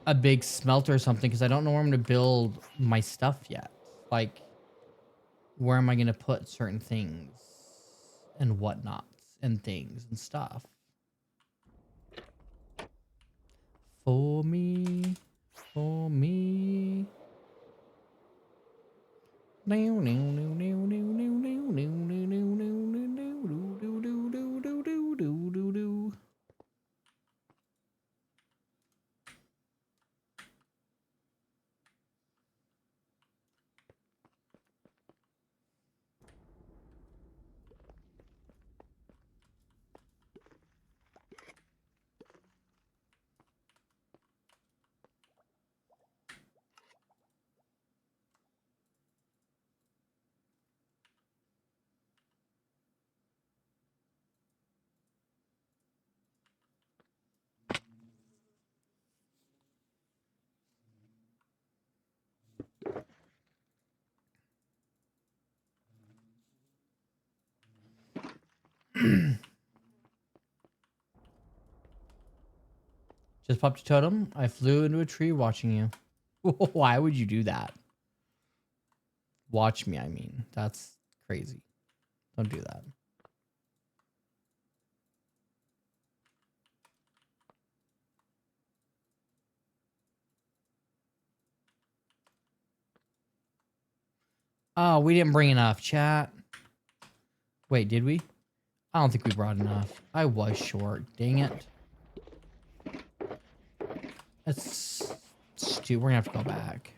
a big smelter or something because I don't know where I'm going to build my stuff yet. Like, where am I going to put certain things and whatnots and things and stuff? For me, for me. Just popped a totem. I flew into a tree watching you. Why would you do that? Watch me, I mean. That's crazy. Don't do that. Oh, we didn't bring enough, chat. Wait, did we? I don't think we brought enough. I was short. Dang it. That's stupid. We're gonna have to go back.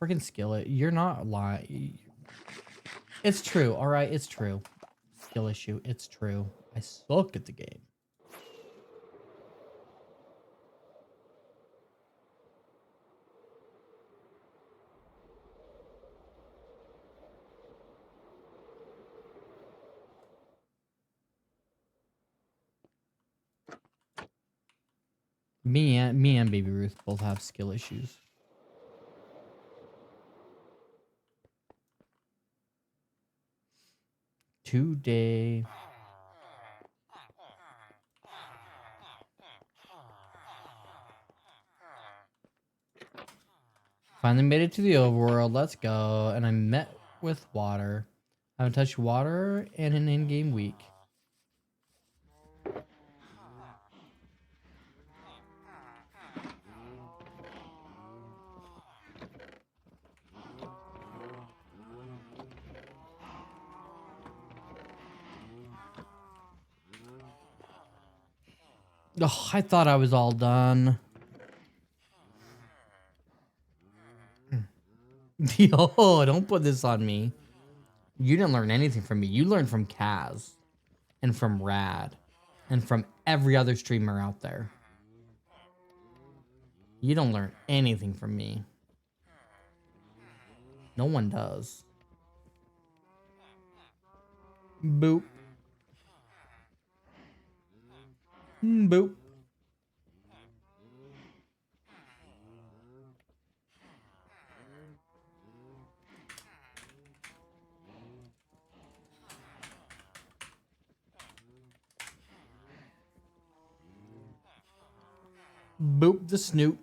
Freaking skillet. You're not lying. It's true. All right. It's true. Skill issue. It's true. I suck at the game. Me and Baby Ruth both have skill issues. Today. Finally made it to the overworld. Let's go. And I met with water. I haven't touched water in an in-game week. Oh, I thought I was all done. Yo, don't put this on me. You didn't learn anything from me. You learned from Kaz and from Rad and from every other streamer out there. You don't learn anything from me. No one does. Boop. Boop. Boop the snoot.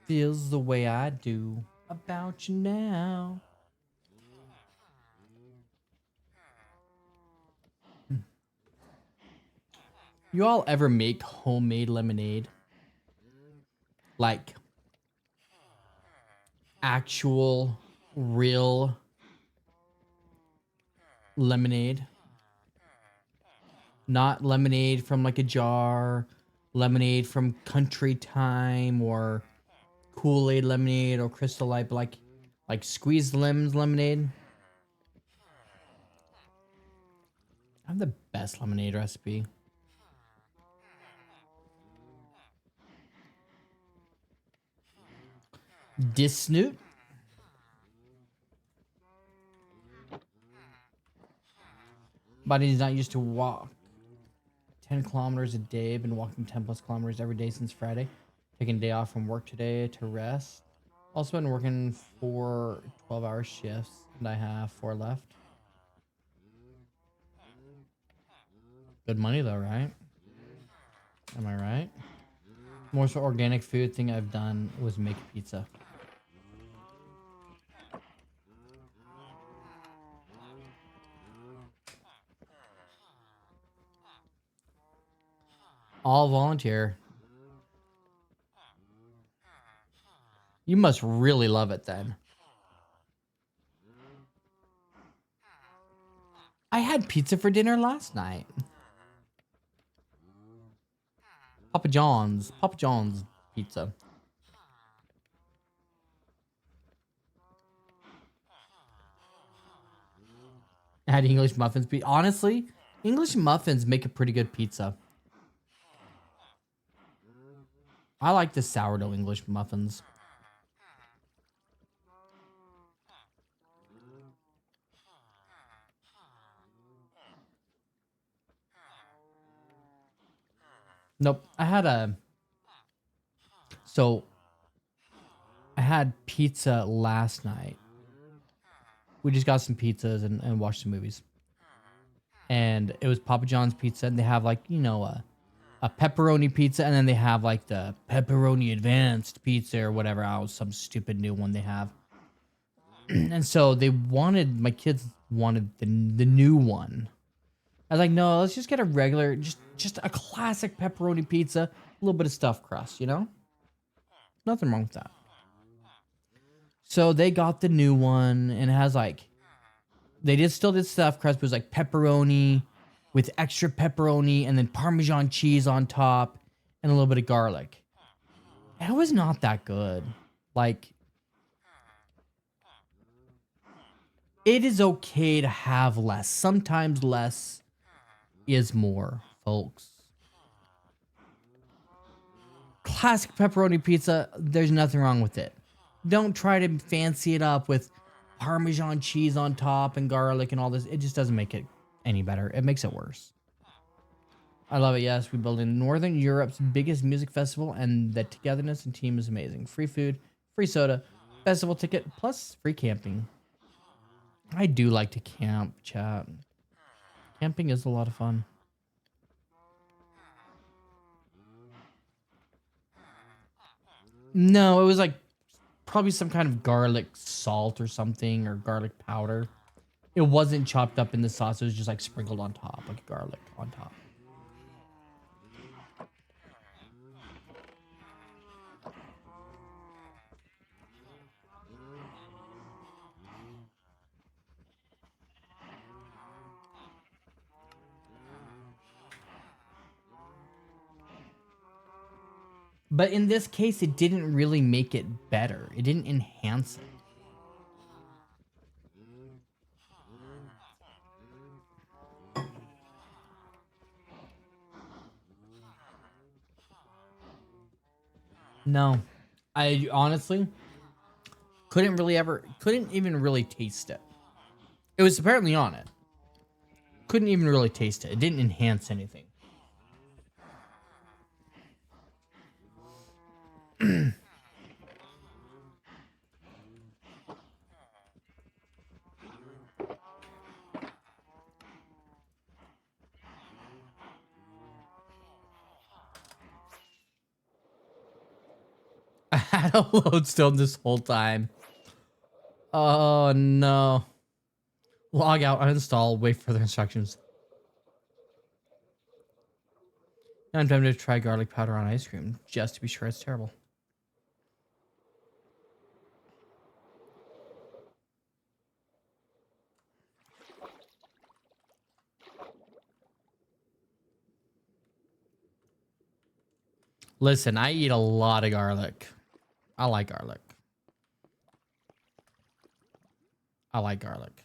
Feels the way I do about you now. You all ever make homemade lemonade? Like actual, real lemonade? Not lemonade from like a jar, lemonade from Country Time or Kool-Aid lemonade or Crystal Light, but like squeezed lemons lemonade. I have the best lemonade recipe. Disnoot. Body's not used to walk 10 kilometers a day. Been walking 10 plus kilometers every day since Friday. Taking a day off from work today to rest. Also been working 4 12-hour shifts, and I have 4 left. Good money though, right? Am I right? Most organic food thing I've done was make pizza. All volunteer. You must really love it then. I had pizza for dinner last night. Papa John's pizza. I had English muffins. Honestly, English muffins make a pretty good pizza. I like the sourdough English muffins. Nope. I had pizza last night. We just got some pizzas and watched some movies. And it was Papa John's pizza, and they have like, you know, a pepperoni pizza, and then they have like the pepperoni advanced pizza or whatever. Some stupid new one they have. And so my kids wanted the new one. I was like, no, let's just get a regular, just a classic pepperoni pizza, a little bit of stuffed crust, you know? Nothing wrong with that. So they got the new one, and it has like, still did stuffed crust, but it was like pepperoni with extra pepperoni and then Parmesan cheese on top and a little bit of garlic. And it was not that good. Like, it is okay to have less. Sometimes less is more, folks. Classic pepperoni pizza, there's nothing wrong with it. Don't try to fancy it up with Parmesan cheese on top and garlic and all this. It just doesn't make it any better. It makes it worse. I love it. Yes, we build in Northern Europe's biggest music festival, and the togetherness and team is amazing. Free food, free soda, festival ticket, plus free camping. I do like to camp, chat. Camping is a lot of fun. No, it was like probably some kind of garlic salt or something, or garlic powder. It wasn't chopped up in the sauce. It was just like sprinkled on top, like garlic on top. But in this case, it didn't really make it better. It didn't enhance it. No. I honestly couldn't even really taste it. It was apparently on it. Couldn't even really taste it. It didn't enhance anything. I had a lodestone this whole time. Oh no. Log out, uninstall, wait for the instructions. Now I'm tempted to try garlic powder on ice cream, just to be sure it's terrible. Listen, I eat a lot of garlic. I like garlic. I like garlic.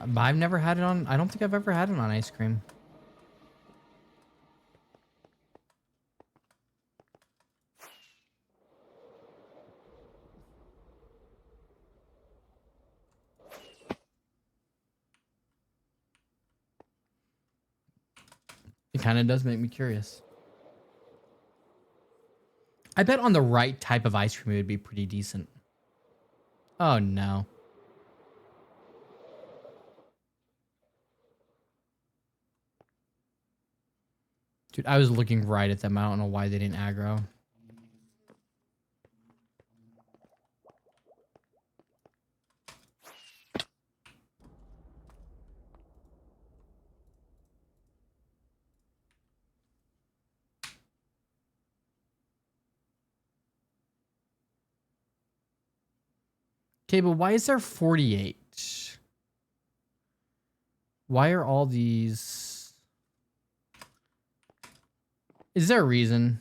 But I've never had it on... I don't think I've ever had it on ice cream. It kind of does make me curious. I bet on the right type of ice cream it would be pretty decent. Oh no. Dude, I was looking right at them. I don't know why they didn't aggro. Okay, but why is there 48? Why are all these... Is there a reason?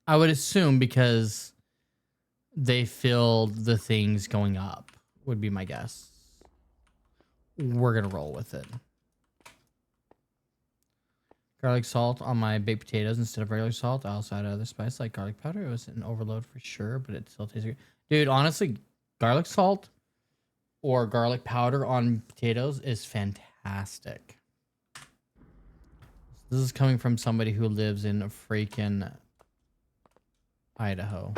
I would assume because they filled the things going up, would be my guess. We're going to roll with it. Garlic salt on my baked potatoes instead of regular salt. I also add other spice like garlic powder. It was an overload for sure, but it still tastes good. Dude, honestly, garlic salt or garlic powder on potatoes is fantastic. This is coming from somebody who lives in freaking Idaho.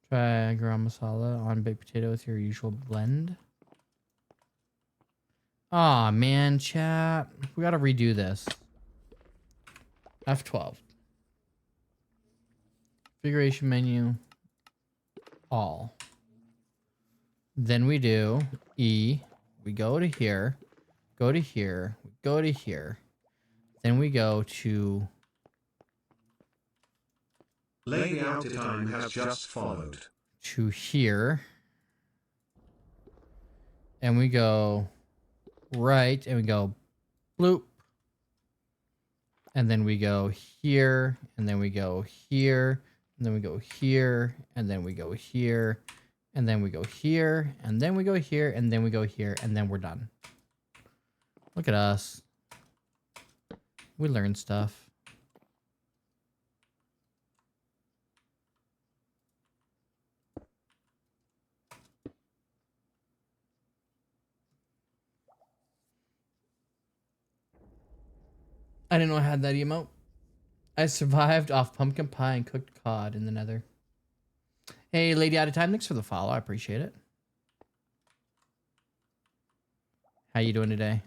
Try garam masala on baked potato with your usual blend. Aw, man, chat. We gotta redo this. F12. Configuration menu. All. Then we do E. We go to here. Go to here. We go to here. Then we go to... Layout time has just followed. To here. And we go right. And we go bloop. And then we go here. And then we go here. And then we go here. And then we go here. And then we go here. And then we go here. And then we go here. And then we're done. Look at us. We learn stuff. I didn't know I had that emote. I survived off pumpkin pie and cooked cod in the nether. Hey, Lady Out of Time, thanks for the follow. I appreciate it. How you doing today?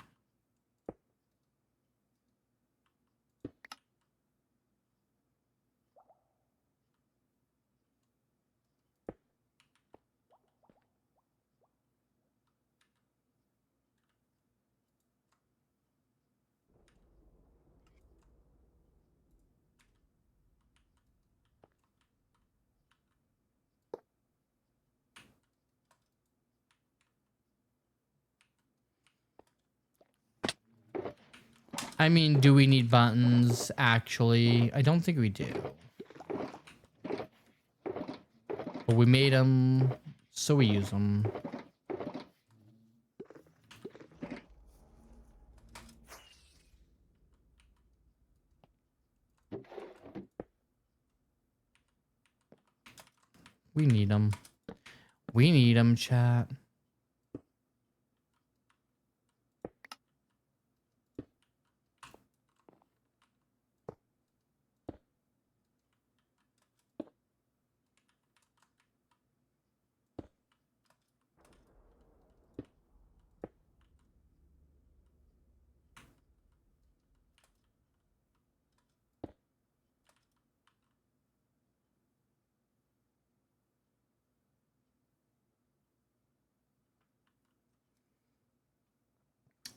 I mean, do we need buttons? Actually, I don't think we do. But we made them, so we use them. We need them. We need them, chat.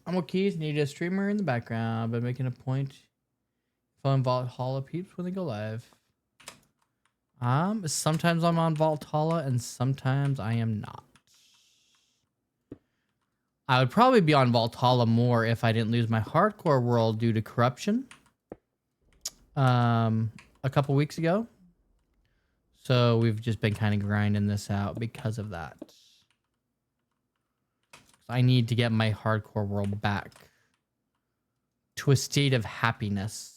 I'm okay. Need a streamer in the background, but making a point. If I'm Vault Halla peeps when they go live. Sometimes I'm on Vault Halla and sometimes I am not. I would probably be on Vault Halla more if I didn't lose my hardcore world due to corruption. A couple weeks ago. So we've just been kind of grinding this out because of that. I need to get my hardcore world back to a state of happiness.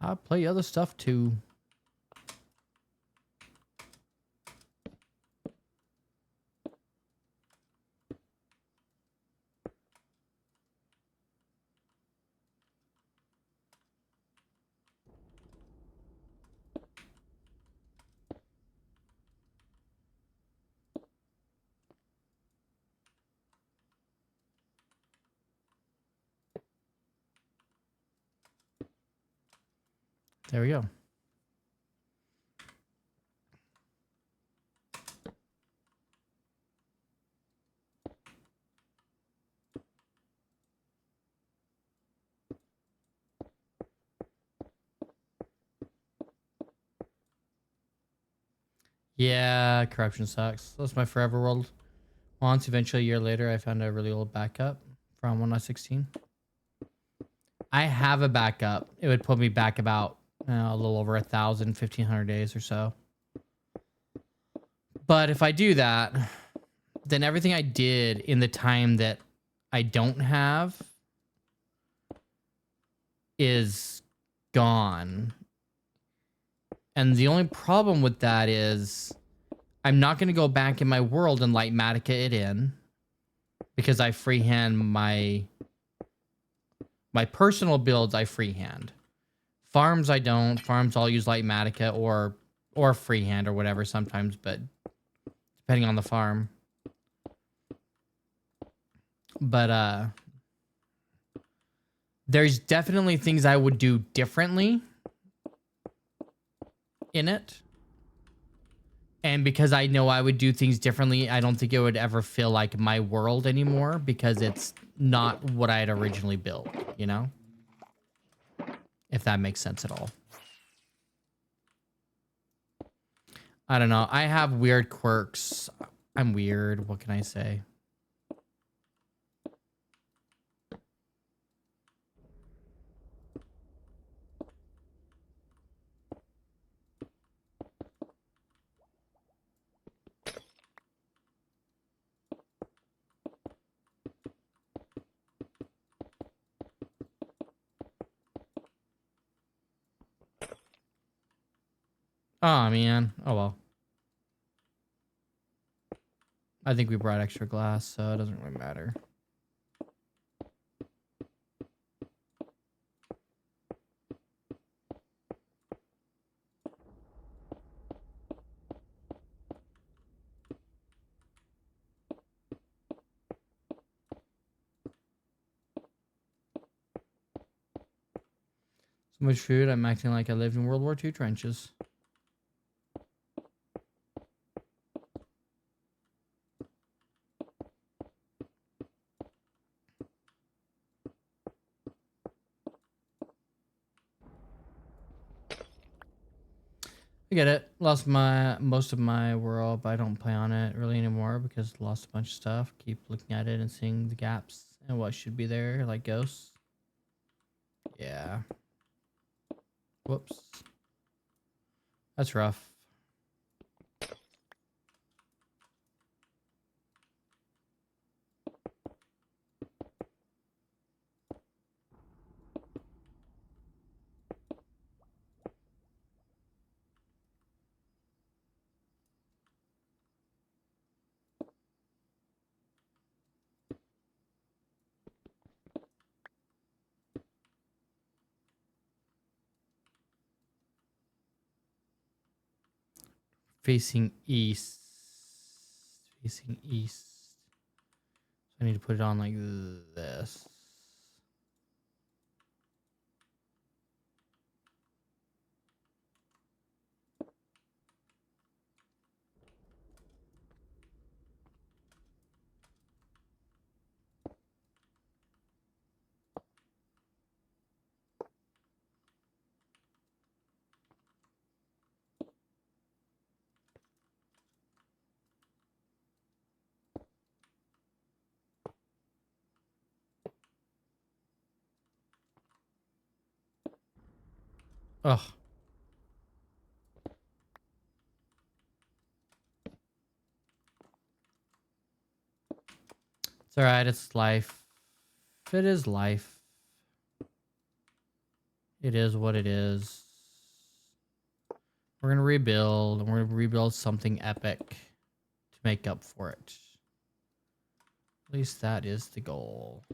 I play other stuff too. There we go. Yeah, corruption sucks. That's my forever world. Once, eventually, a year later, I found a really old backup from when I was 16. I have a backup. It would put me back about a little over 1,000, 1,500 days or so. But if I do that, then everything I did in the time that I don't have is gone. And the only problem with that is I'm not going to go back in my world and Lightmatica it in because I freehand my personal builds. I freehand farms. I don't farms. I'll use Lightmatica or freehand or whatever sometimes, but depending on the farm. But there's definitely things I would do differently in it. And because I know I would do things differently, I don't think it would ever feel like my world anymore because it's not what I had originally built, you know? If that makes sense at all. I don't know. I have weird quirks. I'm weird. What can I say? Oh, man. Oh, well. I think we brought extra glass, so it doesn't really matter. So much food, I'm acting like I lived in World War II trenches. I get it. Lost most of my world, but I don't play on it really anymore because lost a bunch of stuff. Keep looking at it and seeing the gaps and what should be there, like ghosts. Yeah. Whoops. That's rough. Facing east. Facing east. So I need to put it on like this. Ugh. It's alright, it's life. It is life. It is what it is. We're gonna rebuild, and we're gonna rebuild something epic to make up for it. At least that is the goal.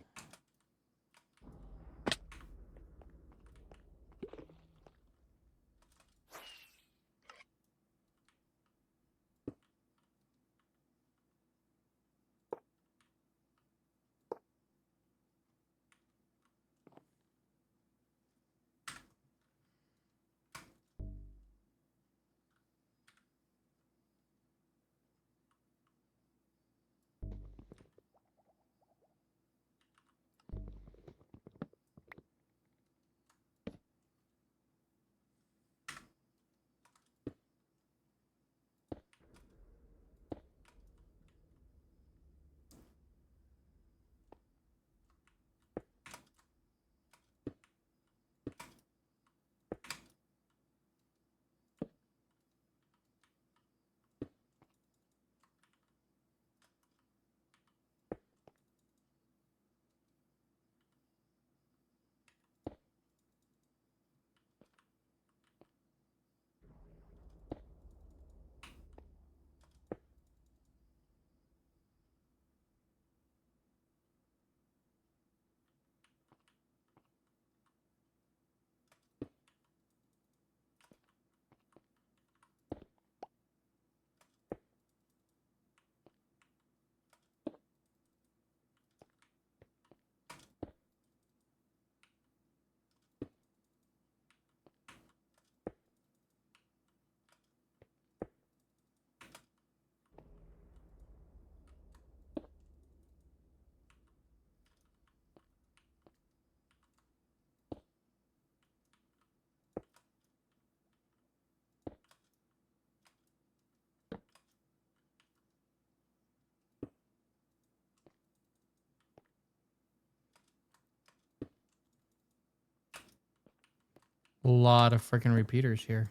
A lot of freaking repeaters here.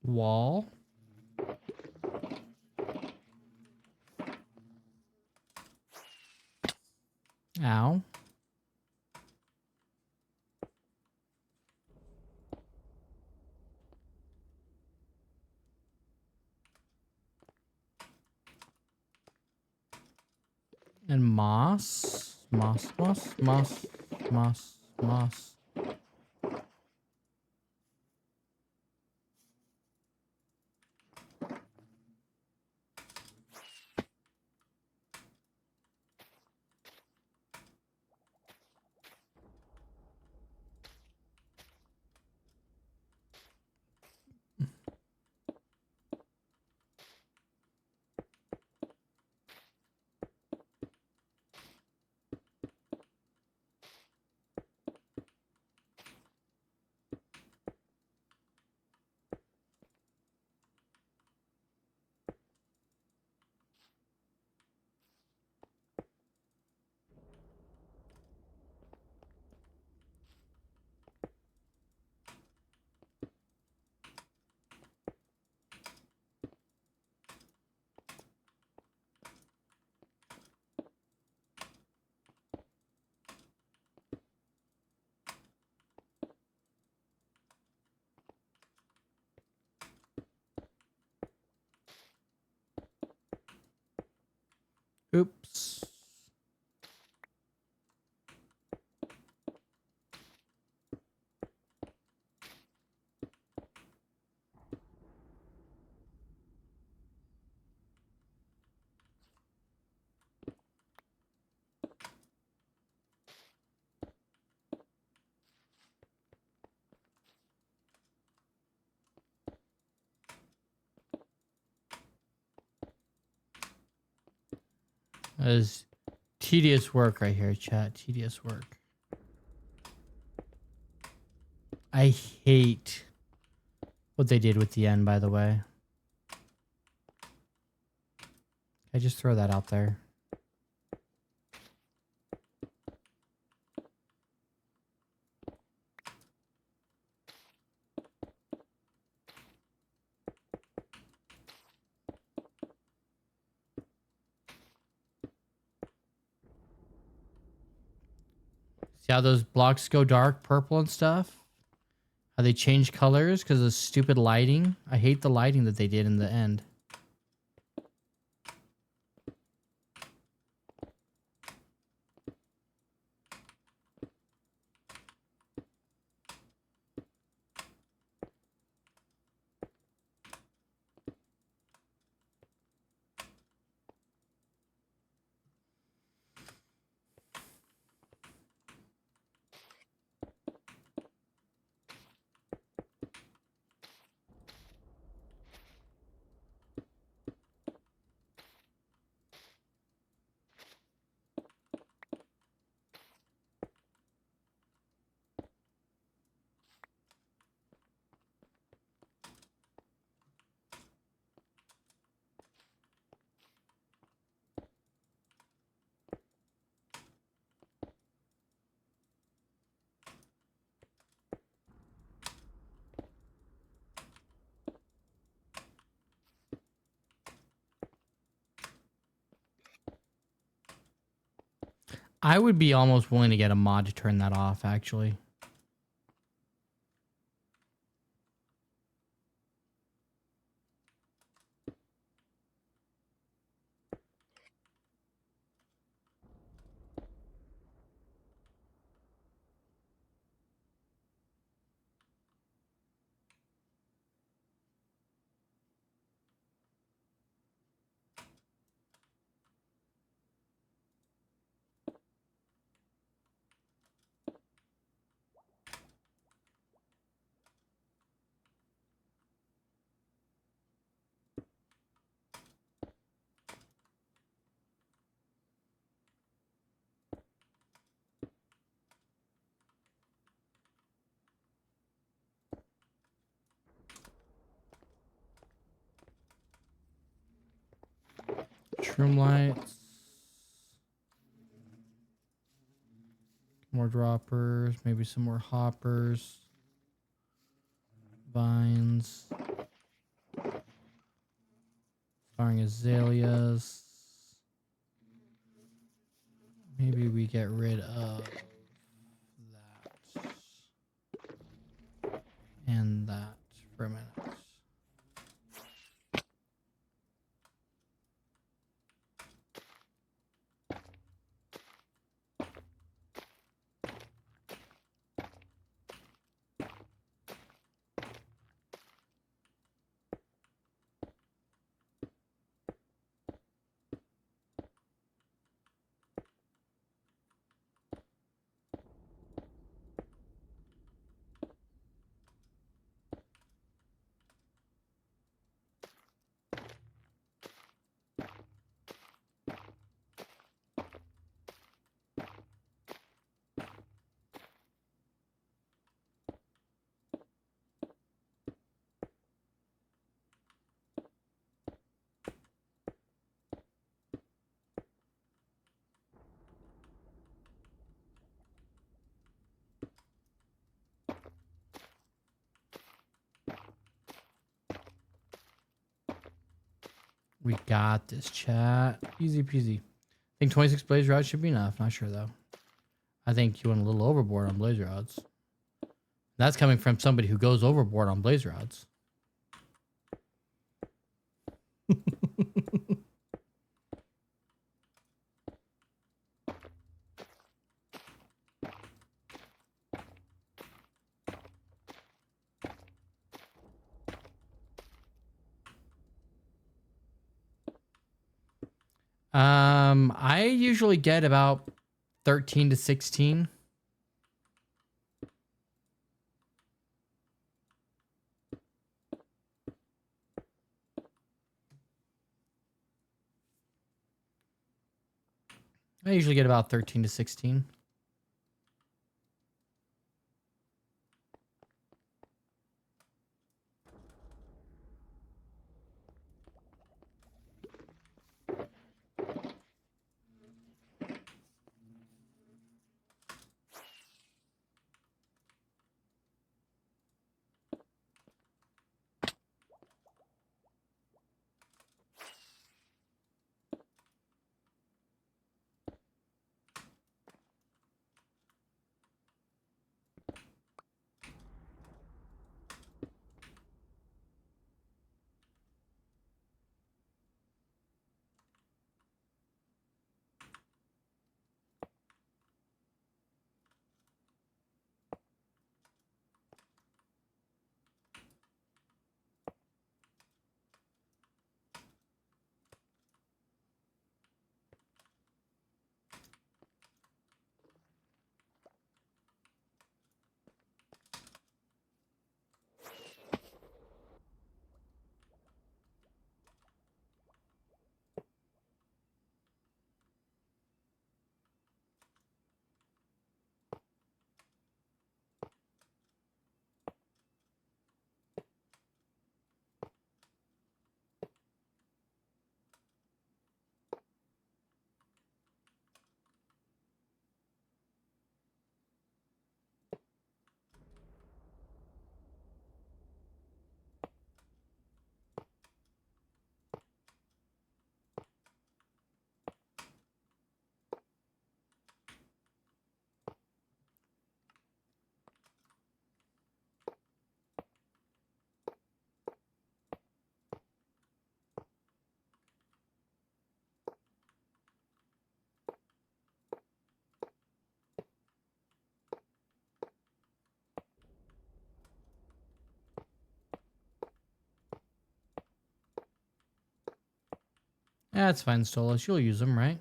Wall. Ow. And moss. Moss, moss, moss, moss, moss. Oops. That is tedious work right here, chat. Tedious work. I hate what they did with the end, by the way. I just throw that out there. See how those blocks go dark purple and stuff? How they change colors because of stupid lighting? I hate the lighting that they did in the end. I would be almost willing to get a mod to turn that off, actually. Shroom lights. More droppers. Maybe some more hoppers. Vines. Flowering azaleas. Maybe we get rid of that and that for a minute. We got this, chat. Easy peasy. I think 26 blaze rods should be enough. Not sure though. I think you went a little overboard on blaze rods. That's coming from somebody who goes overboard on blaze rods. I usually get about 13 to 16. I usually get about 13 to 16. That's fine, Stolas. You'll use them, right?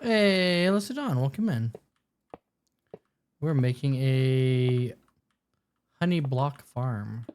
Hey, Lysidon, welcome in. We're making a honey block farm.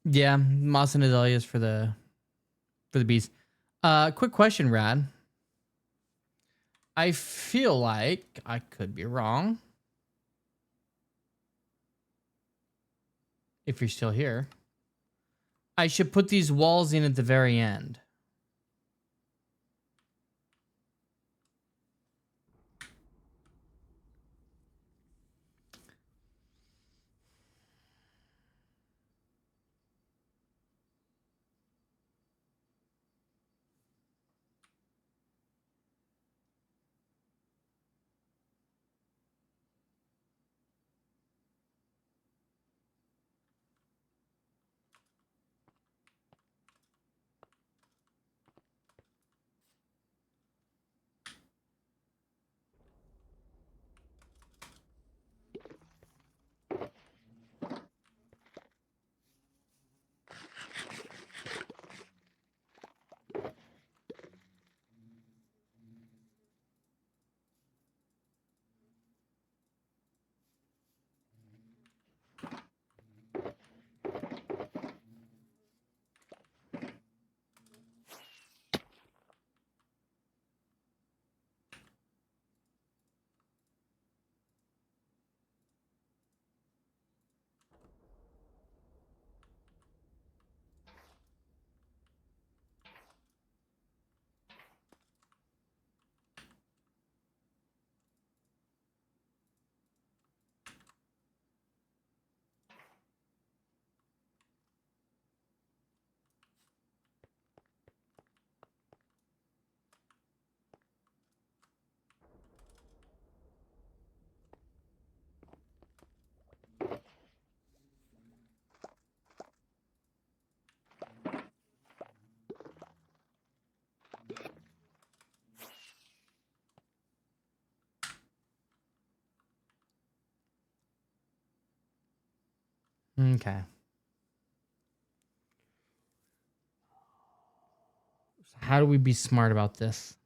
Yeah, Moss and Azaleas for the bees. Quick question, Rad. I feel like I could be wrong. If you're still here, I should put these walls in at the very end. Okay. How do we be smart about this?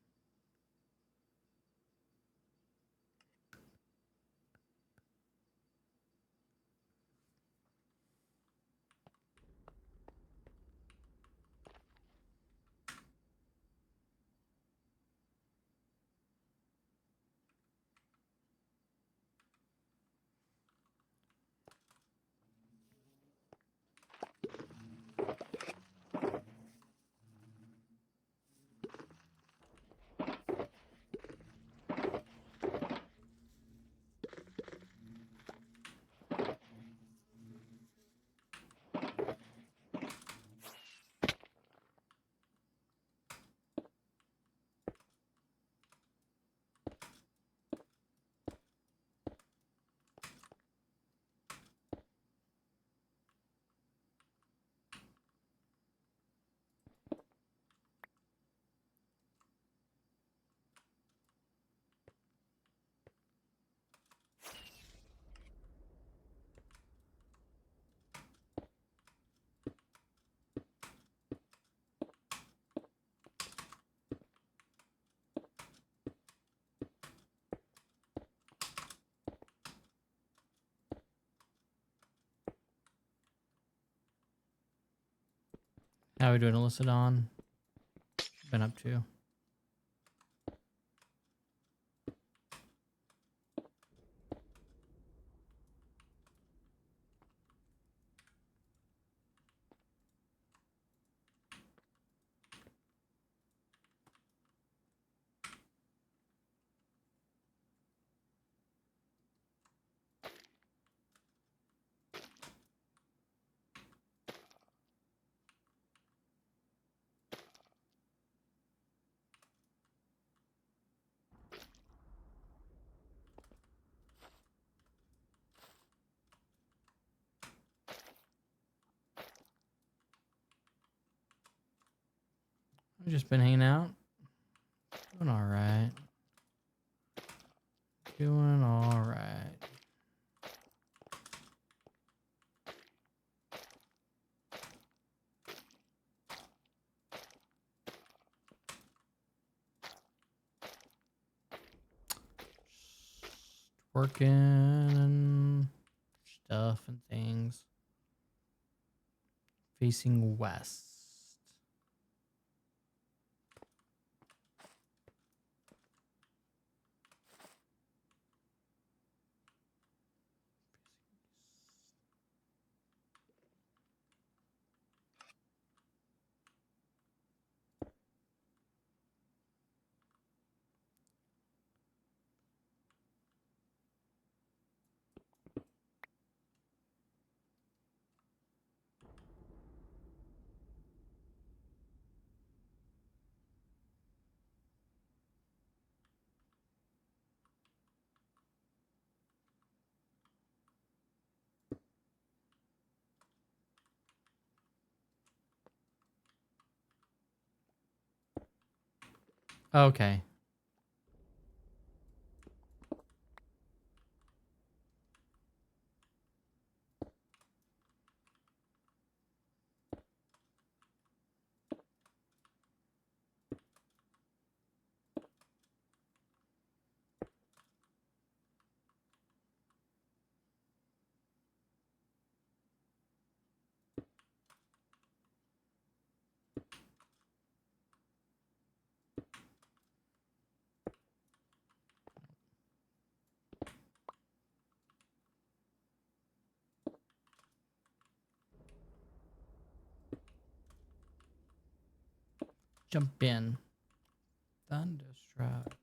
How are we doing, Alyssa Dawn? Been up to? I've just been hanging out. Doing all right. Doing all right. working and stuff and things. Facing west. Okay. Jump in. Thunderstruck.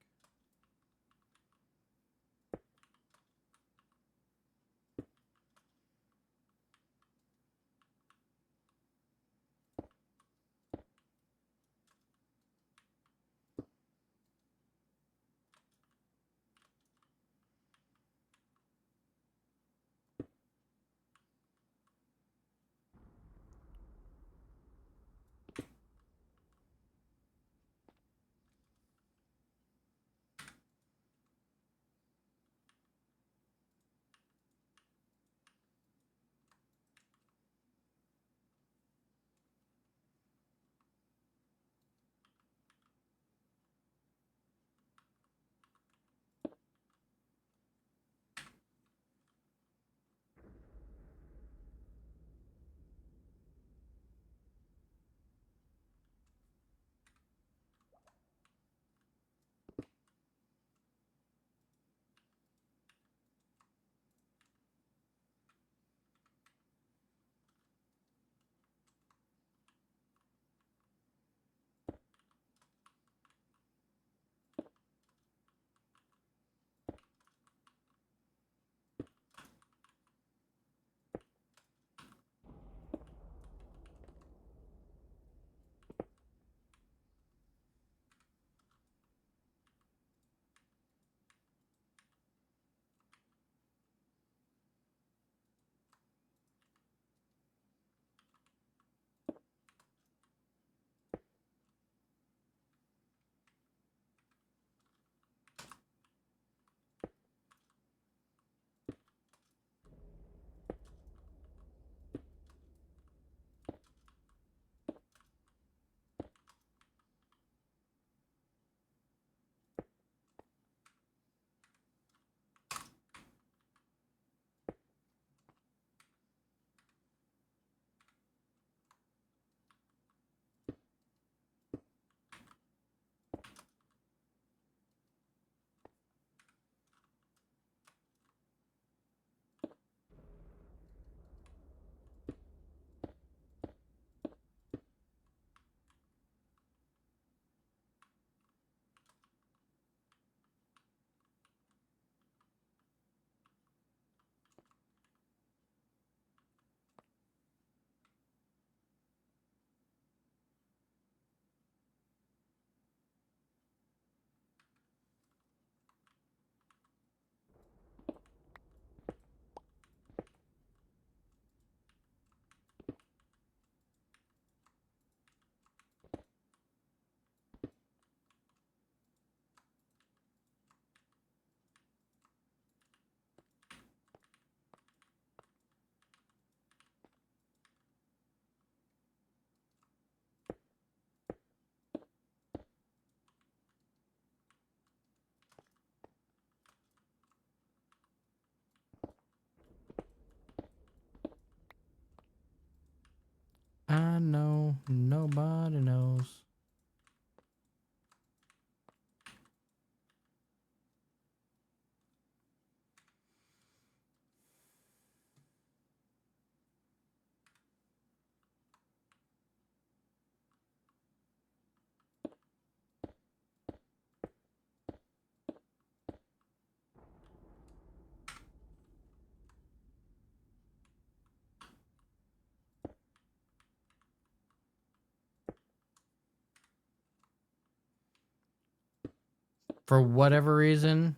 for whatever reason,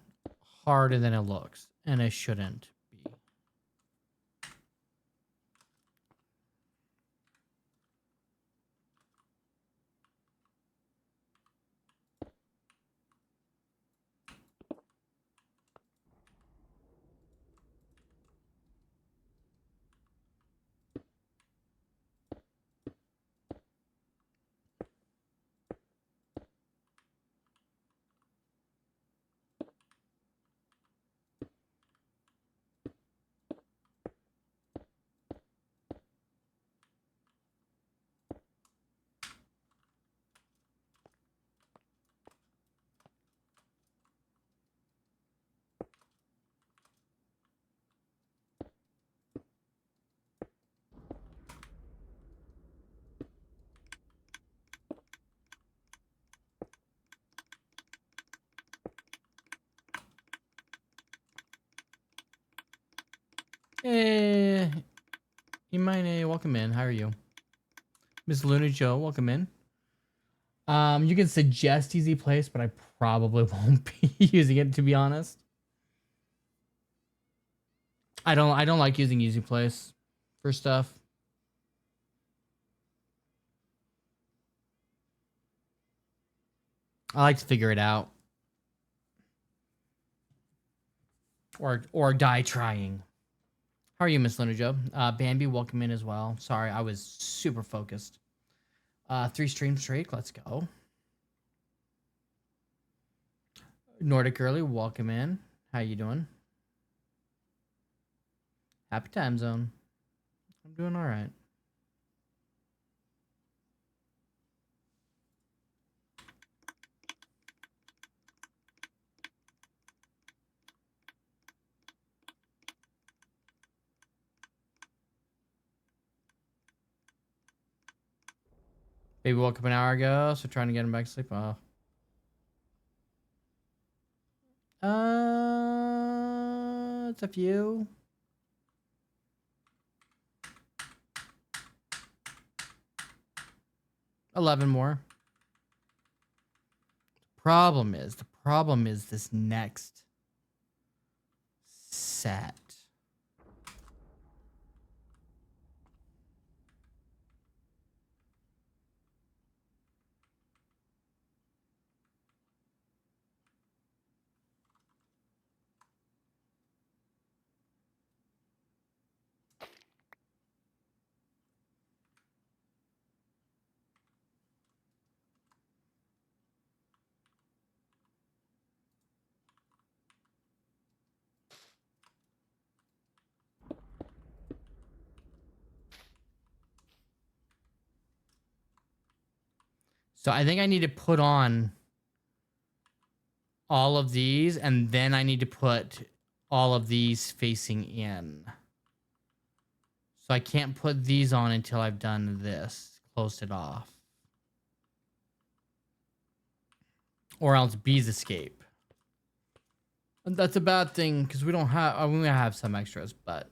harder than it looks, and it shouldn't be. Eh, Imane, welcome in. How are you? Miss Luna Joe, welcome in. You can suggest easy place, but I probably won't be using it, to be honest. I don't like using easy place for stuff. I like to figure it out. Or die trying. How are you, Miss Luna Joe? Bambi, welcome in as well. Sorry, I was super focused. 3 stream streak, let's go. Nordic Girly, welcome in. How you doing? Happy time zone. I'm doing all right. Baby woke up an hour ago, so trying to get him back to sleep. Oh. It's a few. $11 more. The problem is this next set. So I think I need to put on all of these, and then I need to put all of these facing in. So I can't put these on until I've done this, closed it off. Or else bees escape. And that's a bad thing, because we don't have, I mean, we have some extras, but...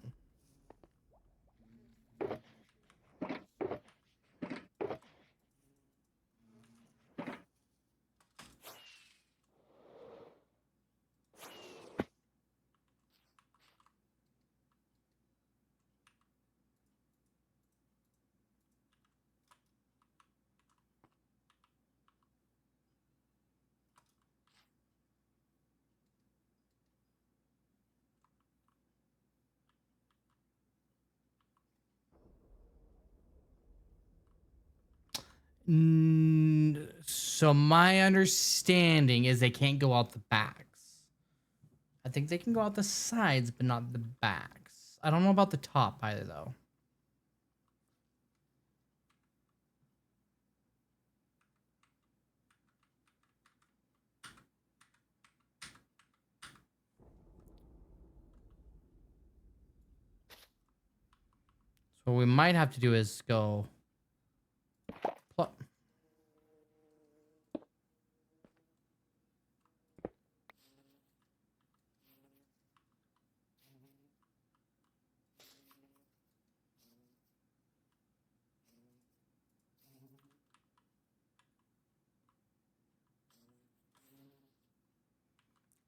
So my understanding is they can't go out the backs. I think they can go out the sides, but not the backs. I don't know about the top either, though. So what we might have to do is go...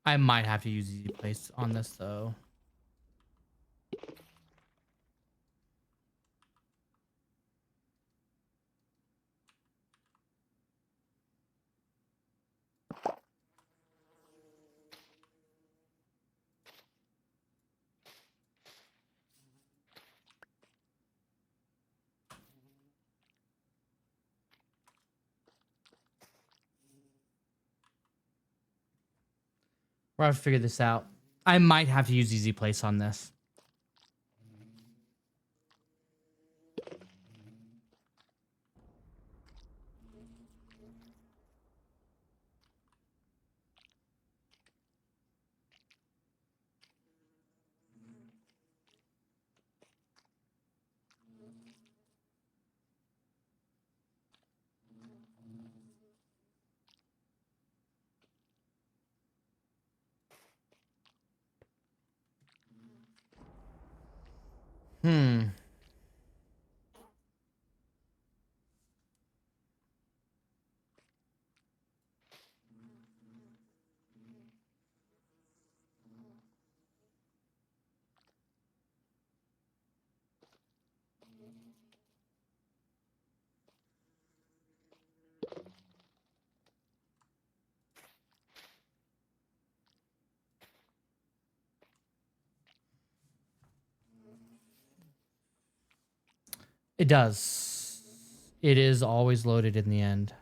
I might have to use easy place on this though. We're gonna have to figure this out. I might have to use easy place on this. Hmm. It does. It is always loaded in the end.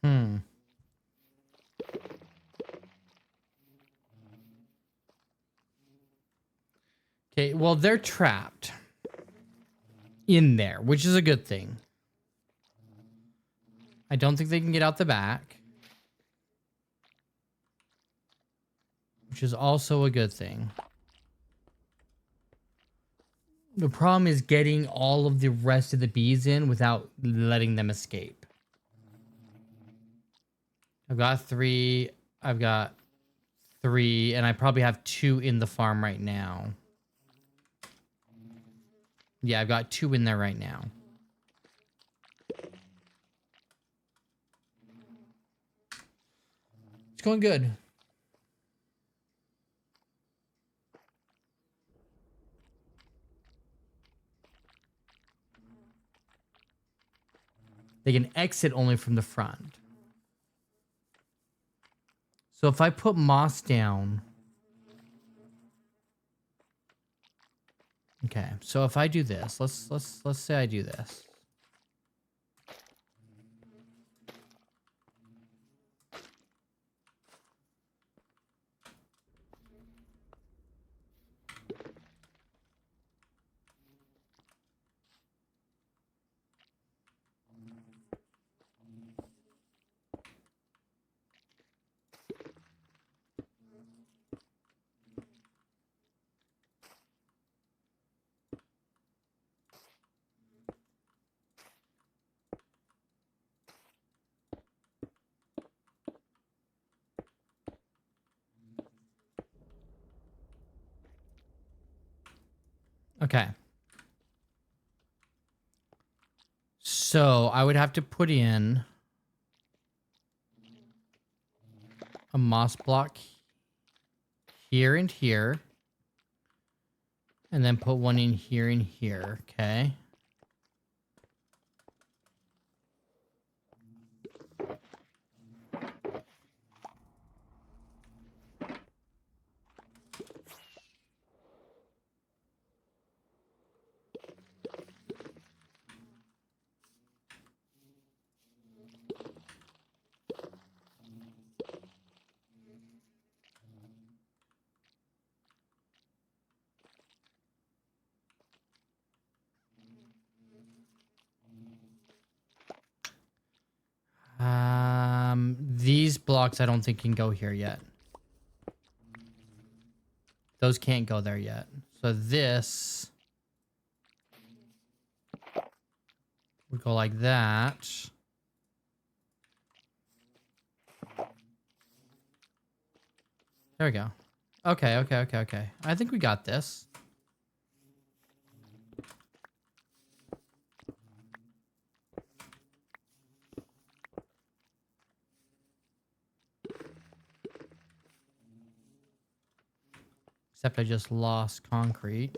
Hmm. Okay, well, they're trapped in there, which is a good thing. I don't think they can get out the back, which is also a good thing. The problem is getting all of the rest of the bees in without letting them escape. I've got 3. I've got 3, and I probably have 2 in the farm right now. Yeah, I've got 2 in there right now. It's going good. They can exit only from the front. So if I put moss down... Okay, so if I do this, let's say I do this. Okay. So I would have to put in a moss block here and here. And then put one in here and here. Okay. blocks I don't think can go here yet. Those can't go there yet. So this would go like that. There we go. Okay. I think we got this. Except I just lost concrete.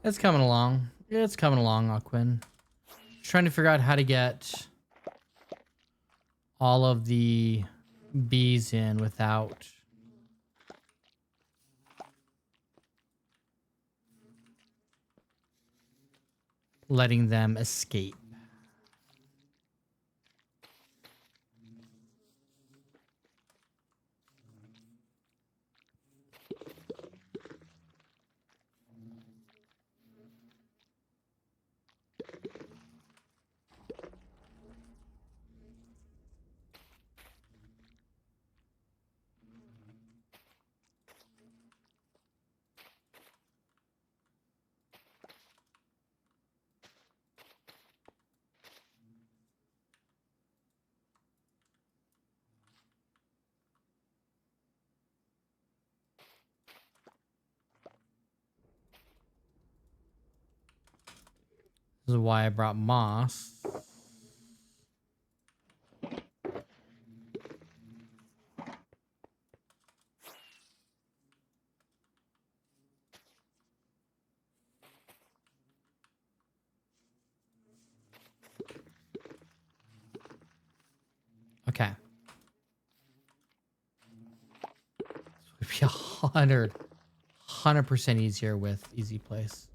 It's coming along. It's coming along, Aquin. Just trying to figure out how to get all of the bees in without letting them escape. This is why I brought moss. Okay. This would be 100% easier with easy place.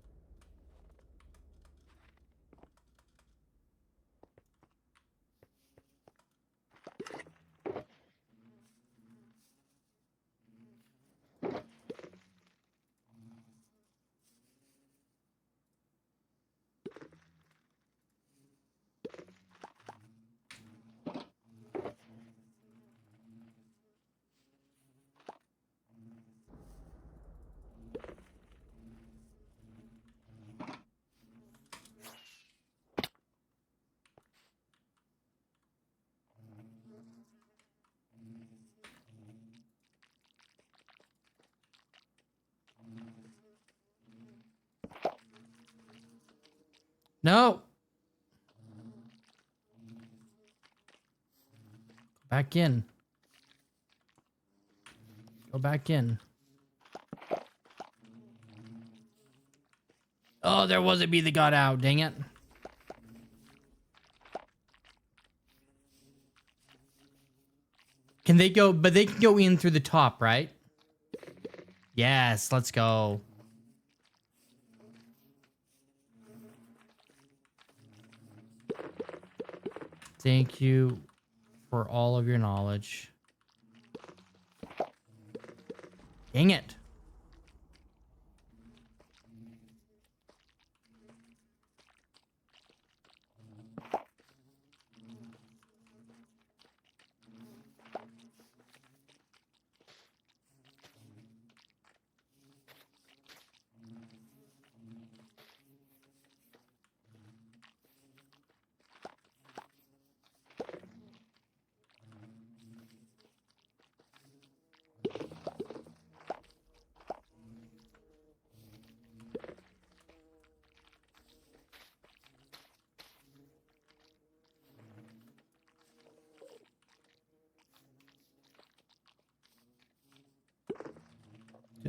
No. Go back in. Go back in. Oh, there was a bee that got out. Dang it. Can they go? But they can go in through the top, right? Yes, let's go. Thank you for all of your knowledge. Dang it.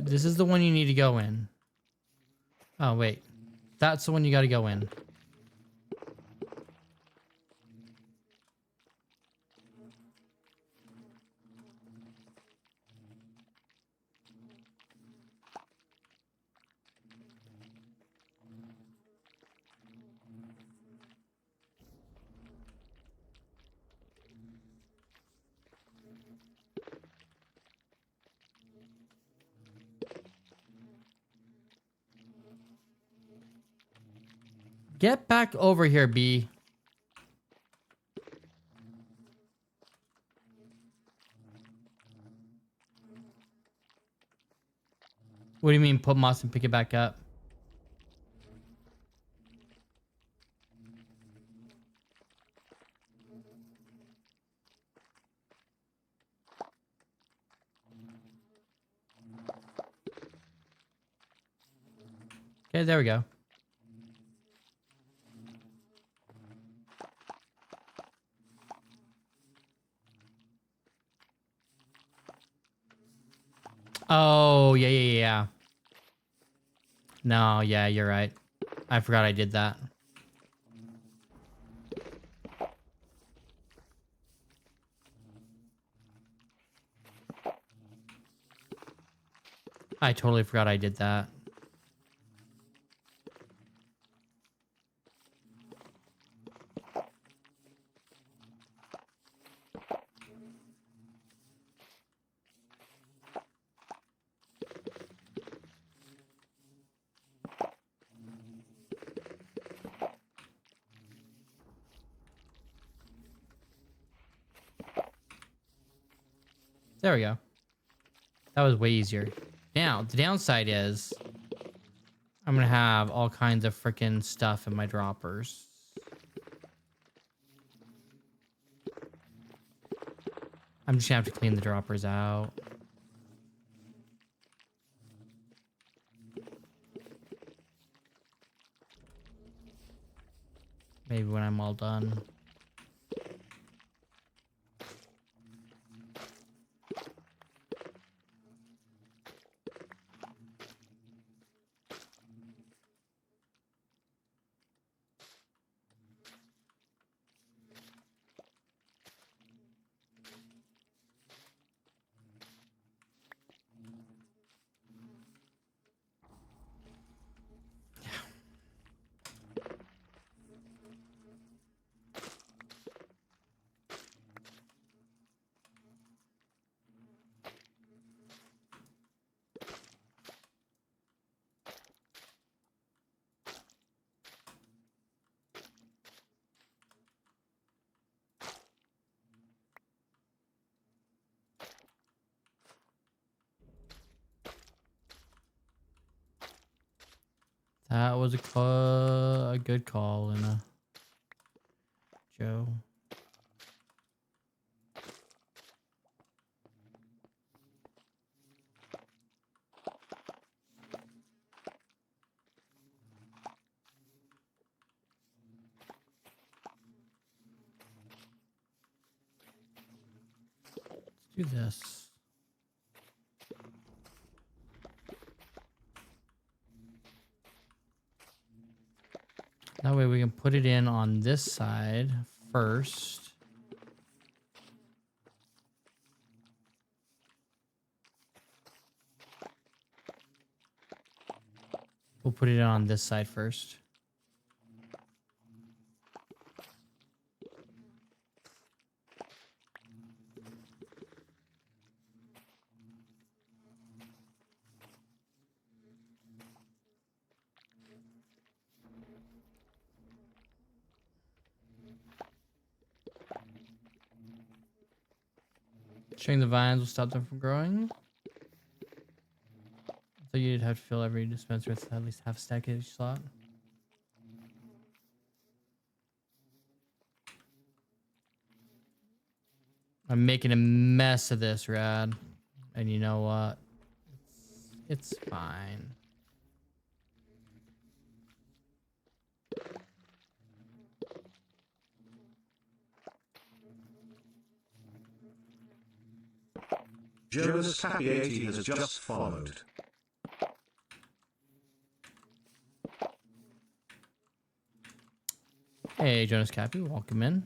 This is the one you need to go in. Oh, wait. That's the one you got to go in. Get back over here, B. What do you mean put moss and pick it back up? Okay, there we go. Oh, yeah. No, yeah, you're right. I forgot I did that. I totally forgot I did that. There we go. That was way easier. Now, the downside is I'm going to have all kinds of freaking stuff in my droppers. I'm just going to have to clean the droppers out. Maybe when I'm all done. That was a good call, and Joe. Let's do this. That way we can put it in on this side first. We'll put it in on this side first. Showing the vines will stop them from growing. So you'd have to fill every dispenser with at least half a stack each slot. I'm making a mess of this, Rad. And you know what? It's fine. Jonas Cappy 80 has just followed. Hey, Jonas Cappy, welcome in.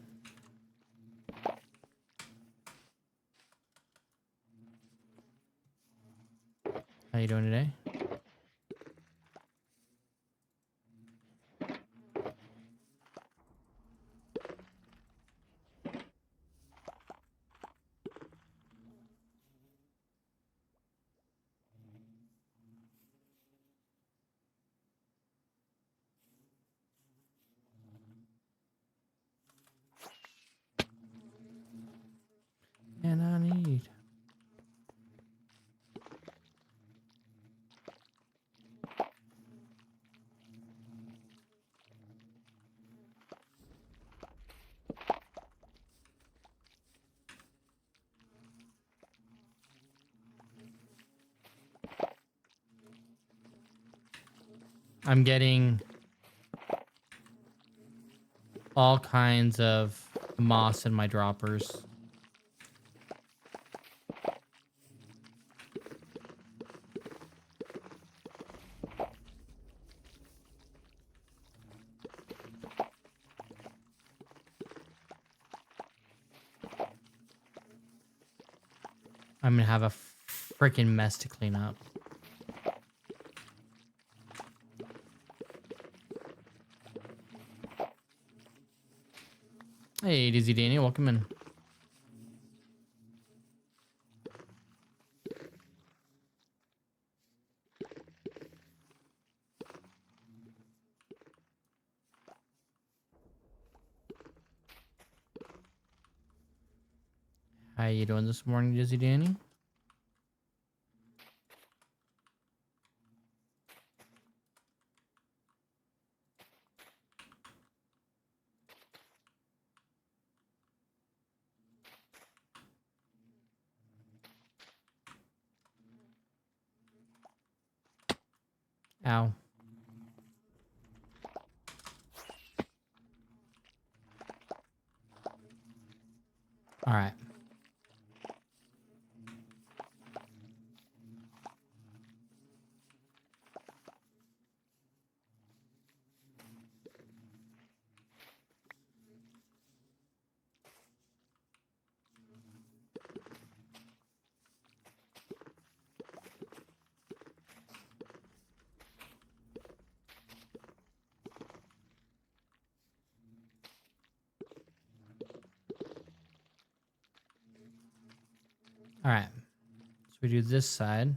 How you doing today? And I need. I'm getting all kinds of moss in my droppers. I'm gonna have a freaking mess to clean up. Hey, Dizzy Danny, welcome in. How you doing this morning, Dizzy Danny? Ow. All right. All right. So we do this side.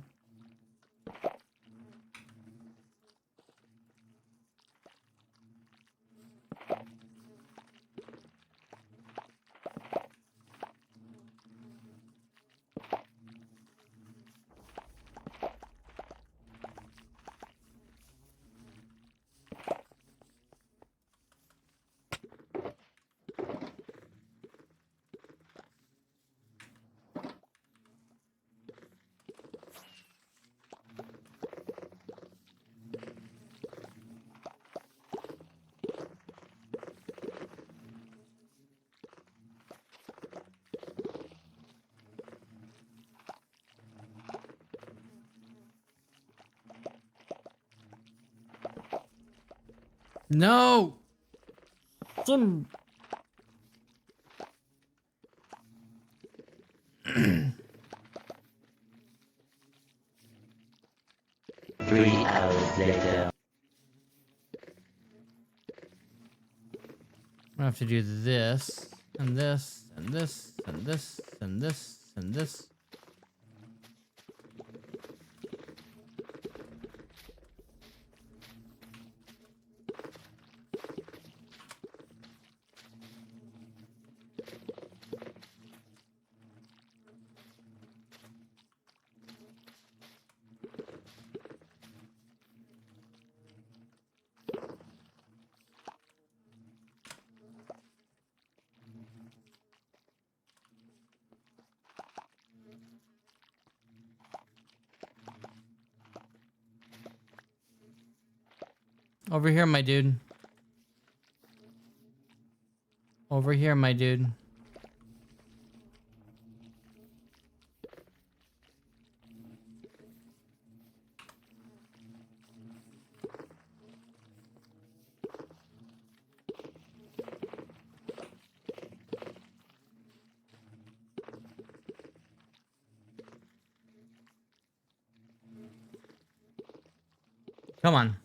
No. Some. 3 hours later. I'm gonna have to do this and this and this and this and this and this. Over here, my dude. Over here, my dude. Come on.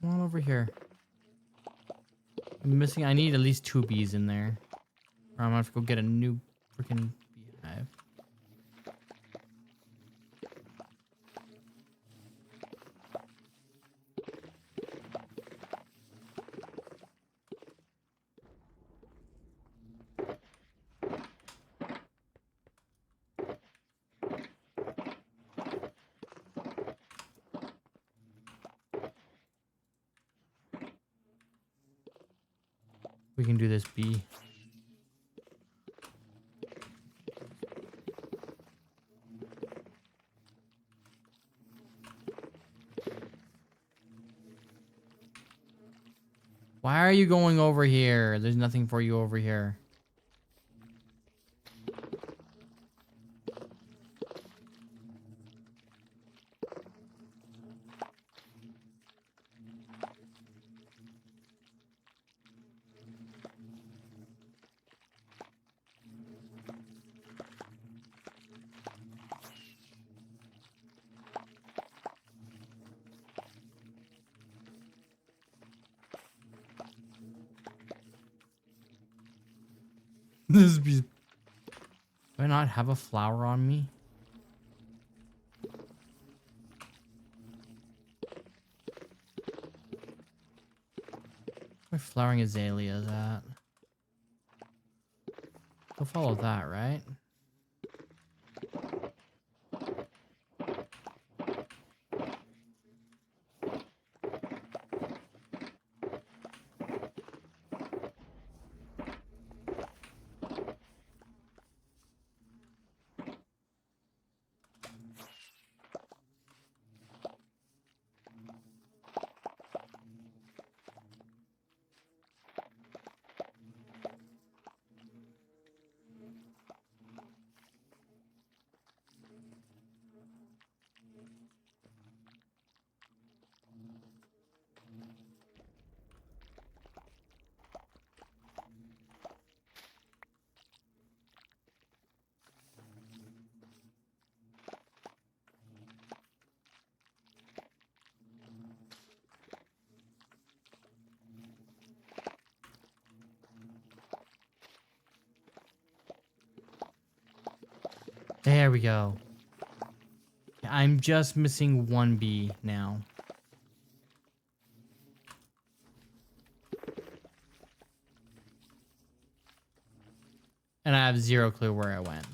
Come on over here. I'm missing. I need at least 2 bees in there. Or I'm gonna have to go get a new freaking beehive. We can do this bee. Why are you going over here? There's nothing for you over here. This bee. Do I not have a flower on me? Where flowering azaleas at? Go follow that, right? There we go. I'm just missing 1 bee now. And I have 0 clue where I went.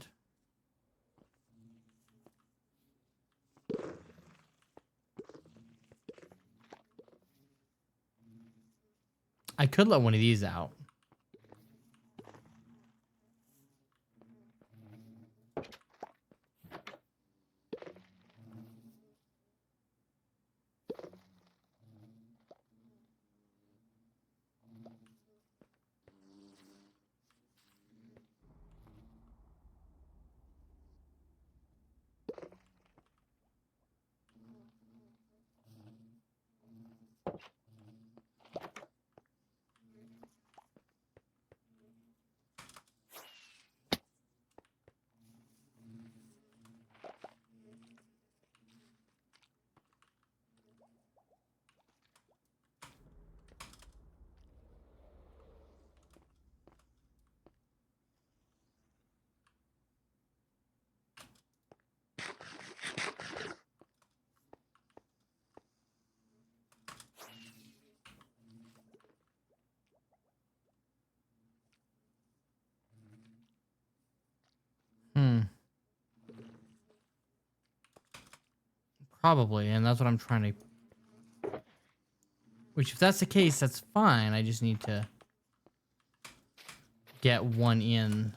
I could let one of these out. Probably, and that's what I'm trying to... Which, if that's the case, that's fine. I just need to... get one in.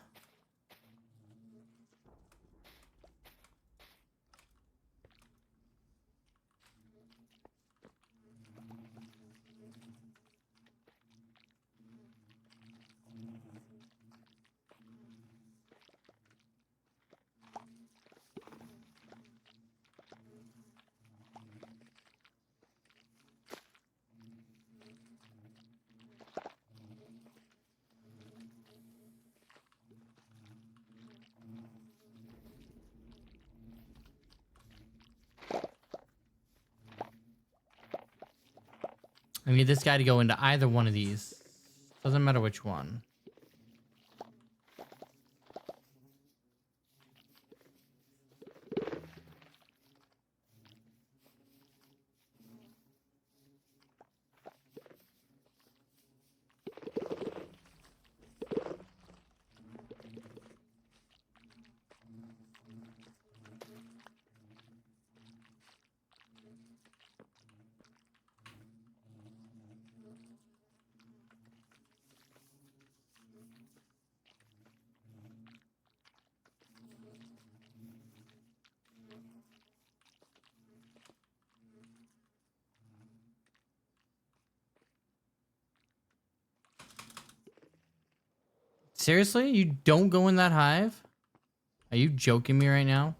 I need this guy to go into either one of these. Doesn't matter which one. Seriously? You don't go in that hive? Are you joking me right now?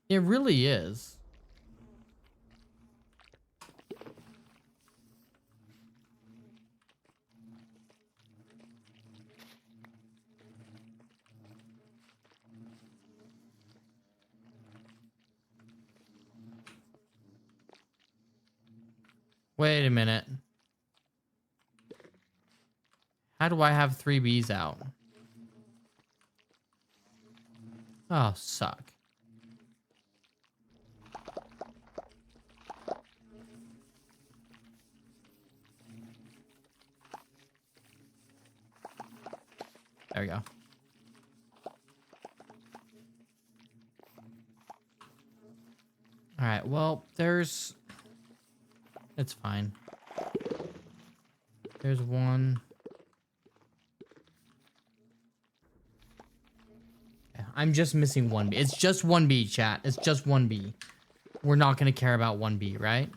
It really is. Wait a minute. How do I have 3 bees out? Oh, suck. There we go. All right, well, there's... It's fine. There's one. Yeah, I'm just missing 1 bee. It's just 1 bee, chat. It's just 1 bee. We're not going to care about 1 bee, right?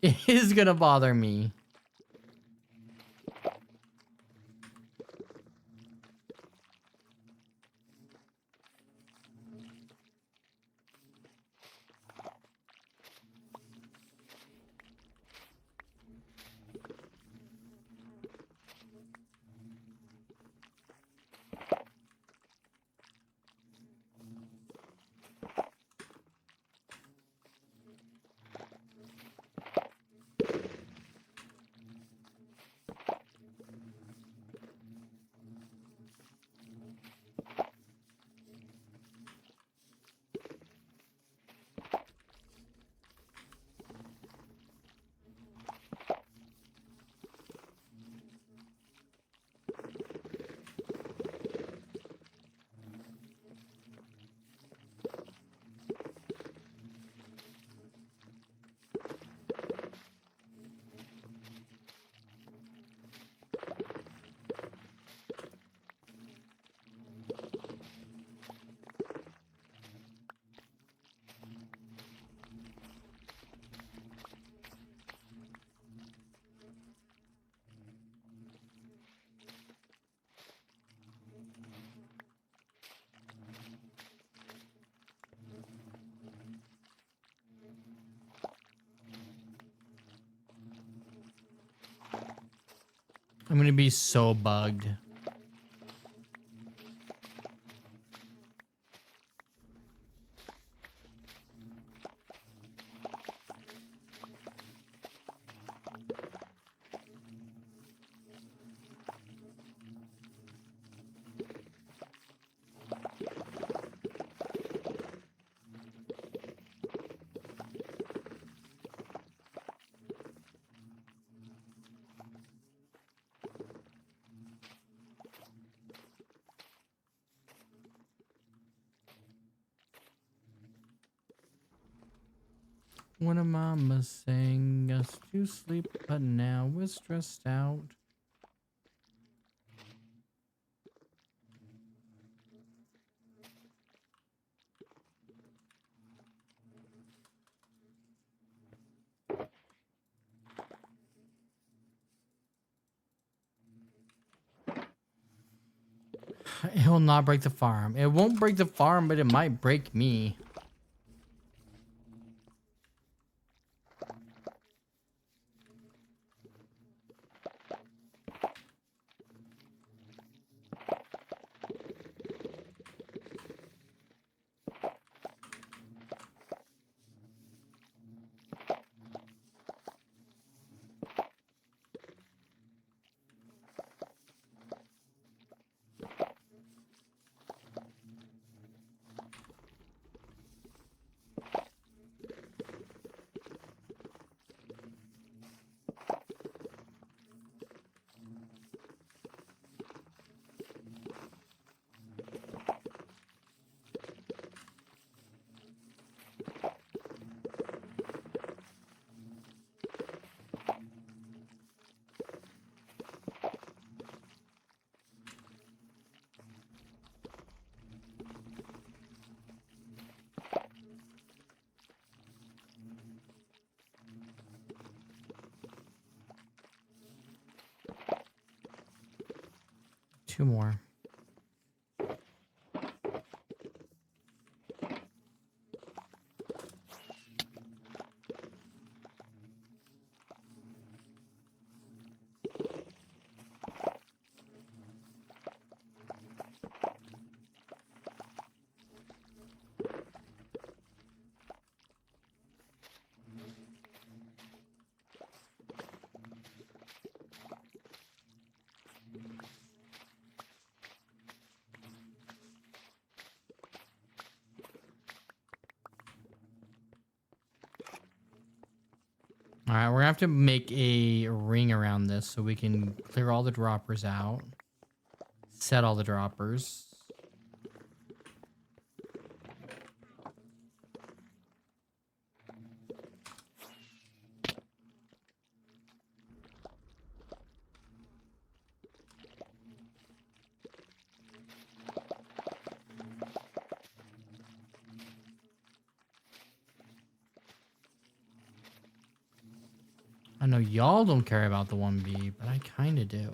It is going to bother me. I'm gonna be so bugged. When a mama sang us to sleep, but now we're stressed out. It will not break the farm. It won't break the farm, but it might break me. Two more. All right, we're gonna have to make a ring around this so we can clear all the droppers out, set all the droppers. I know y'all don't care about the 1B, but I kind of do.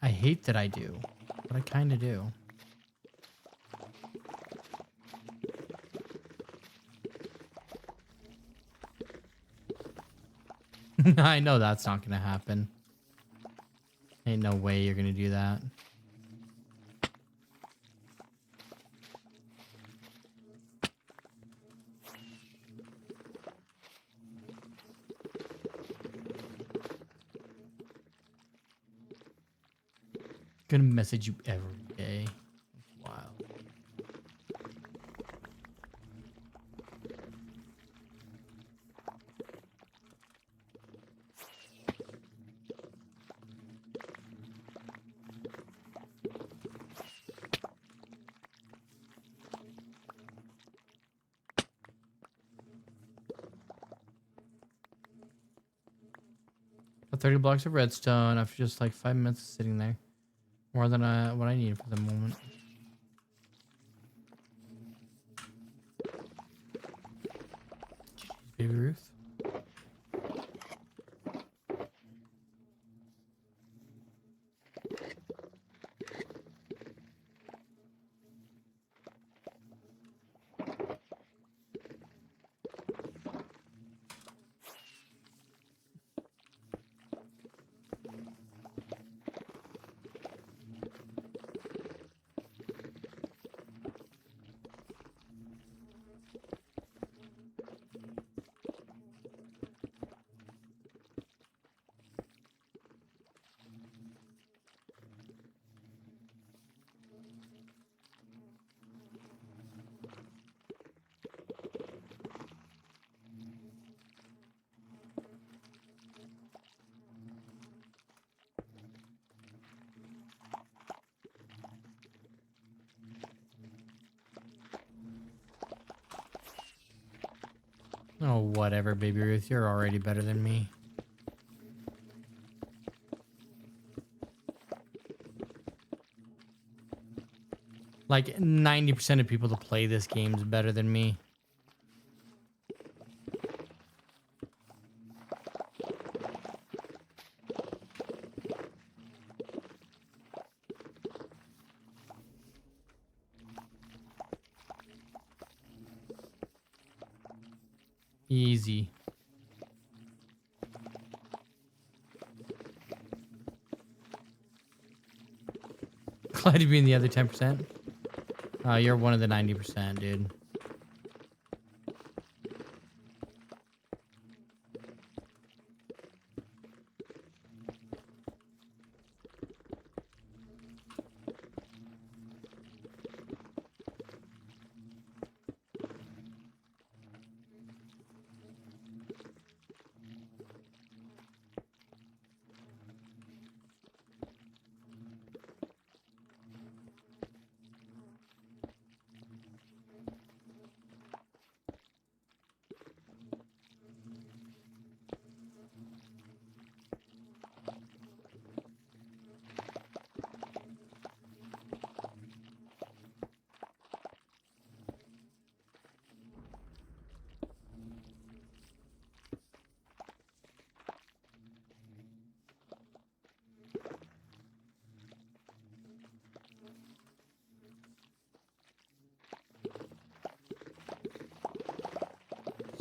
I hate that I do, but I kind of do. I know that's not going to happen. Ain't no way you're going to do that. Gonna message you every day. Wow. Got 30 blocks of redstone after just like 5 minutes of sitting there. More than what I need for the moment. Baby Ruth. Oh, whatever, Baby Ruth. You're already better than me. Like 90% of people that play this game is better than me. Easy. Glad to be in the other 10%. Oh, you're one of the 90%, dude.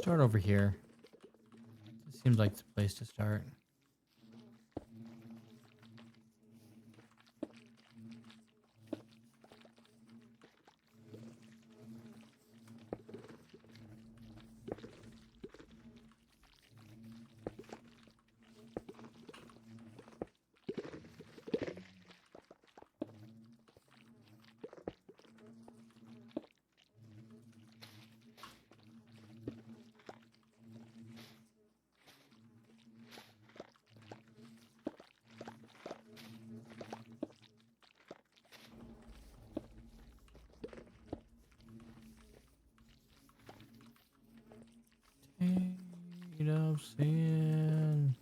Start over here. This seems like the place to start. State of sin.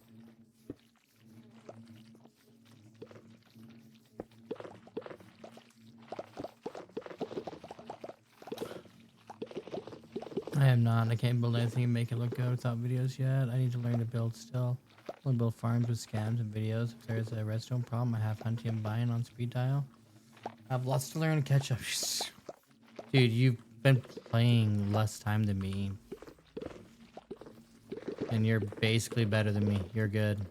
I am not. I can't build anything and make it look good without videos yet. I need to learn to build still. Only build farms with scams and videos. If there's a redstone problem, I have hunting and buying on speed dial. I have lots to learn and catch up. Dude, you've been playing less time than me. And you're basically better than me. You're good.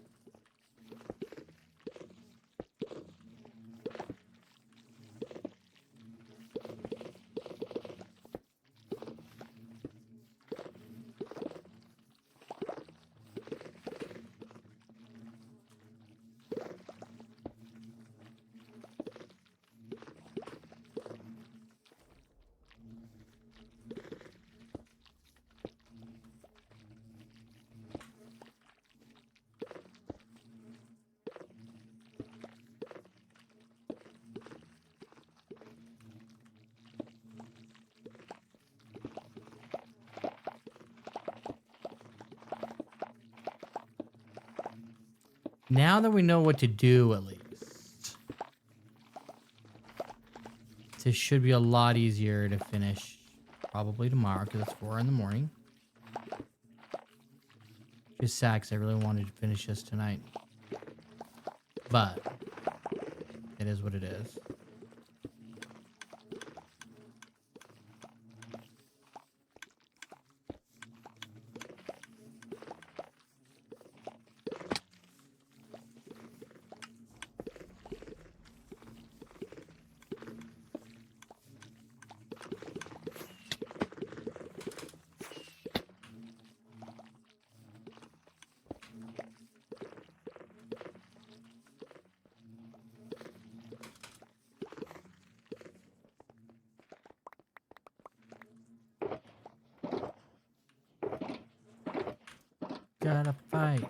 Now that we know what to do, at least, this should be a lot easier to finish probably tomorrow because it's 4 in the morning. Just sad 'cause I really wanted to finish this tonight. But it is what it is. Gotta fight.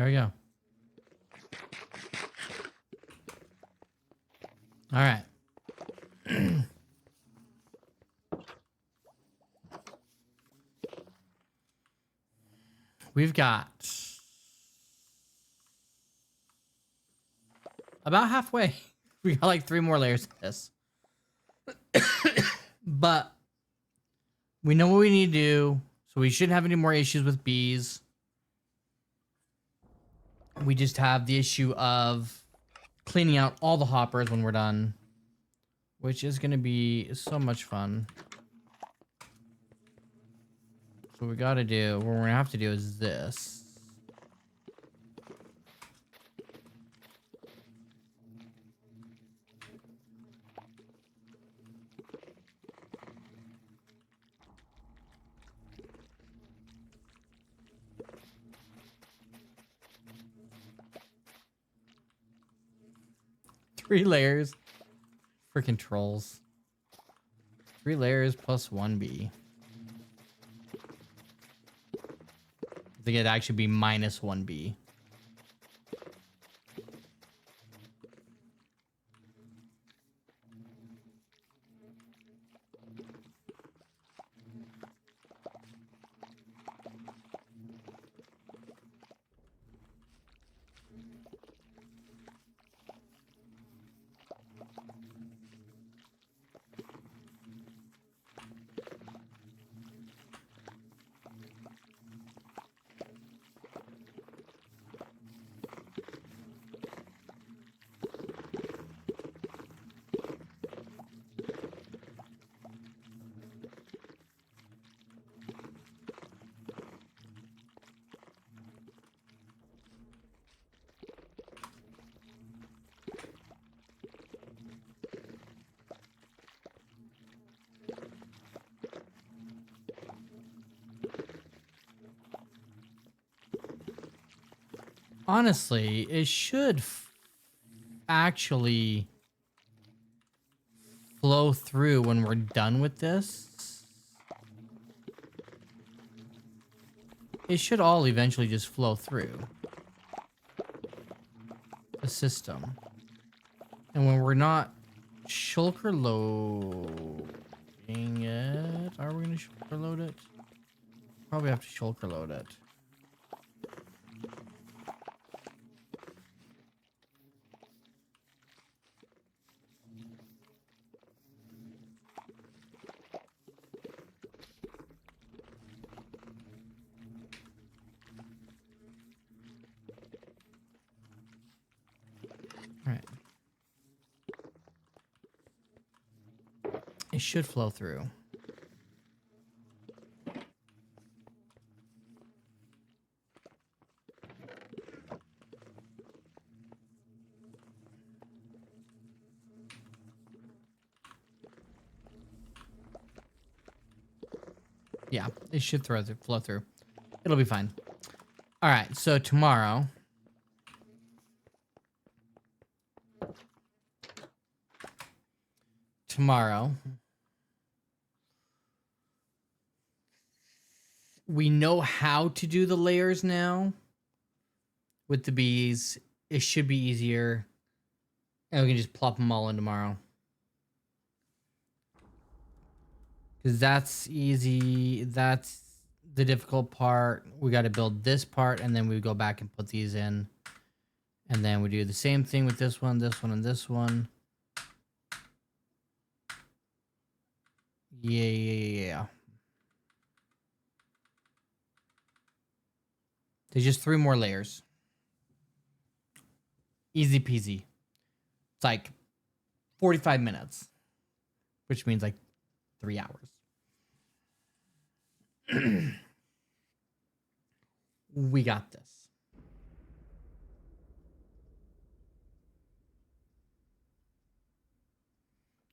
There we go. All right. We've got about halfway. We got like 3 more layers of this. But we know what we need to do, so we shouldn't have any more issues with bees. We just have the issue of cleaning out all the hoppers when we're done, which is going to be so much fun. So what we got to do, what we're going to have to do is this. Three layers. Freaking trolls. 3 layers plus 1 bee. I think it'd actually be minus 1 bee. Honestly, it should actually flow through when we're done with this. It should all eventually just flow through the system. And when we're not shulker loading it, are we going to shulker load it? Probably have to shulker load it. Alright. It should flow through. Yeah, it should flow through. It'll be fine. All right, so tomorrow. We know how to do the layers now. With the bees, it should be easier. And we can just plop them all in tomorrow. Because that's easy. That's the difficult part. We got to build this part, and then we go back and put these in. And then we do the same thing with this one, and this one. Yeah. There's just 3 more layers. Easy peasy. It's like 45 minutes. Which means like 3 hours. We got this.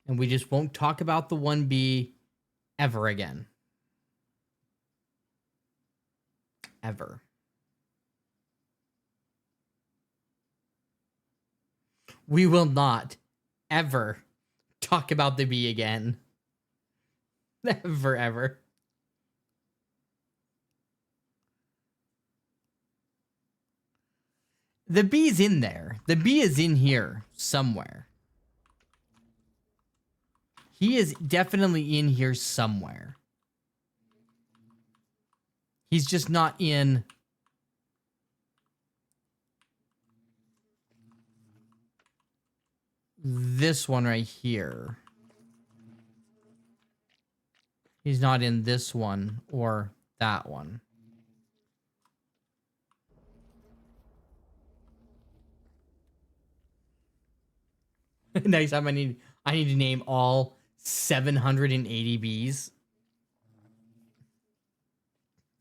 And we just won't talk about the 1B ever again. Ever. We will not ever talk about the bee again. Never, ever. The B's in there. The B is in here somewhere. He is definitely in here somewhere. He's just not in this one right here. He's not in this one or that one. Next time I need to name all 780 Bs.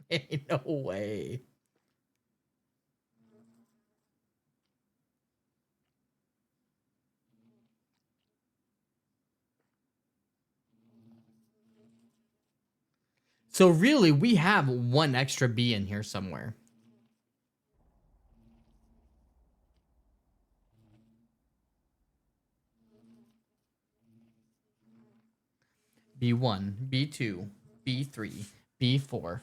Ain't no way. So really, we have one extra B in here somewhere. B1, B2, B3, B4.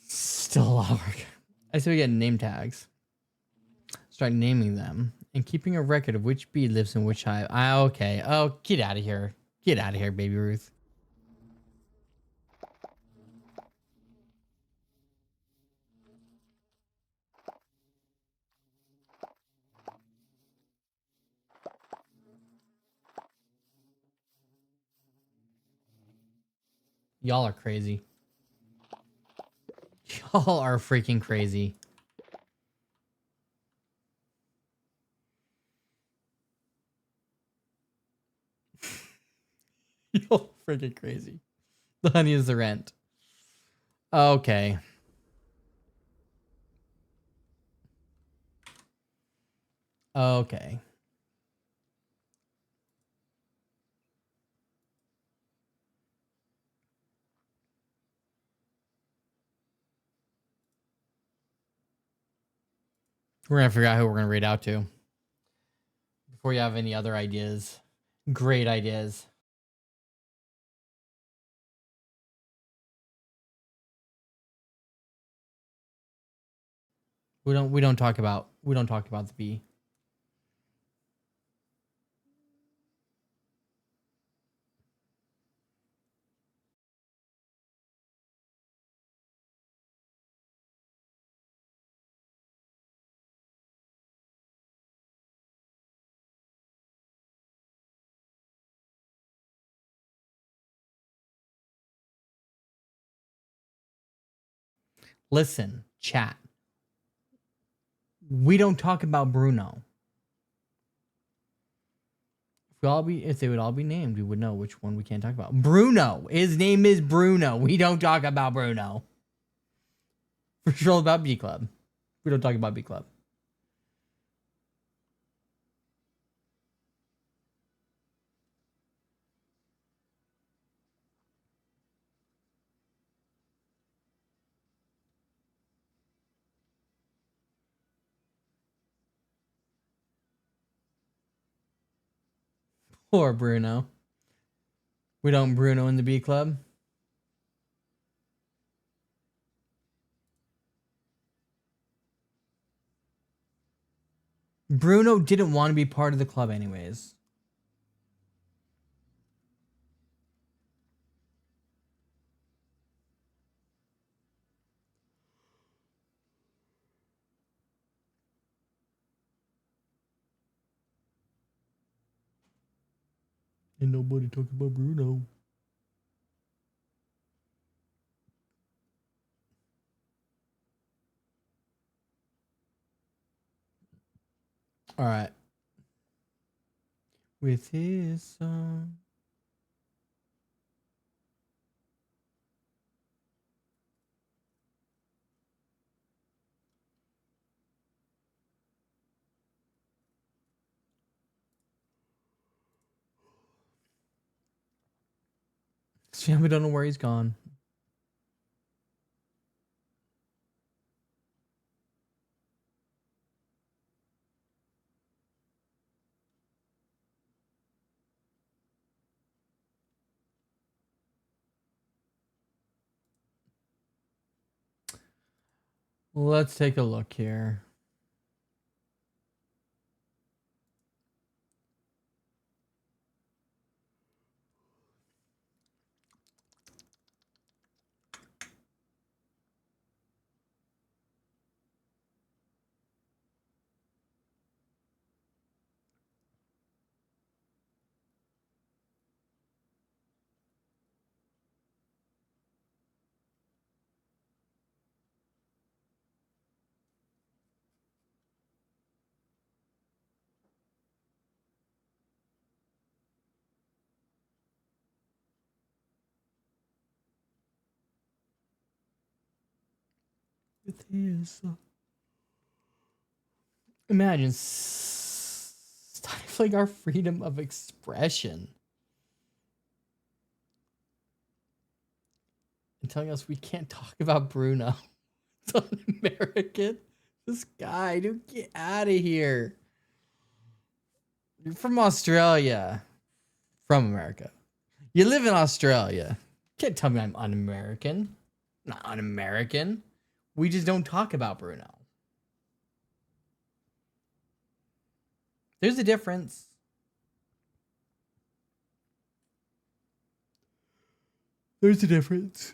Still a lot of work. I say we get name tags. Start naming them and keeping a record of which bee lives in which hive. Okay. Oh, get out of here. Get out of here, baby Ruth. Y'all are crazy. Y'all are freaking crazy. Y'all freaking crazy. The honey is the rent. Okay. Okay. We're gonna figure out who we're gonna read out to. Before you have any other ideas. Great ideas. We don't talk about the bee. Listen, chat. We don't talk about Bruno. If they would all be named, we would know which one we can't talk about. Bruno. His name is Bruno. We don't talk about Bruno. For sure about B Club. We don't talk about B Club. Poor Bruno. We don't Bruno in the B Club. Bruno didn't want to be part of the club anyways. Ain't nobody talking about Bruno. All right. With his song. We don't know where he's gone. Let's take a look here. With his, imagine stifling our freedom of expression and telling us we can't talk about Bruno. It's un-American. This guy, dude, get out of here. You're from Australia. From America. You live in Australia. Can't tell me I'm un-American. I'm not un-American. We just don't talk about Bruno. There's a difference. There's a difference.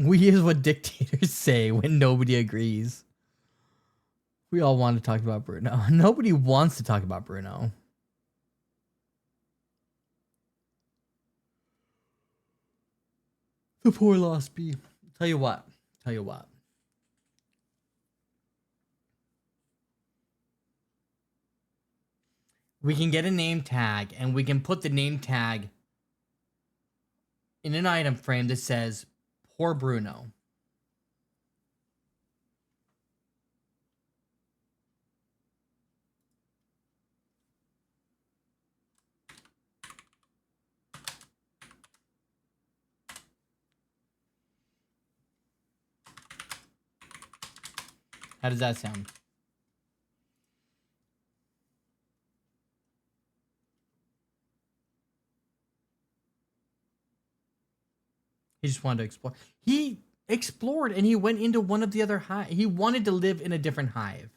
We is what dictators say when nobody agrees. We all want to talk about Bruno. Nobody wants to talk about Bruno. The poor lost bee. Tell you what. We can get a name tag and we can put the name tag in an item frame that says poor Bruno. How does that sound? He just wanted to explore. He explored and he went into one of the other hive. He wanted to live in a different hive.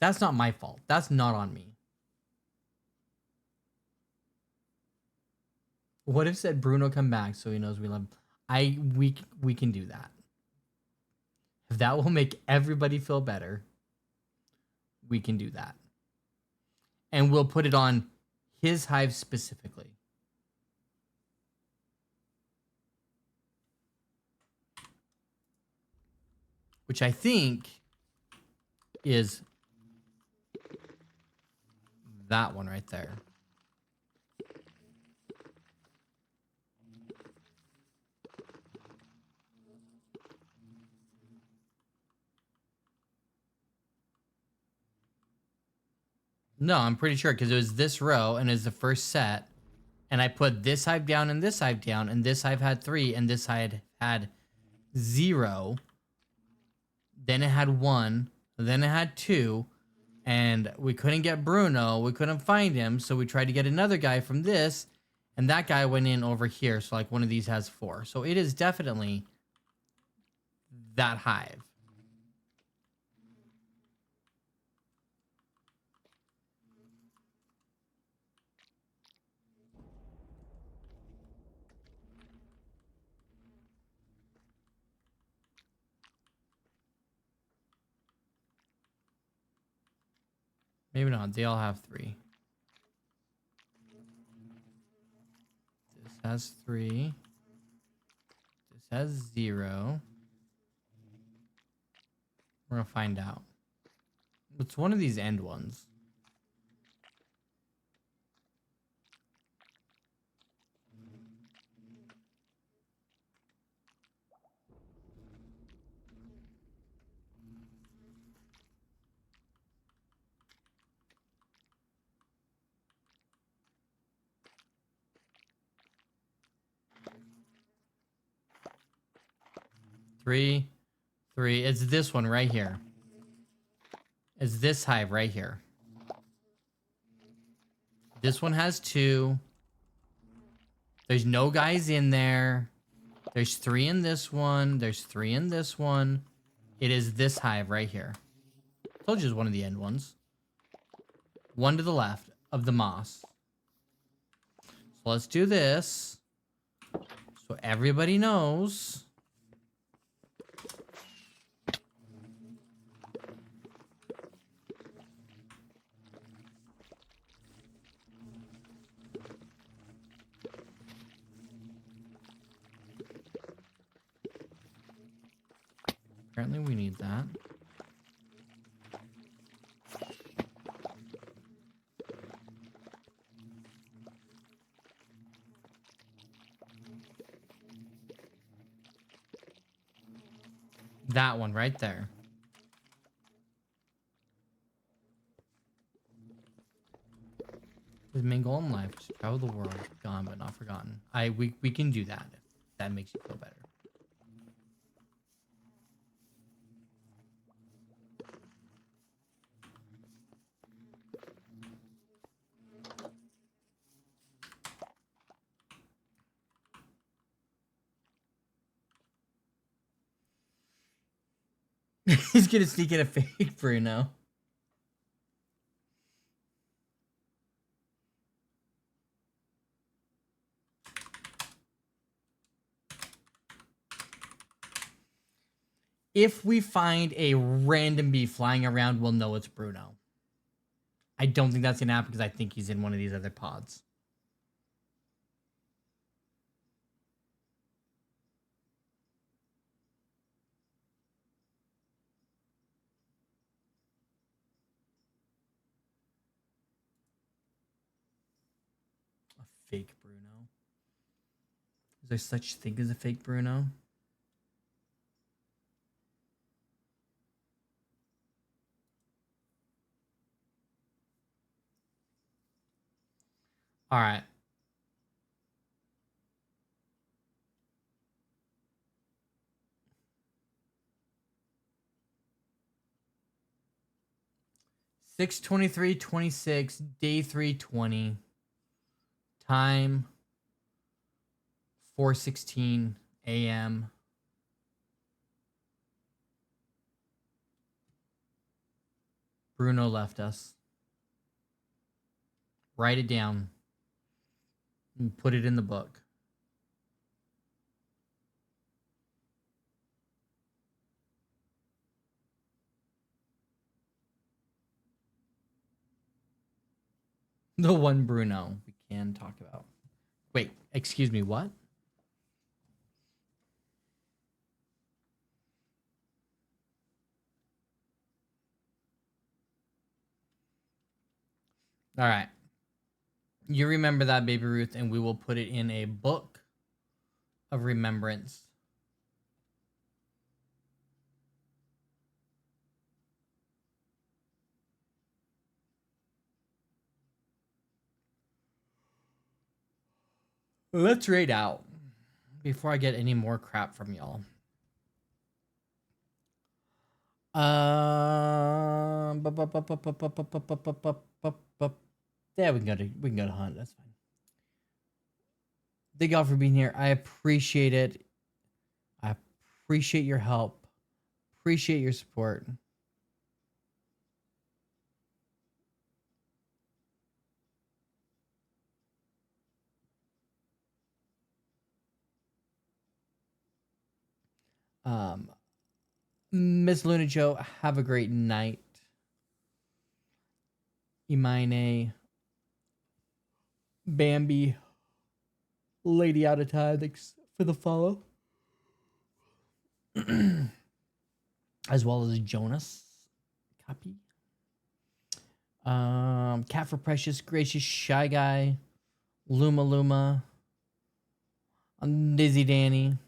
That's not my fault. That's not on me. What if said Bruno come back so he knows we love him? We can do that. If that will make everybody feel better, we can do that. And we'll put it on his hive specifically. Which I think is that one right there. No, I'm pretty sure because it was this row and it was the first set. And I put this hive down and this hive down, and this hive had 3 and this hive had 0. Then it had 1, then it had 2, and we couldn't get Bruno. We couldn't find him, so we tried to get another guy from this, and that guy went in over here. So like one of these has 4. So it is definitely that hive. Maybe not. They all have 3. This has 3. This has 0. We're gonna find out. It's one of these end ones. 3, 3. It's this one right here. It's this hive right here. This one has 2. There's no guys in there. There's 3 in this one. There's 3 in this one. It is this hive right here. Told you it's one of the end ones. 1 to the left of the moss. So let's do this. So everybody knows. Apparently we need that. That one right there. With main goal in life, to travel the world, gone but not forgotten. We can do that if that makes you feel better. He's gonna sneak in a fake Bruno. If we find a random bee flying around, we'll know it's Bruno. I don't think that's gonna happen because I think he's in one of these other pods. A fake Bruno. Is there such thing as a fake Bruno? All right. (6:23:26) day 320. Time 4:16 a.m. Bruno left us. Write it down and put it in the book. The one Bruno we can talk about. Wait, excuse me, what? All right. You remember that, Baby Ruth, and we will put it in a book of remembrance. Let's raid out before I get any more crap from y'all. Yeah, we can go to hunt. That's fine. Thank y'all for being here. I appreciate it. I appreciate your help. Appreciate your support. Miss Luna Joe, have a great night. Imine, Bambi, Lady Out of Time, thanks for the follow. As well as Jonas. Copy. Cat for Precious, Gracious, Shy Guy, Luma, Dizzy Danny,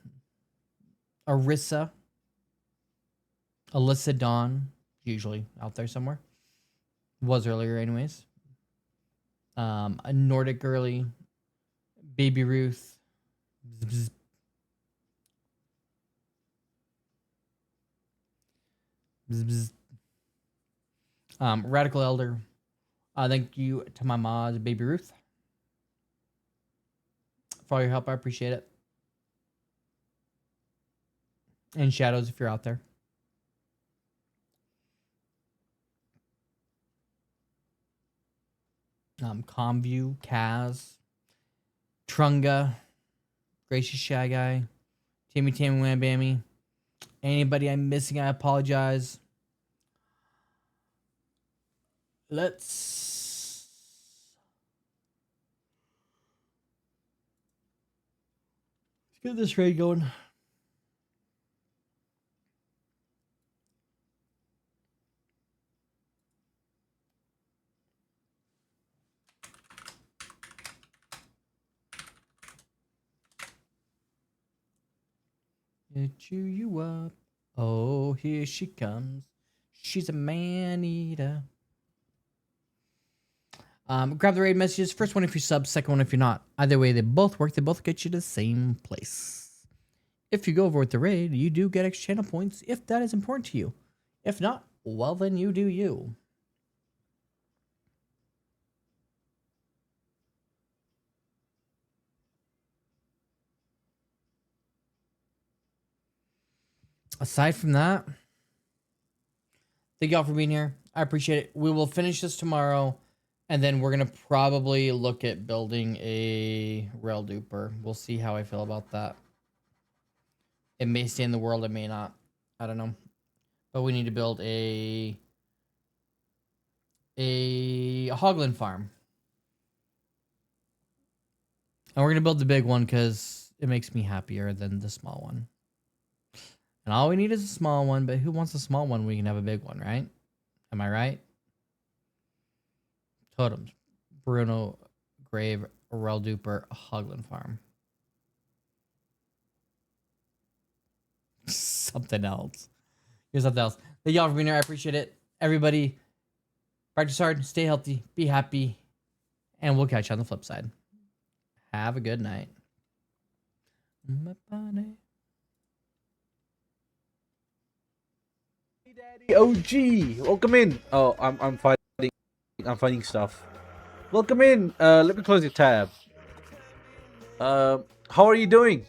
Arissa, Alyssa Dawn, usually out there somewhere. Was earlier anyways. A Nordic Girly, Baby Ruth, Bzz, bzz. Radical Elder. Thank you to my mod, Baby Ruth, for all your help. I appreciate it. And Shadows, if you're out there. Comview, Kaz, Trunga, Gracious Shy Guy, Tammy Wham Bammy. Anybody I'm missing, I apologize. Let's get this raid going. Chew you up. Oh, here she comes. She's a man eater. Grab the raid messages. First one if you're sub, second one if you're not. Either way, they both work. They both get you to the same place. If you go over with the raid, you do get extra channel points if that is important to you. If not, well then you do you. Aside from that, thank y'all for being here. I appreciate it. We will finish this tomorrow, and then we're going to probably look at building a rail duper. We'll see how I feel about that. It may stay in the world, it may not. I don't know. But we need to build a hoglin farm. And we're going to build the big one because it makes me happier than the small one. And all we need is a small one, but who wants a small one when we can have a big one, right? Am I right? Totems. Bruno, Grave, Rel Duper, Hoglin Farm. Something else. Here's something else. Thank y'all for being here. I appreciate it. Everybody, practice hard, stay healthy, be happy, and we'll catch you on the flip side. Have a good night. OG, welcome in. Oh, I'm finding stuff. Welcome in. Let me close your tab. How are you doing?